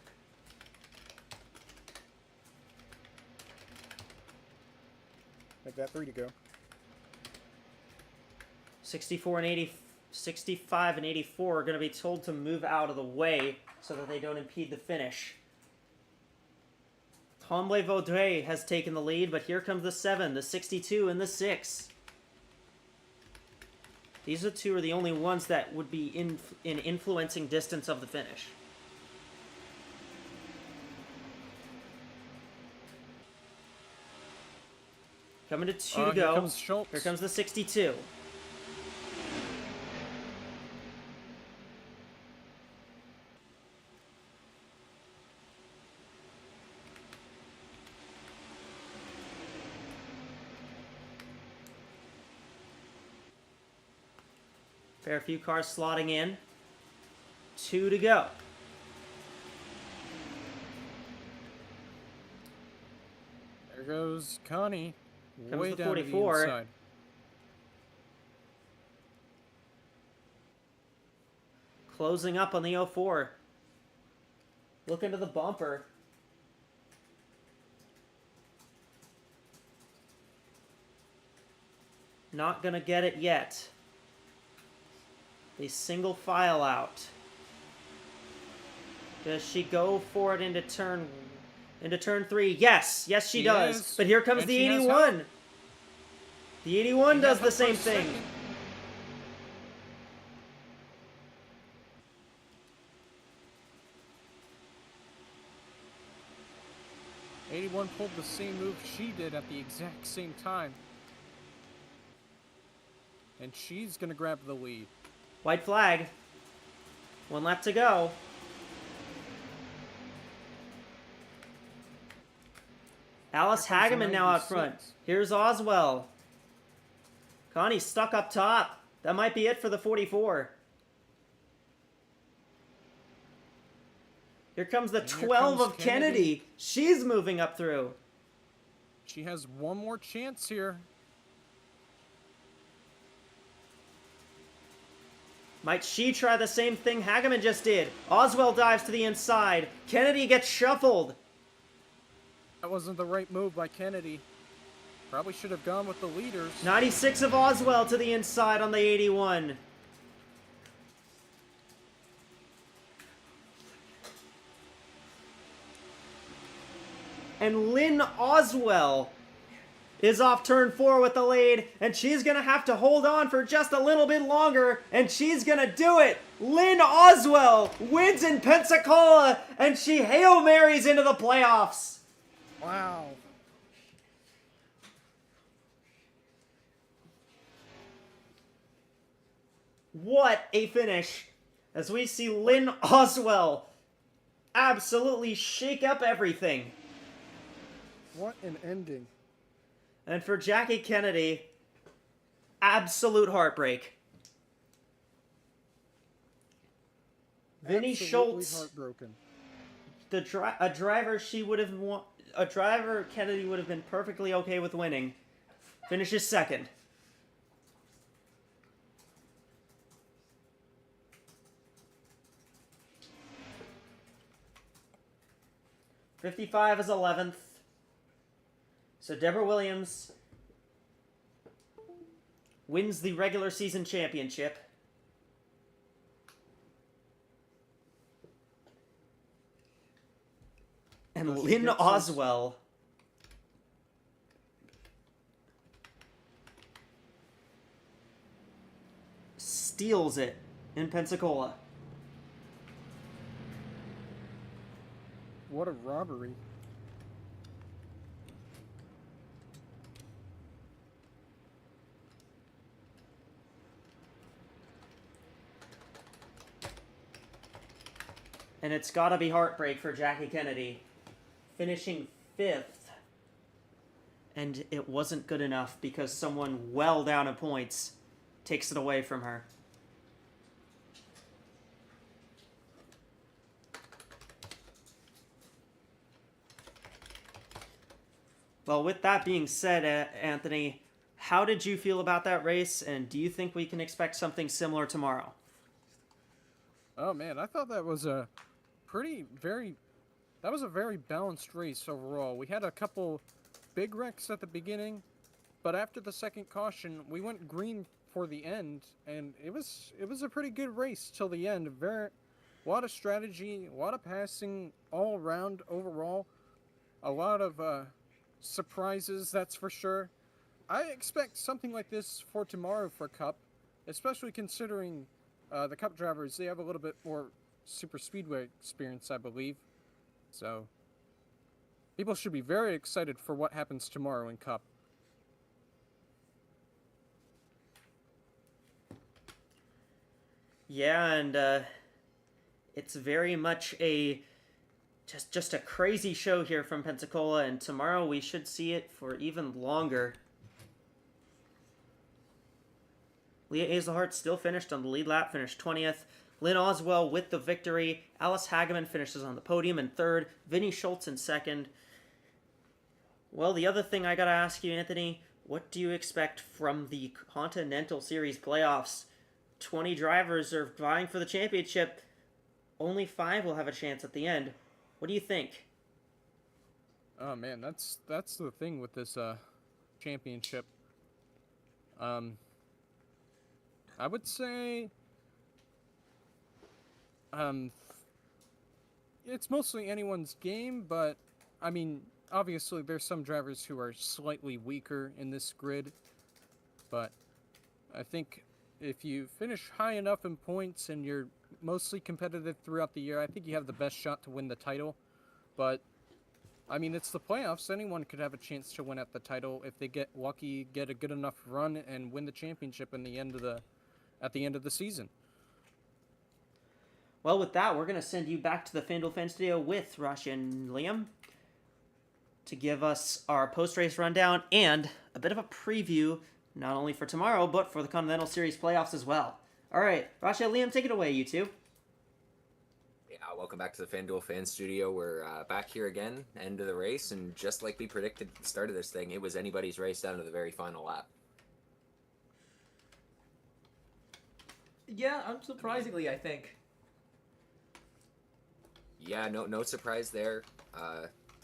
[SPEAKER 4] Make that 3 to go.
[SPEAKER 3] 65 and 84 are going to be told to move out of the way so that they don't impede the finish. Tremblay Vaudreuil has taken the lead, but here comes the 7, the 62, and the 6. These two are the only ones that would be in influencing distance of the finish. Coming to 2 to
[SPEAKER 4] Here
[SPEAKER 3] go.
[SPEAKER 4] comes Schultz.
[SPEAKER 3] Here comes the 62. Fair few cars slotting in. 2 to go.
[SPEAKER 4] There goes Connie.
[SPEAKER 3] Comes
[SPEAKER 4] Way
[SPEAKER 3] the
[SPEAKER 4] down
[SPEAKER 3] 44.
[SPEAKER 4] to the inside.
[SPEAKER 3] Closing up on the 04. Look into the bumper. Not gonna get it yet. They single file out. Does she go for it into turn 3? Yes, yes she does.
[SPEAKER 4] is.
[SPEAKER 3] But here comes
[SPEAKER 4] And
[SPEAKER 3] the
[SPEAKER 4] she has
[SPEAKER 3] 81.
[SPEAKER 4] help.
[SPEAKER 3] The 81
[SPEAKER 4] She
[SPEAKER 3] does
[SPEAKER 4] has
[SPEAKER 3] the
[SPEAKER 4] help for
[SPEAKER 3] same
[SPEAKER 4] a
[SPEAKER 3] thing.
[SPEAKER 4] second. '81 pulled the same move she did at the exact same time. And she's gonna grab the lead.
[SPEAKER 3] White flag. 1 lap to go. Alice
[SPEAKER 4] Here comes the
[SPEAKER 3] Hageman now out front.
[SPEAKER 4] 96.
[SPEAKER 3] Here's Oswell. Connie's stuck up top. That might be it for the 44. Here comes the
[SPEAKER 4] And here
[SPEAKER 3] 12
[SPEAKER 4] comes
[SPEAKER 3] of Kennedy. She's moving up through.
[SPEAKER 4] She has one more chance here.
[SPEAKER 3] Might she try the same thing Hageman just did? Oswell dives to the inside. Kennedy gets shuffled.
[SPEAKER 4] That wasn't the right move by Kennedy. Probably should have gone with the leaders.
[SPEAKER 3] 96 of Oswell to the inside on the 81. And Lynn Oswell is off turn 4 with the lead, and she's going to have to hold on for just a little bit longer, and she's going to do it. Lynn Oswell wins in Pensacola, and she Hail Marys into the playoffs.
[SPEAKER 4] Wow.
[SPEAKER 3] What a finish, as we see Lynn Oswell absolutely shake up everything.
[SPEAKER 4] What an ending.
[SPEAKER 3] And for Jackie Kennedy, absolute heartbreak. Vinny
[SPEAKER 4] Absolutely
[SPEAKER 3] Schultz,
[SPEAKER 4] heartbroken.
[SPEAKER 3] a driver she would have a driver Kennedy would have been perfectly okay with winning, finishes second. .55 is 11th. So Deborah Williams wins the regular season championship. And Lynn Oswell steals it in Pensacola.
[SPEAKER 4] What a robbery.
[SPEAKER 3] And it's gotta be heartbreak for Jackie Kennedy, finishing 5th. And it wasn't good enough because someone well down in points takes it away from her. Well, with that being said, Anthony, how did you feel about that race, and do you think we can expect something similar tomorrow?
[SPEAKER 4] Oh man, I thought that was a very balanced race overall. We had a couple big wrecks at the beginning, but after the second caution, we went green for the end, and it was a pretty good race till the end. A lot of strategy, a lot of passing all around overall, a lot of surprises, that's for sure. I expect something like this for tomorrow for Cup, especially considering the Cup drivers, they have a little bit more super speedway experience, I believe. So people should be very excited for what happens tomorrow in Cup.
[SPEAKER 3] Yeah, and it's very much a just a crazy show here from Pensacola, and tomorrow we should see it for even longer. Leah Hazelhart still finished on the lead lap, finished 20th. Lynn Oswell with the victory. Alice Hageman finishes on the podium in 3rd. Vinny Schultz in 2nd. Well, the other thing I gotta ask you, Anthony, what do you expect from the Continental Series playoffs? 20 drivers are vying for the championship. Only 5 will have a chance at the end. What do you think?
[SPEAKER 4] Oh man, that's the thing with this championship. I would say it's mostly anyone's game, but I mean, obviously there's some drivers who are slightly weaker in this grid, but I think if you finish high enough in points and you're mostly competitive throughout the year, I think you have the best shot to win the title. But I mean, it's the playoffs. Anyone could have a chance to win at the title if they get lucky, get a good enough run, and win the championship at the end of the season.
[SPEAKER 3] Well, with that, we're going to send you back to the FanDuel Fan Studio with Rush and Liam to give us our post-race rundown and a bit of a preview, not only for tomorrow, but for the Continental Series playoffs as well. All right, Rush and Liam, take it away, you two.
[SPEAKER 1] Yeah, welcome back to the FanDuel Fan Studio. We're back here again, end of the race, and just like we predicted at the start of this thing, it was anybody's race down to the very final lap.
[SPEAKER 2] Yeah, unsurprisingly, I think.
[SPEAKER 1] Yeah, no surprise there.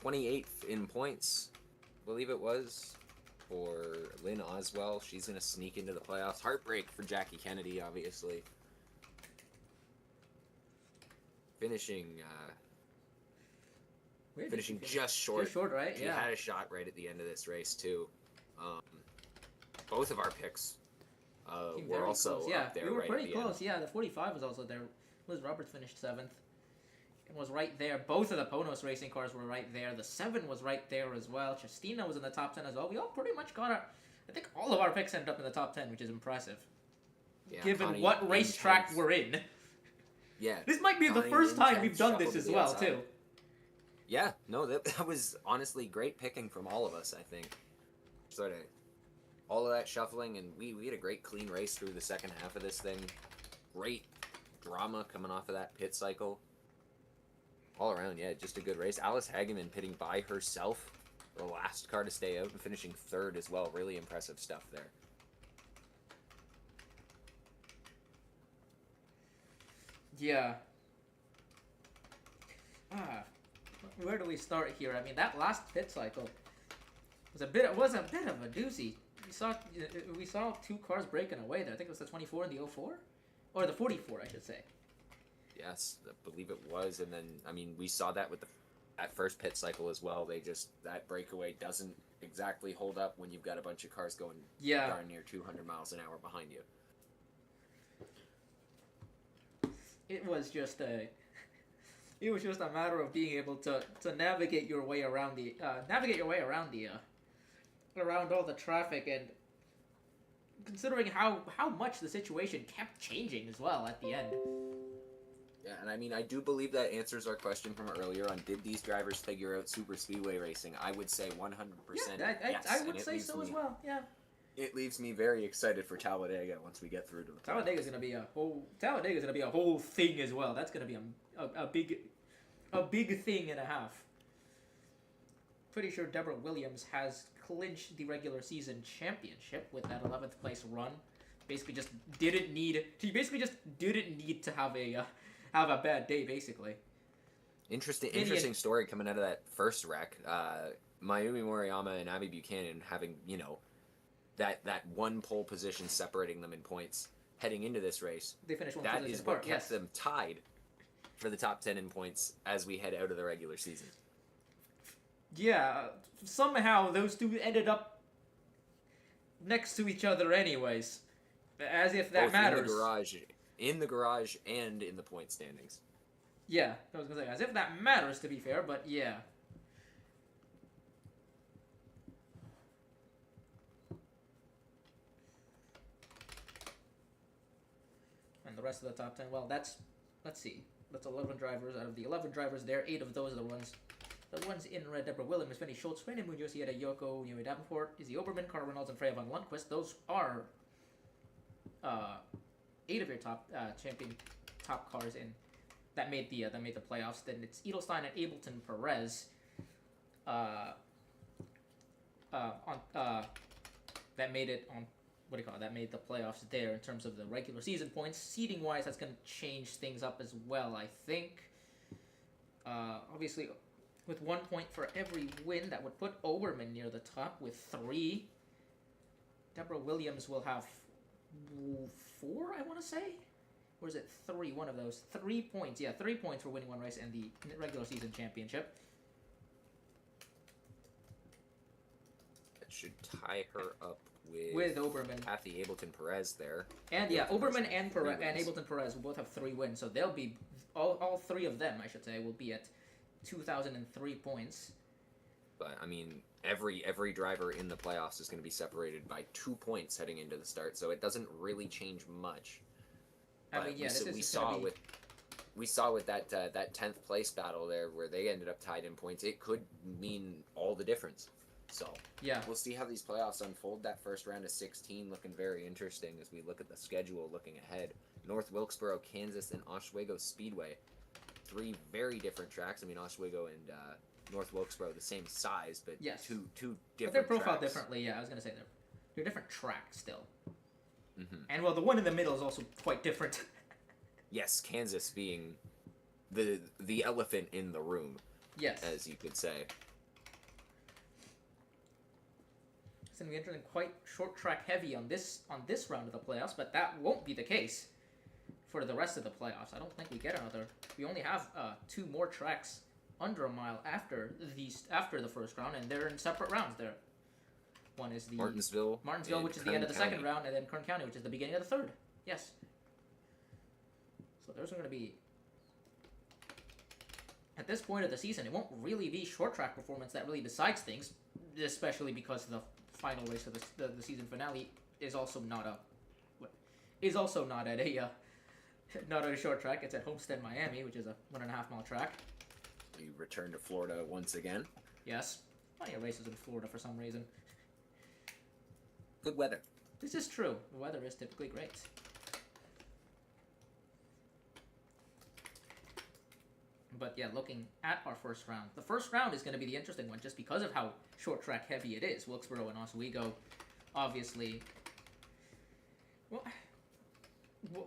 [SPEAKER 1] 28th in points, I believe it was, for Lynn Oswell. She's going to sneak into the playoffs. Heartbreak for Jackie Kennedy, obviously. Finishing just short.
[SPEAKER 2] Just short, right?
[SPEAKER 1] She had a shot right at the end of this race, too. Both of our picks were also
[SPEAKER 2] close. Yeah,
[SPEAKER 1] up there
[SPEAKER 2] we were
[SPEAKER 1] right
[SPEAKER 2] pretty
[SPEAKER 1] at the
[SPEAKER 2] close.
[SPEAKER 1] end.
[SPEAKER 2] Yeah, the 45 was also there. Liz Roberts finished 7th. It was right there. Both of the Ponos racing cars were right there. The 7 was right there as well. Chestina was in the top 10 as well. We all pretty much got our... I think all of our picks ended up in the top 10, which is impressive.
[SPEAKER 1] Yeah,
[SPEAKER 2] Given
[SPEAKER 1] Connie
[SPEAKER 2] what racetrack
[SPEAKER 1] intense.
[SPEAKER 2] we're in.
[SPEAKER 1] Yeah.
[SPEAKER 2] This might be the
[SPEAKER 1] Connie
[SPEAKER 2] first time
[SPEAKER 1] intense
[SPEAKER 2] we've done
[SPEAKER 1] shuffle
[SPEAKER 2] this
[SPEAKER 1] to
[SPEAKER 2] as
[SPEAKER 1] the
[SPEAKER 2] well,
[SPEAKER 1] outside.
[SPEAKER 2] too.
[SPEAKER 1] Yeah, no, that was honestly great picking from all of us, I think. Sort of all of that shuffling, and we had a great clean race through the second half of this thing. Great drama coming off of that pit cycle. All around, yeah, just a good race. Alice Hageman pitting by herself, the last car to stay out, and finishing 3rd as well. Really impressive stuff there.
[SPEAKER 2] Yeah. Where do we start here? I mean, that last pit cycle was a bit of a doozy. We saw 2 cars breaking away there. I think it was the 24 and the 04, or the 44, I should say.
[SPEAKER 1] Yes, I believe it was, and then I mean we saw that with that first pit cycle as well. That breakaway doesn't exactly hold up when you've got a bunch of cars going darn near 200 miles an hour behind you.
[SPEAKER 2] It was just a matter of being able to navigate your way around around all the traffic, and considering how much the situation kept changing as well at the end.
[SPEAKER 1] Yeah, and I mean, I do believe that answers our question from earlier on, did these drivers figure out super speedway racing? I would say 100% yes.
[SPEAKER 2] I would say so as well, yeah.
[SPEAKER 1] It leaves me very excited for Talladega once we get through to the
[SPEAKER 2] Talladega's gonna be a whole thing as well. That's gonna be a big thing and a half. Pretty sure Deborah Williams has clinched the regular season championship with that 11th place run. Basically just didn't need to have a bad day, basically.
[SPEAKER 1] Interesting story coming out of that first wreck. Mayumi Moriyama and Abby Buchanan having, that one pole position separating them in points heading into this race.
[SPEAKER 2] They finished one
[SPEAKER 1] That
[SPEAKER 2] position
[SPEAKER 1] is what
[SPEAKER 2] apart,
[SPEAKER 1] kept
[SPEAKER 2] yes.
[SPEAKER 1] them tied for the top 10 in points as we head out of the regular season.
[SPEAKER 2] Yeah, somehow those two ended up next to each other anyways. As if that
[SPEAKER 1] Both
[SPEAKER 2] matters.
[SPEAKER 1] in the garage and in the point standings.
[SPEAKER 2] Yeah, I was gonna say, as if that matters, to be fair, but yeah. And the rest of the top 10, well, let's see. That's 11 drivers. Out of the 11 drivers there, 8 of those are the ones in red. Deborah Williams, Vinny Schultz, Brandon Munoz, Yetta Yoko, Yui Davenport, Izzy Oberman, Carl Reynolds, and Freya von Lundquist. Those are 8 of your top cars in that made the playoffs. Then it's Edelstein and Ableton Perez that made it on that made the playoffs there in terms of the regular season points. Seeding wise, that's going to change things up as well, I think. Obviously, with 1 point for every win, that would put Oberman near the top with 3. Deborah Williams will have 4, I want to say? Or is it 3? One of those. 3 points. Yeah, 3 points for winning one race and the regular season championship.
[SPEAKER 1] That should tie her up
[SPEAKER 2] With Oberman.
[SPEAKER 1] Kathy Ableton Perez there.
[SPEAKER 2] And yeah,
[SPEAKER 1] With
[SPEAKER 2] Oberman and
[SPEAKER 1] three
[SPEAKER 2] and
[SPEAKER 1] wins.
[SPEAKER 2] Ableton Perez will both have 3 wins. So they'll be, all 3 of them, I should say, will be at 2,003 points.
[SPEAKER 1] But I mean, every driver in the playoffs is going to be separated by 2 points heading into the start, so it doesn't really change much.
[SPEAKER 2] I
[SPEAKER 1] But
[SPEAKER 2] mean, yeah,
[SPEAKER 1] we saw with that 10th place battle there where they ended up tied in points. It could mean all the difference. So
[SPEAKER 2] Yeah.
[SPEAKER 1] we'll see how these playoffs unfold. That first round of 16 looking very interesting as we look at the schedule looking ahead. North Wilkesboro, Kansas, and Oswego Speedway. 3 very different tracks. I mean, Oswego and North Wilkesboro the same size, but
[SPEAKER 2] Yes.
[SPEAKER 1] two
[SPEAKER 2] But
[SPEAKER 1] different
[SPEAKER 2] they're profiled
[SPEAKER 1] tracks.
[SPEAKER 2] differently, yeah, I was going to say they're different tracks still.
[SPEAKER 1] Mhm.
[SPEAKER 2] And well, the one in the middle is also quite different.
[SPEAKER 1] Yes, Kansas being the elephant in the room,
[SPEAKER 2] Yes.
[SPEAKER 1] as you could say.
[SPEAKER 2] It's going to be interesting, quite short track heavy on this round of the playoffs, but that won't be the case for the rest of the playoffs. I don't think we get another. We only have 2 more tracks under a mile after the first round, and they're in separate rounds there. One is the
[SPEAKER 1] Martinsville, and
[SPEAKER 2] which is the end of the
[SPEAKER 1] Kern
[SPEAKER 2] second
[SPEAKER 1] County.
[SPEAKER 2] round, and then Kern County, which is the beginning of the third. Yes. So there's going to be, at this point of the season, it won't really be short track performance that really decides things, especially because the final race of the season finale is also not at a short track. It's at Homestead, Miami, which is a 1.5 mile track.
[SPEAKER 1] We return to Florida once again.
[SPEAKER 2] Yes, plenty of races in Florida for some reason.
[SPEAKER 1] Good weather.
[SPEAKER 2] This is true. The weather is typically great. But yeah, looking at our first round, the first round is going to be the interesting one just because of how short track heavy it is. Wilkesboro and Oswego, obviously. Well,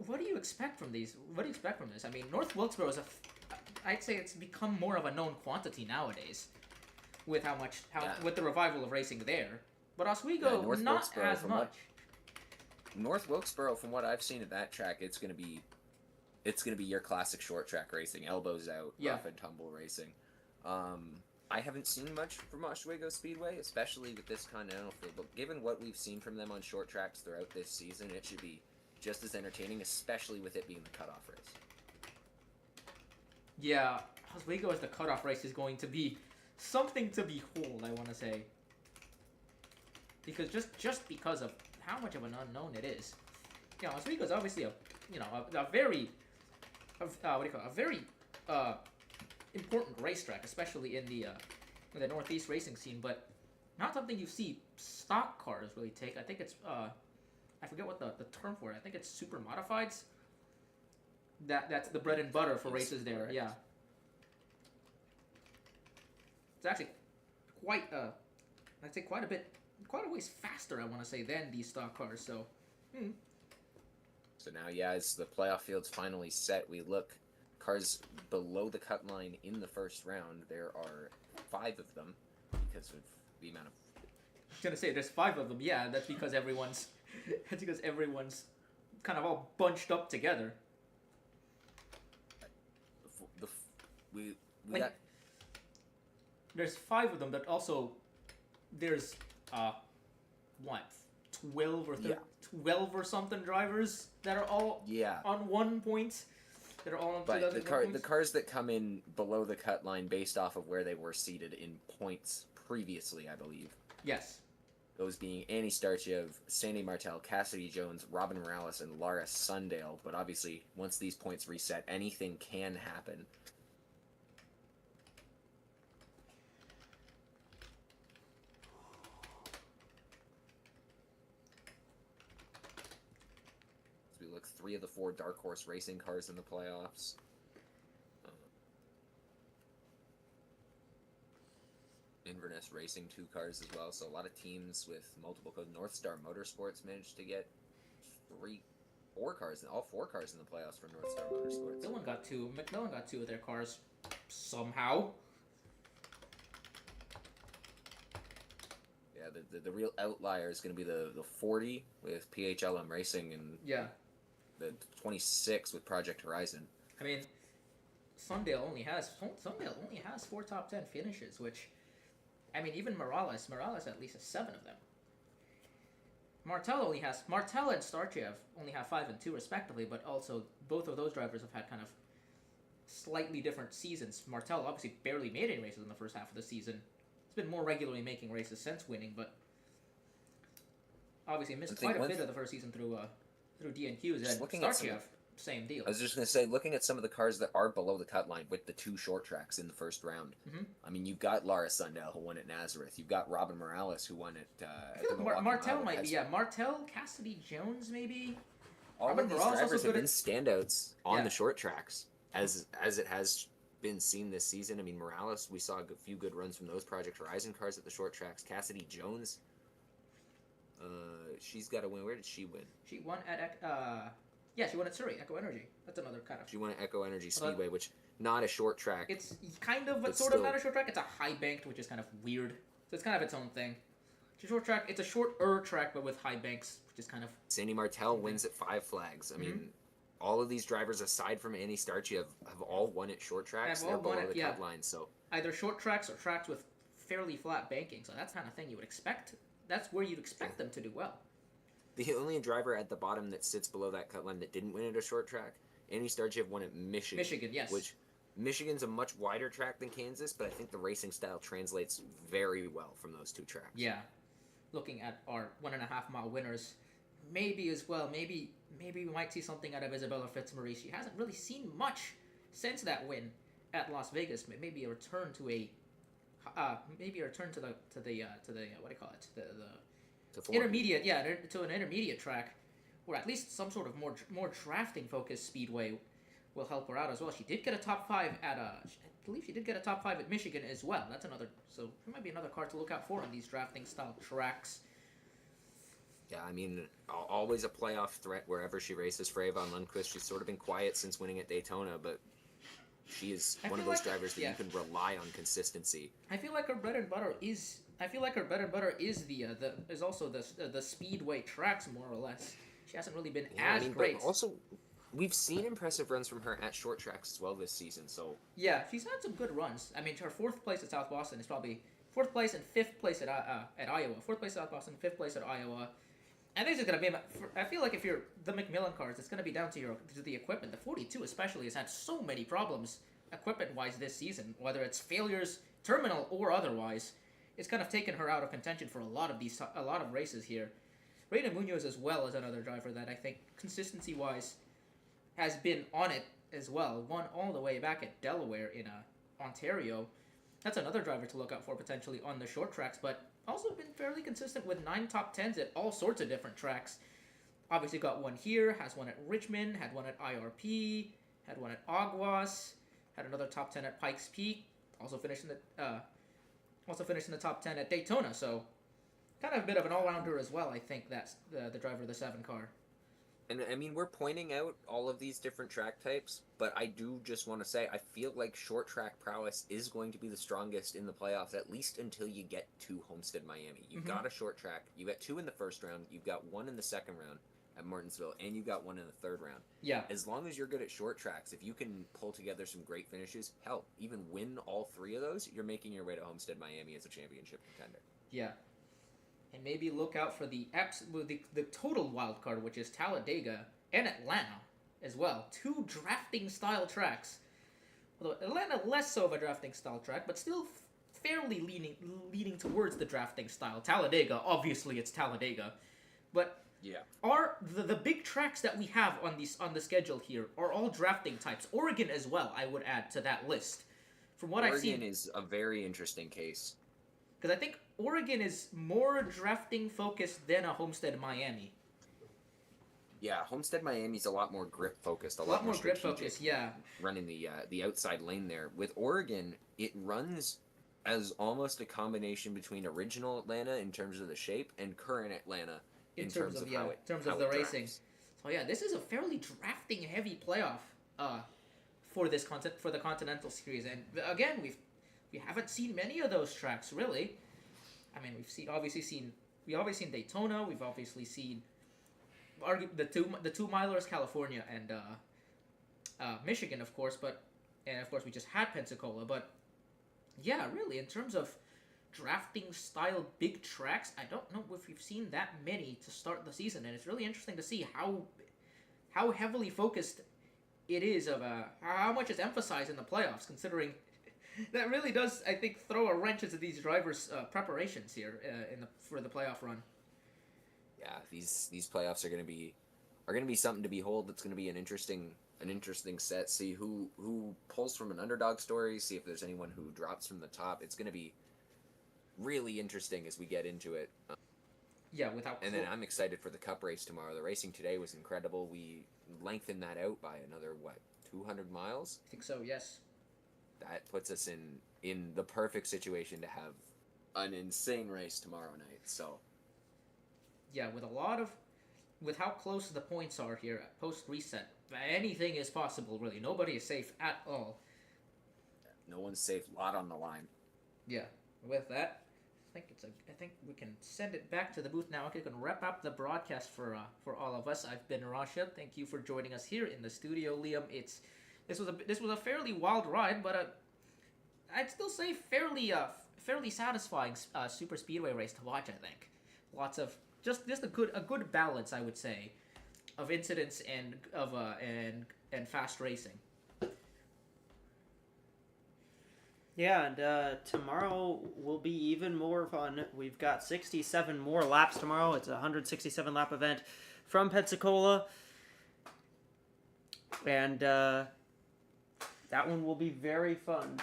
[SPEAKER 2] what do you expect from these? What do you expect from this? I mean, North Wilkesboro is I'd say it's become more of a known quantity nowadays, with with the revival of racing there. But Oswego,
[SPEAKER 1] North
[SPEAKER 2] not
[SPEAKER 1] Wilkesboro,
[SPEAKER 2] as
[SPEAKER 1] from
[SPEAKER 2] much.
[SPEAKER 1] North Wilkesboro, from what I've seen at that track, it's gonna be your classic short track racing, elbows out,
[SPEAKER 2] Yeah.
[SPEAKER 1] rough and tumble racing. I haven't seen much from Oswego Speedway, especially with this Continental field. But given what we've seen from them on short tracks throughout this season, it should be just as entertaining, especially with it being the cutoff race.
[SPEAKER 2] Yeah, Oswego as the cutoff race is going to be something to behold, I want to say. Because just because of how much of an unknown it is. You know, Oswego is obviously a very important racetrack, especially in the Northeast racing scene, but not something you see stock cars really take. I think it's I forget what the term for it. I think it's super modifieds. That's the bread and butter for races there. Yeah. It's actually quite I'd say quite a ways faster, I want to say, than these stock cars. So.
[SPEAKER 1] So now, yeah, as the playoff field's finally set, we look cars below the cut line in the first round. There are 5 of them because of the amount of.
[SPEAKER 2] I was gonna say there's 5 of them. Yeah, that's because everyone's kind of all bunched up together.
[SPEAKER 1] We
[SPEAKER 2] Like,
[SPEAKER 1] got.
[SPEAKER 2] There's 5 of them, but also there's 12 or 12 or something drivers that are all
[SPEAKER 1] Yeah.
[SPEAKER 2] on 1 point. That are all on
[SPEAKER 1] But
[SPEAKER 2] 2001
[SPEAKER 1] the cars that come in below the cut line based off of where they were seated in points previously, I believe.
[SPEAKER 2] Yes.
[SPEAKER 1] Those being Annie Starchev, Sandy Martel, Cassidy Jones, Robin Morales, and Lara Sundale. But obviously, once these points reset, anything can happen. As we look, 3 of the 4 Dark Horse racing cars in the playoffs. Inverness Racing 2 cars as well, so a lot of teams with multiple codes. North Star Motorsports managed to get 4 cars, all 4 cars in the playoffs for North Star Motorsports.
[SPEAKER 2] Dillon got 2. McMillan got 2 of their cars somehow.
[SPEAKER 1] Yeah, Yeah, the real outlier is going to be the 40 with PHLM Racing and
[SPEAKER 2] Yeah.
[SPEAKER 1] the 26 with Project Horizon.
[SPEAKER 2] I mean, Sundale only has 4 top 10 finishes, which, I mean, even Morales at least has 7 of them. Martel and Starchev only have 5 and 2 respectively, but also both of those drivers have had kind of slightly different seasons. Martel obviously barely made any races in the first half of the season. He's been more regularly making races since winning, but obviously missed quite a bit of the first season through DNQs. And Starchev, same deal.
[SPEAKER 1] I was just going to say, looking at some of the cars that are below the cut line with the 2 short tracks in the first round, I mean, you've got Lara Sundell, who won at Nazareth. You've got Robin Morales, who won at
[SPEAKER 2] I feel like Martel might be, Martel, Cassidy Jones, maybe?
[SPEAKER 1] All
[SPEAKER 2] Robin
[SPEAKER 1] of these
[SPEAKER 2] Morales
[SPEAKER 1] drivers
[SPEAKER 2] also
[SPEAKER 1] have
[SPEAKER 2] good
[SPEAKER 1] been standouts on
[SPEAKER 2] Yeah.
[SPEAKER 1] the short tracks, as it has been seen this season. I mean, Morales, we saw a few good runs from those Project Horizon cars at the short tracks. Cassidy Jones, she's got to win. Where did she win?
[SPEAKER 2] She won at, she won at Surrey, Echo Energy. That's another kind of...
[SPEAKER 1] She won at Echo Energy Speedway, which not a short track.
[SPEAKER 2] It's kind of, but
[SPEAKER 1] But
[SPEAKER 2] sort of
[SPEAKER 1] still.
[SPEAKER 2] not a short track. It's a high banked, which is kind of weird. So it's kind of its own thing. It's a short track. It's a shorter track, but with high banks, which is kind of...
[SPEAKER 1] Sandy Martel wins at 5 flags. I mean, all of these drivers, aside from Annie Starchy, have all won at short tracks.
[SPEAKER 2] Have all
[SPEAKER 1] They're below
[SPEAKER 2] won it,
[SPEAKER 1] the
[SPEAKER 2] yeah.
[SPEAKER 1] cut line, so...
[SPEAKER 2] Either short tracks or tracks with fairly flat banking. So that's the kind of thing you would expect. That's where you'd expect them to do well.
[SPEAKER 1] The only driver at the bottom that sits below that cut line that didn't win at a short track, Annie Starchev won at Michigan.
[SPEAKER 2] Michigan, yes.
[SPEAKER 1] Which, Michigan's a much wider track than Kansas, but I think the racing style translates very well from those 2 tracks.
[SPEAKER 2] Yeah. Looking at our 1.5 mile winners, maybe as well, maybe we might see something out of Isabella Fitzmaurice. She hasn't really seen much since that win at Las Vegas. Maybe a return to the what do you call it? The
[SPEAKER 1] To form.
[SPEAKER 2] intermediate, to an intermediate track, or at least some sort of more drafting focused speedway will help her out as well. She did get a top 5 at I believe she did get a top 5 at Michigan as well. That's another, so there might be another car to look out for on these drafting style tracks.
[SPEAKER 1] Yeah, I mean, always a playoff threat wherever she races. For Avon Lundquist, she's sort of been quiet since winning at Daytona, but she is one of those drivers that you can rely on consistency.
[SPEAKER 2] I feel like her bread and butter is also the speedway tracks, more or less. She hasn't really been great.
[SPEAKER 1] But also, we've seen impressive runs from her at short tracks as well this season. So
[SPEAKER 2] yeah, she's had some good runs. I mean, her 4th place at South Boston is probably 4th place and 5th place at Iowa. 4th place at South Boston, 5th place at Iowa. And this is gonna be. I feel like if you're the McMillan cars, it's gonna be down to the equipment. The 42 especially has had so many problems equipment-wise this season, whether it's failures, terminal or otherwise. It's kind of taken her out of contention for a lot of races here. Reina Munoz as well is another driver that I think consistency-wise has been on it as well. Won all the way back at Delaware in Ontario. That's another driver to look out for potentially on the short tracks, but also been fairly consistent with 9 top 10s at all sorts of different tracks. Obviously got one here, has one at Richmond, had one at IRP, had one at Aguas, had another top 10 at Pikes Peak, also finished in the top 10 at Daytona, so kind of a bit of an all-rounder as well, I think that's the driver of the 7 car.
[SPEAKER 1] And I mean, we're pointing out all of these different track types, but I do just want to say I feel like short track prowess is going to be the strongest in the playoffs, at least until you get to Homestead, Miami. You've got a short track. You got 2 in the first round. You've got 1 in the second round at Martinsville, and you got 1 in the third round.
[SPEAKER 2] Yeah.
[SPEAKER 1] As long as you're good at short tracks, if you can pull together some great finishes, hell, even win all 3 of those, you're making your way to Homestead, Miami as a championship contender.
[SPEAKER 2] Yeah. And maybe look out for the total wild card, which is Talladega and Atlanta as well. 2 drafting style tracks. Although Atlanta less so of a drafting style track, but still fairly leaning towards the drafting style. Talladega, obviously it's Talladega, but
[SPEAKER 1] yeah,
[SPEAKER 2] are the big tracks that we have on the schedule here are all drafting types. Oregon as well, I would add to that list. From what I've seen,
[SPEAKER 1] Oregon is a very interesting case.
[SPEAKER 2] Because I think Oregon is more drafting focused than a Homestead Miami.
[SPEAKER 1] Yeah, Homestead Miami's a lot more grip focused,
[SPEAKER 2] A lot more grip
[SPEAKER 1] strategic,
[SPEAKER 2] focused, yeah.
[SPEAKER 1] running the outside lane there. With Oregon, it runs as almost a combination between original Atlanta in terms of the shape and current Atlanta in terms of how it
[SPEAKER 2] in terms
[SPEAKER 1] how
[SPEAKER 2] of the
[SPEAKER 1] it
[SPEAKER 2] racing.
[SPEAKER 1] drives.
[SPEAKER 2] So yeah, this is a fairly drafting heavy playoff for the Continental Series, and again we haven't seen many of those tracks really. I mean, we obviously seen Daytona. We've obviously seen the two milers, California and Michigan, of course. And of course we just had Pensacola. But yeah, really, in terms of drafting style big tracks, I don't know if we've seen that many to start the season, and it's really interesting to see how heavily focused it is of how much is emphasized in the playoffs, considering that really does, I think, throw a wrench into these drivers' preparations here for the playoff run.
[SPEAKER 1] Yeah, these playoffs are gonna be something to behold. It's gonna be an interesting set. See who pulls from an underdog story. See if there's anyone who drops from the top. It's gonna be really interesting as we get into it.
[SPEAKER 2] Yeah,
[SPEAKER 1] and then I'm excited for the Cup race tomorrow. The racing today was incredible. We lengthened that out by another 200 miles.
[SPEAKER 2] I think so. Yes.
[SPEAKER 1] That puts us in the perfect situation to have an insane race tomorrow night. So
[SPEAKER 2] yeah, with how close the points are here at post reset, anything is possible. Really, nobody is safe at all.
[SPEAKER 1] No one's safe. A lot on the line.
[SPEAKER 2] Yeah. With that, I think we can send it back to the booth now. We can wrap up the broadcast for all of us. I've been Rashid. Thank you for joining us here in the studio, Liam. This was a fairly wild ride, but I'd still say fairly satisfying super speedway race to watch. I think lots of just a good balance, I would say, of incidents and fast racing.
[SPEAKER 3] Yeah, and tomorrow will be even more fun. We've got 67 more laps tomorrow. It's a 167 lap event from Pensacola. And that one will be very fun.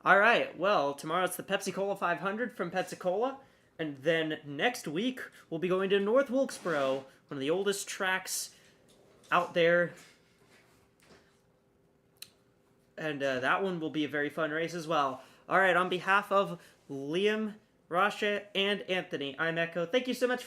[SPEAKER 3] All right, well, tomorrow it's the Pepsi Cola 500 from Pensacola. And then next week, we'll be going to North Wilkesboro, one of the oldest tracks out there. And that one will be a very fun race as well. All right, on behalf of Liam, Rasha, and Anthony, I'm Echo. Thank you so much for